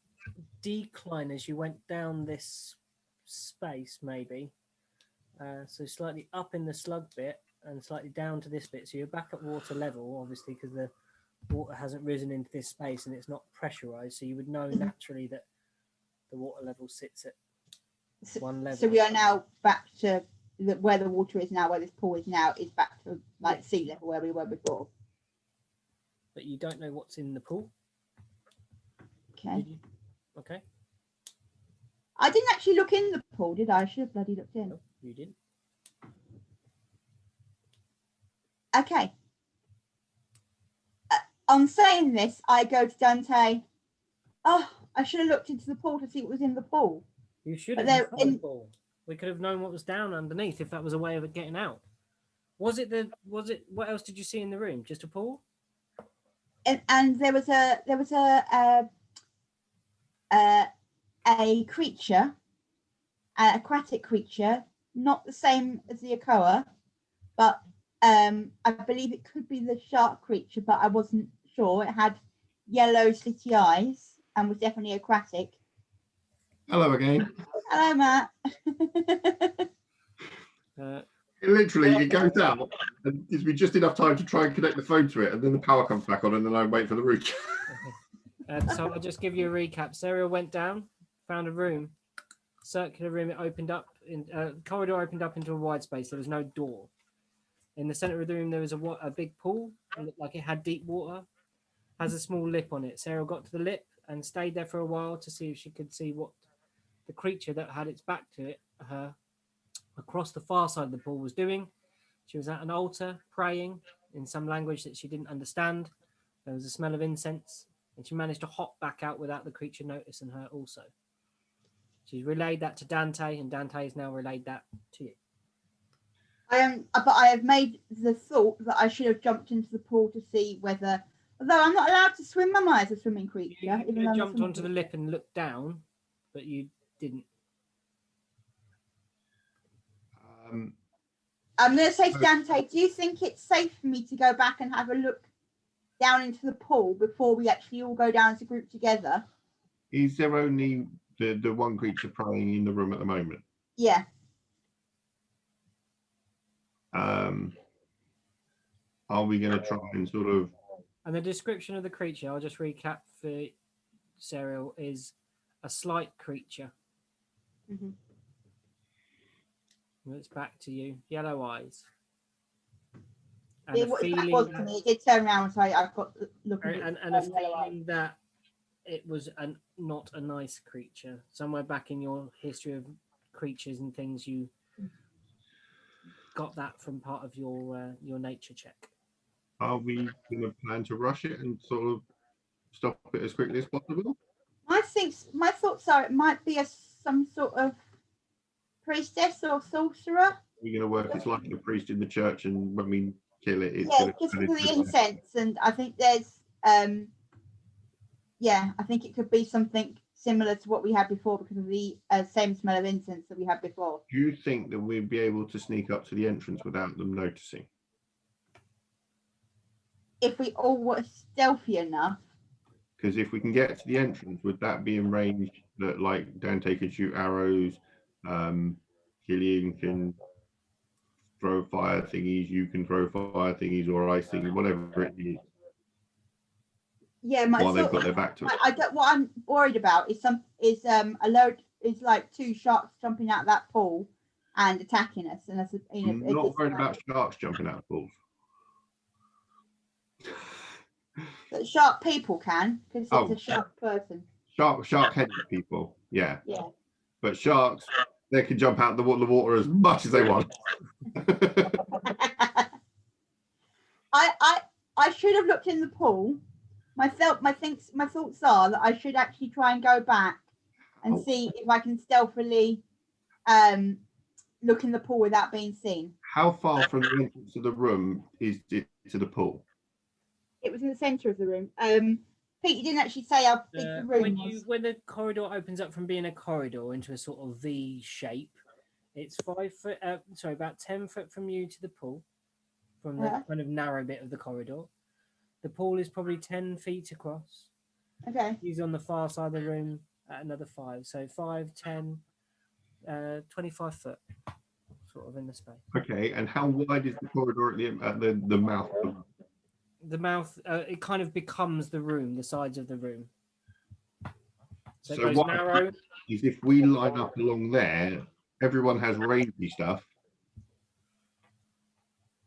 decline as you went down this space, maybe. So slightly up in the slug bit and slightly down to this bit. So you're back at water level, obviously, because the water hasn't risen into this space and it's not pressurized. So you would know naturally that the water level sits at one level. So we are now back to where the water is now, where this pool is now, is back to like sea level where we were before. But you don't know what's in the pool. Okay. Okay. I didn't actually look in the pool, did I? I should have bloody looked in. No, you didn't. Okay. On saying this, I go to Dante. Oh, I should have looked into the pool to see what was in the pool. You should But have they're in in- the pool. We could have known what was down underneath if that was a way of it getting out. Was it what else did you see in the room? Just a pool? And there was a creature, an aquatic creature, not the same as the Akoa, but I believe it could be the shark creature, but I wasn't sure. It had yellow slitty eyes and was definitely aquatic. Hello again. Hello, Matt. Literally, it goes out, and gives me just enough time to try and connect the phone to it, and then the power comes back on, and then I wait for the route. So I'll just give you a recap. Serial went down, found a room, circular room. It opened up, corridor opened up into a wide space. There was no door. In the center of the room, there was a big pool. It looked like it had deep water. Has a small lip on it. Sarah got to the lip and stayed there for a while to see if she could see what the creature that had its back to it, her across the far side of the pool, was doing. She was at an altar praying in some language that she didn't understand. There was a smell of incense, and she managed to hop back out without the creature noticing her also. She's relayed that to Dante, and Dante has now relayed that to you. But I have made the thought that I should have jumped into the pool to see whether, although I'm not allowed to swim, am I, as a swimming creature? You could have jumped onto the lip and looked down, but you didn't. I'm going to say to Dante, do you think it's safe for me to go back and have a look down into the pool before we actually all go down as a group together? Is there only the one creature praying in the room at the moment? Yeah. Are we going to try and sort of... And the description of the creature, I'll just recap for Serial, is a slight creature. Mm-hmm. It's back to you. Yellow eyes. And it was to me. It did turn around, so I've got to look at it. And a feeling that it was not a nice creature. Somewhere back in your history of creatures and things, you got that from part of your nature check. Are we going to plan to rush it and sort of stop it as quickly as possible? I think my thoughts are it might be some sort of priestess or sorcerer. We're going to work. It's like a priest in the church, and when we kill it, it's yeah, just for the incense. And I think there's, I think it could be something similar to what we had before because of the same smell of incense that we had before. Do you think that we'd be able to sneak up to the entrance without them noticing? If we all were stealthy enough. Because if we can get to the entrance, would that be in range that, like, Dante can shoot arrows, Killian can throw fire thingies, you can throw fire thingies or ice thingies, whatever it is. Yeah, while they've got their back to it. What I'm worried about is a load is like 2 sharks jumping out of that pool and attacking us. And that's I'm not worried about sharks jumping out of pools. But shark people can, because it's a shark person. Shark-headed people, yeah. Yeah. But sharks, they can jump out the water as much as they want. I should have looked in the pool. My thoughts are that I should actually try and go back and see if I can stealthily look in the pool without being seen. How far from the entrance of the room is it to the pool? It was in the centre of the room. Pete, you didn't actually say how big the room was. When the corridor opens up from being a corridor into a sort of V shape, it's 5 foot. About 10 foot from you to the pool, from the kind of narrow bit of the corridor. The pool is probably 10 feet across. Okay. He's on the far side of the room at another 5. So 5, 10, 25 foot, sort of in the space. Okay, and how wide is the corridor at the mouth? The mouth, it kind of becomes the room, the sides of the room. So it goes what narrow. Is if we line up along there, everyone has rangey stuff.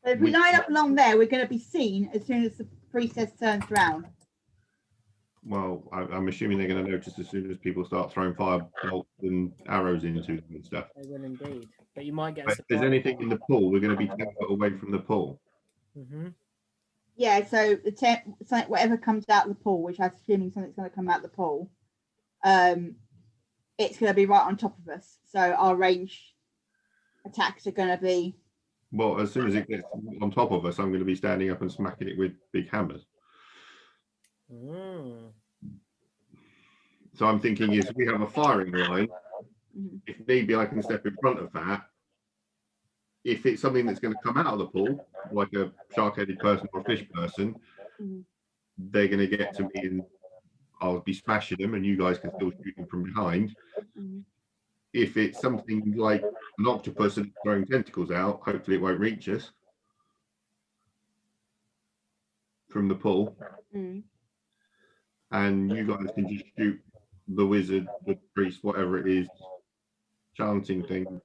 So if we line up along there, we're going to be seen as soon as the priestess turns around. Well, I'm assuming they're going to notice as soon as people start throwing fire bolts and arrows into them and stuff. They will indeed. But you might get But if there's anything in the pool, we're going to be 10 foot away from the pool. Mm-hmm. Yeah, so whatever comes out of the pool, which I'm assuming something's going to come out of the pool, it's going to be right on top of us. So our range attacks are going to be... Well, as soon as it gets on top of us, I'm going to be standing up and smacking it with big hammers. Mm. So I'm thinking if we have a firing line, if need be, I can step in front of that. If it's something that's going to come out of the pool, like a shark-headed person or a fish person, they're going to get to me and I'll be smashing them and you guys can still shoot them from behind. If it's something like an octopus and throwing tentacles out, hopefully it won't reach us from the pool. And you guys can just shoot the wizard, the priest, whatever it is, chanting thing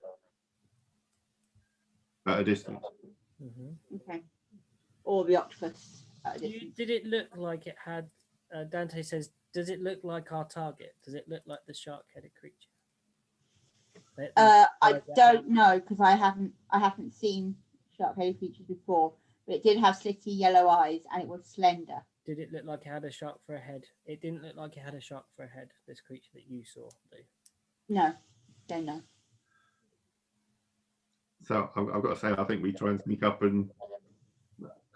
at a distance. Okay. Or the octopus at a distance. Did it look like it had, Dante says, does it look like our target? Does it look like the shark-headed creature? I don't know because I haven't seen shark-headed creatures before, but it did have slitty yellow eyes and it was slender. Did it look like it had a shark for a head? It didn't look like it had a shark for a head, this creature that you saw, do you? No, don't know. So I've got to say, I think we try and sneak up and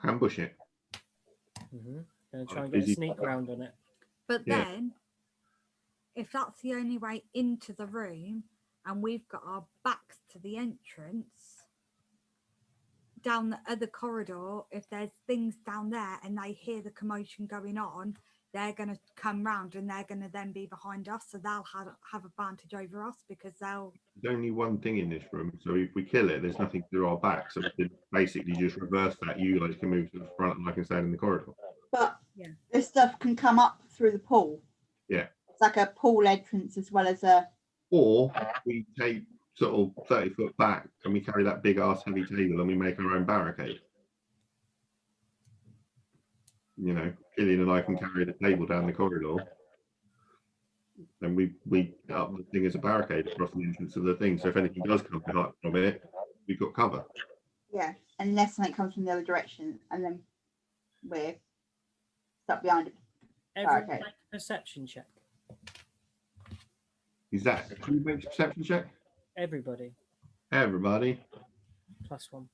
ambush it. Gonna try and get a sneak round on it. But then, if that's the only way into the room and we've got our backs to the entrance, down the other corridor, if there's things down there and they hear the commotion going on, they're going to come round and they're going to then be behind us, so they'll have advantage over us because they'll... There's only one thing in this room, so if we kill it, there's nothing through our back, so we can basically just reverse that. You guys can move to the front and I can stand in the corridor. But this stuff can come up through the pool. Yeah. It's like a pool entrance as well as a... Or we take sort of 30 foot back and we carry that big ass heavy table and we make our own barricade. You know, Gillian and I can carry the table down the corridor and we up the thing as a barricade across the entrance of the thing. So if anything does come from it, we've got cover. Yeah, unless something comes from the other direction and then we're stuck behind it. Everyone make a perception check. Is that a perception check? Everybody. Everybody. +1.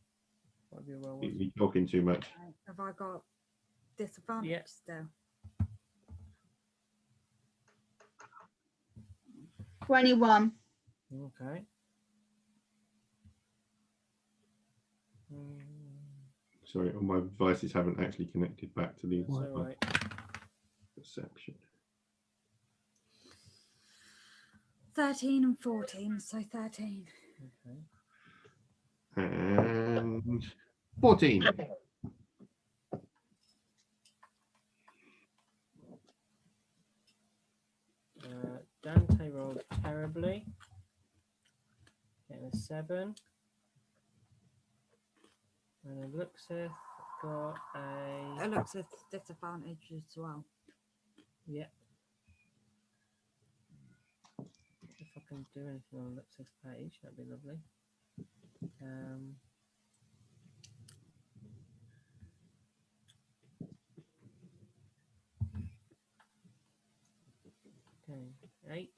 What your roll? You're talking too much. Have I got disadvantage still? 21. Okay. Sorry, all my devices haven't actually connected back to the Right. perception. 13 and 14, so 13. Okay. And 14. Dante rolled terribly. Lovely. Getting a 7. And it looks as got a. It looks at disadvantage as well. Yeah. If I can do anything on Alexa's page, that'd be lovely. Okay, 8.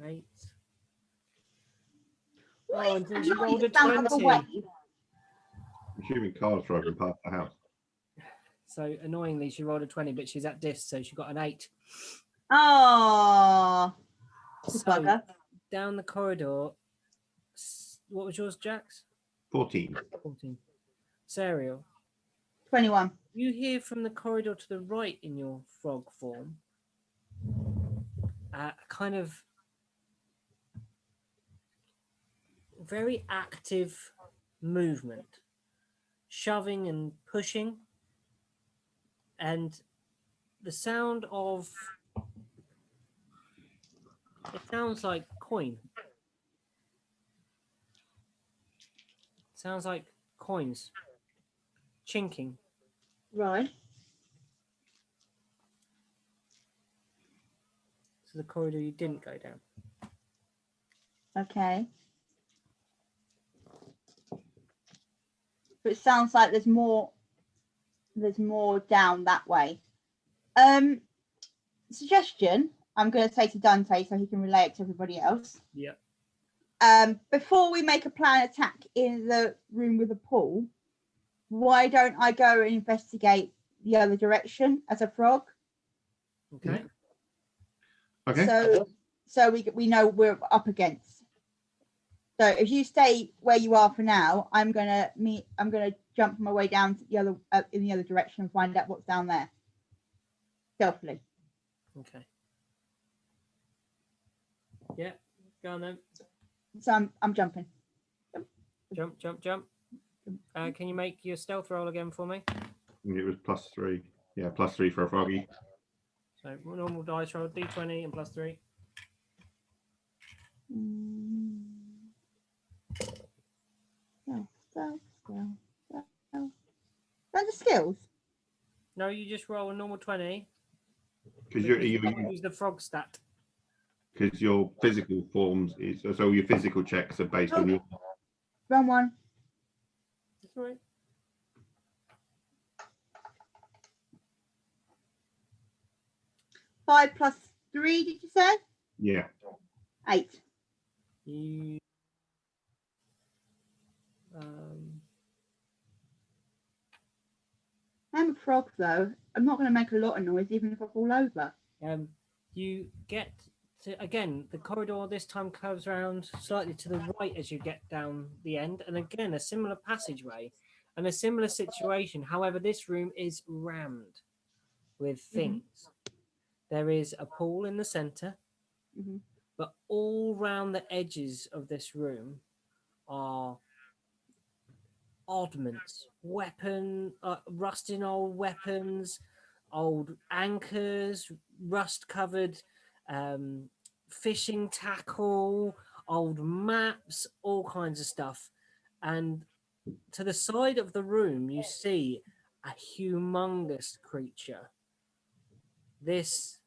Eight. What Oh, is and then that she noise rolled a that sounds like a 20. wave? I'm assuming cars driving past the house. So annoyingly, she rolled a 20, but she's at diff, so she got an 8. Oh, So bugger. down the corridor, what was yours, Jax? 14. 14. Serial, 21. you hear from the corridor to the right in your frog form a kind of very active movement, shoving and pushing, and the sound of it sounds like coin. Sounds like coins chinking. Right. So the corridor you didn't go down. Okay. But it sounds like there's more down that way. Suggestion I'm going to say to Dante so he can relay it to everybody else. Yeah. Before we make a planned attack in the room with the pool, why don't I go and investigate the other direction as a frog? Okay. Okay. So we know we're up against. So if you stay where you are for now, I'm gonna jump my way down to the other in the other direction and find out what's down there. Stealthily. Okay. Yeah. Go on then. So I'm jumping. Jump, jump, jump. Can you make your stealth roll again for me? It was +3. Yeah, +3 for a froggy. So normal dice roll, d20 and +3. Those are skills. No, you just roll a normal 20. Because Use the frog stat. because your physical forms is so your physical checks are based on your. Wrong one. That's right. Five plus 3, did you say? Yeah. 8. You I'm a frog though. I'm not going to make a lot of noise even if I fall over. you get to again the corridor this time curves around slightly to the right as you get down the end, and again a similar passageway and a similar situation. However, this room is rammed with things. There is a pool in the center, but all round the edges of this room are oddments, rusting old weapons, old anchors, rust-covered fishing tackle, old maps, all kinds of stuff. And to the side of the room, you see a humongous creature. This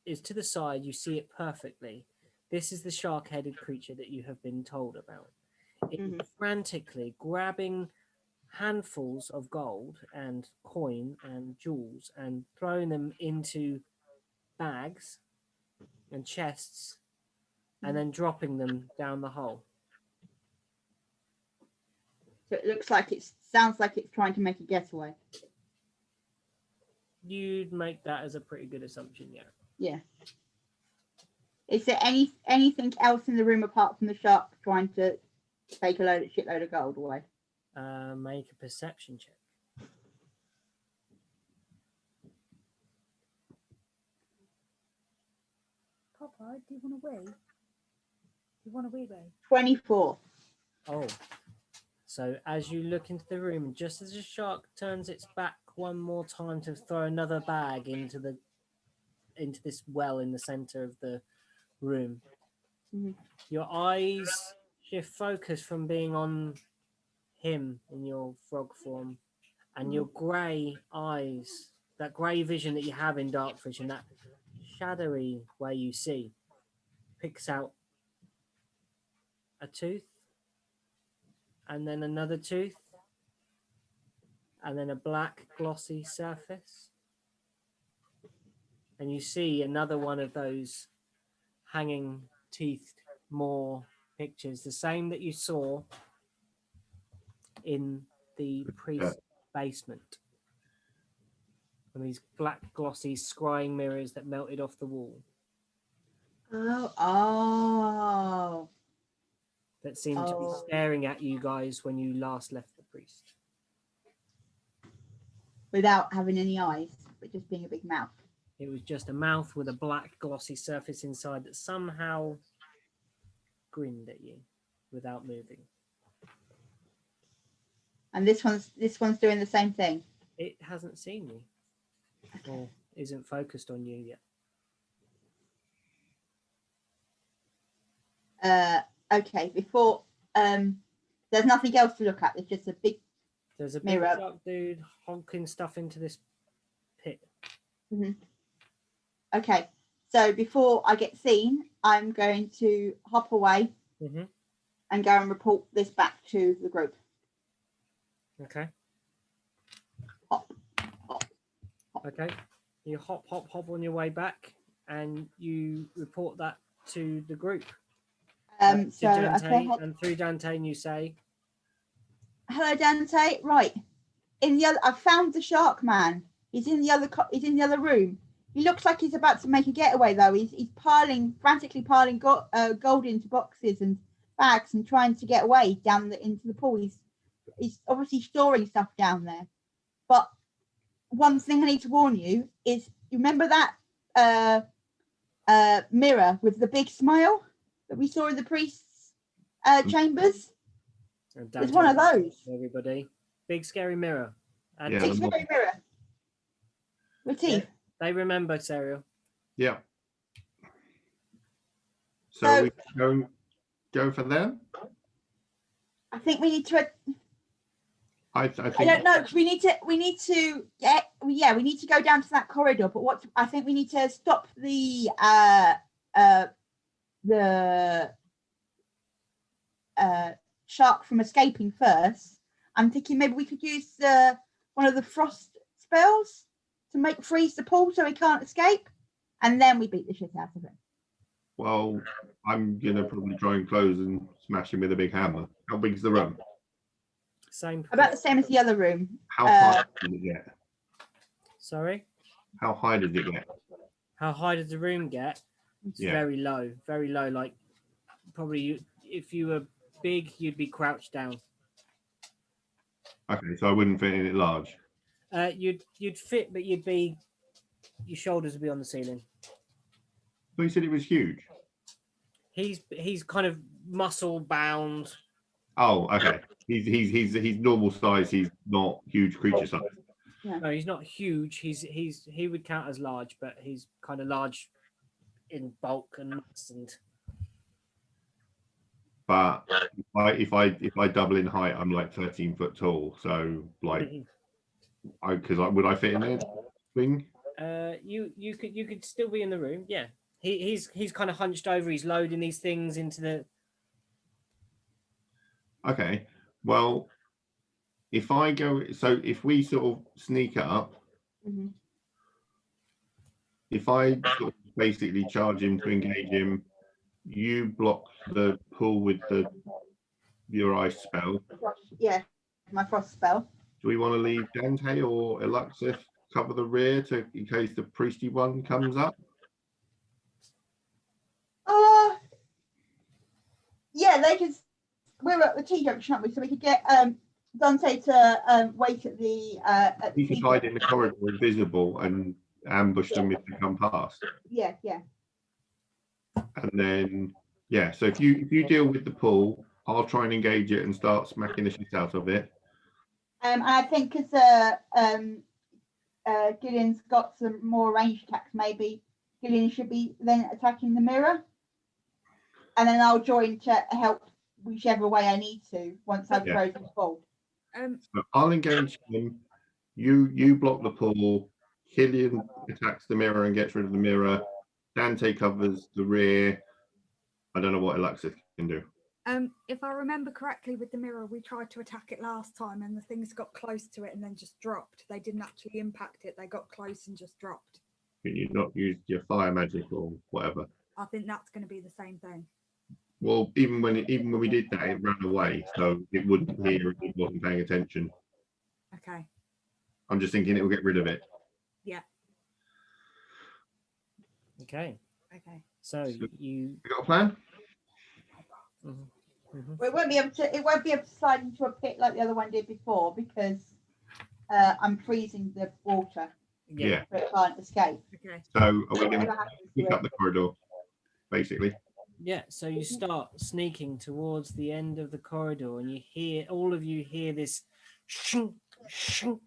is to the side, you see it perfectly. This is the shark-headed creature that you have been told about. It's frantically grabbing handfuls of gold and coin and jewels and throwing them into bags and chests and then dropping them down the hole. So it looks like sounds like it's trying to make a getaway. You'd make that as a pretty good assumption, yeah. Yeah. Is there anything else in the room apart from the shark trying to take a shitload of gold away? Make a perception check. Papa, do you want a wee? 24. Oh, So as you look into the room, just as the shark turns its back one more time to throw another bag into this well in the center of the room, Mhm. your eyes shift focus from being on him in your frog form, and your grey eyes, that grey vision that you have in dark vision, that shadowy way you see, picks out a tooth, and then another tooth, and then a black glossy surface, and you see another one of those hanging teeth, more pictures, the same that you saw in the priest's basement, and these black glossy scrying mirrors that melted off the wall Oh. that seemed to be Oh. staring at you guys when you last left the priest. Without having any eyes, but just being a big mouth. It was just a mouth with a black glossy surface inside that somehow grinned at you without moving. And this one's doing the same thing. It hasn't seen you, or isn't focused on you yet. Okay, before there's nothing else to look at. There's just a big There's a big mirror. shark dude honking stuff into this pit. Mm-hmm. Okay, so before I get seen, I'm going to hop away and go and report this back to the group. Okay. Hop, hop, hop. Okay. You hop on your way back, and you report that to the group. So Dante, okay, and through Dante, and you say, "Hello, Dante. Right, in the other, I found the shark man. He's in the other room. He looks like he's about to make a getaway, though. He's frantically piling gold into boxes and bags and trying to get away down into the pool. He's obviously storing stuff down there. But one thing I need to warn you is, you remember that mirror with the big smile that we saw in the priest's chambers? There's one of those. Everybody, big scary mirror. And Big scary mirror with teeth. Yeah, they remember, Serial. Yeah. So we go for them. I think we need to. I think. I don't know. We need to go down to that corridor. But I think we need to stop the shark from escaping first. I'm thinking maybe we could use one of the frost spells to freeze the pool so he can't escape, and then we beat the shit out of him. Well, I'm gonna probably try and close and smash him with a big hammer. How big's the room? Same. About the same as the other room. How high did it get? Sorry? How high did it get? How high does the room get? It's very low, very low. Like, probably if you were big, you'd be crouched down. Okay, so I wouldn't fit in it large. You'd fit, but your shoulders would be on the ceiling. But you said it was huge. He's kind of muscle bound. Oh, okay. He's normal size. He's not huge creature size. Yeah. No, he's not huge. He would count as large, but he's kind of large in bulk and mass and. But if I double in height, I'm like 13 foot tall. So like, would I fit in there? Thing? You could still be in the room. Yeah. He's kind of hunched over. He's loading these things into the. Okay. Well, if we sort of sneak up, if I sort of basically charge him to engage him, you block the pool with your ice spell. Yeah, my frost spell. Do we want to leave Dante or Eluxif cover the rear in case the priesty one comes up? Yeah, they could. We're at the T junction, aren't we? So we could get Dante to wait at the. He could hide in the corridor invisible and ambush them if they come past. Yeah. And then so if you deal with the pool, I'll try and engage it and start smacking the shit out of it. And I think because Gillian's got some more ranged attacks, maybe Gillian should be then attacking the mirror, and then I'll join to help whichever way I need to once I've frozen full. So I'll engage him. You block the pool. Gillian attacks the mirror and gets rid of the mirror. Dante covers the rear. I don't know what Alexis can do. If I remember correctly, with the mirror, we tried to attack it last time, and the things got close to it and then just dropped. They didn't actually impact it; they got close and just dropped. Can you not use your fire magic or whatever? I think that's going to be the same thing. Well, even when we did that, it ran away, so it wouldn't hear if it wasn't paying attention. Okay. I'm just thinking it will get rid of it. Yeah. Okay. Okay. So you. You got a plan? Well, it won't be able to slide into a pit like the other one did before because I'm freezing the water. Yeah. So it can't escape. Okay. So are we going to pick up the corridor, basically? Yeah, so you start sneaking towards the end of the corridor, and all of you hear this shink, shink,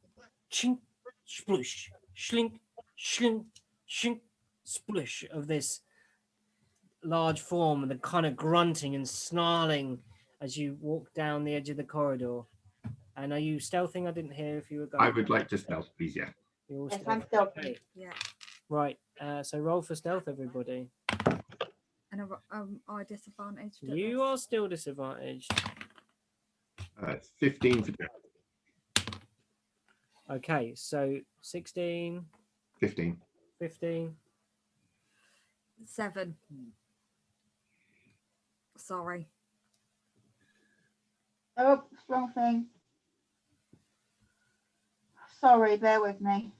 chink, splush, shlink, shlink, shink, splush of this large form, and the kind of grunting and snarling as you walk down the edge of the corridor. And are you stealthing? I didn't hear if you were going. I would like to stealth, please. Yeah. Yes, I'm stealthing. Okay. Yeah. Right. So roll for stealth, everybody. And I disadvantaged. You are still disadvantaged. 15 for death. Okay, so 16, 15. 15. 7. Sorry. Oh, strong thing. Sorry, bear with me.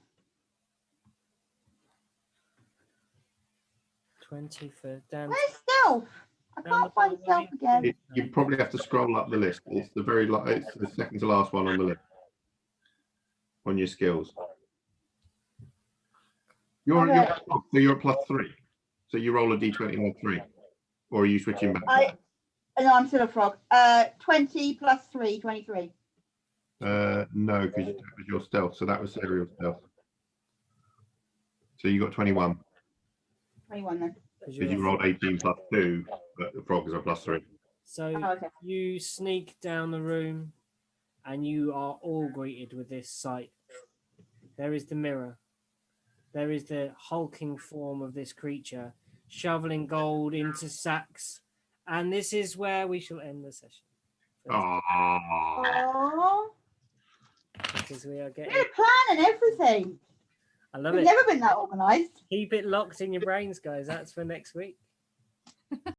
20 for Dan. Where's stealth? I Down the can't find bottom stealth right. again. You probably have to scroll up the list. It's it's the second to last one on the list. On your skills. You're at +3. So you roll a d20 and a 3. Or are you switching back? No, I'm still a frog. 20 plus 3, 23. No, because that was your stealth. So that was serial stealth. So you got 21. 21 then. Because you rolled 18 plus 2, but the frogs are +3. So okay. you sneak down the room and you are all greeted with this sight. There is the mirror. There is the hulking form of this creature shoveling gold into sacks. And this is where we shall end the session. Aww. Because we are We getting... had a plan and everything. I love We've it. never been that organised. Keep it locked in your brains, guys. That's for next week.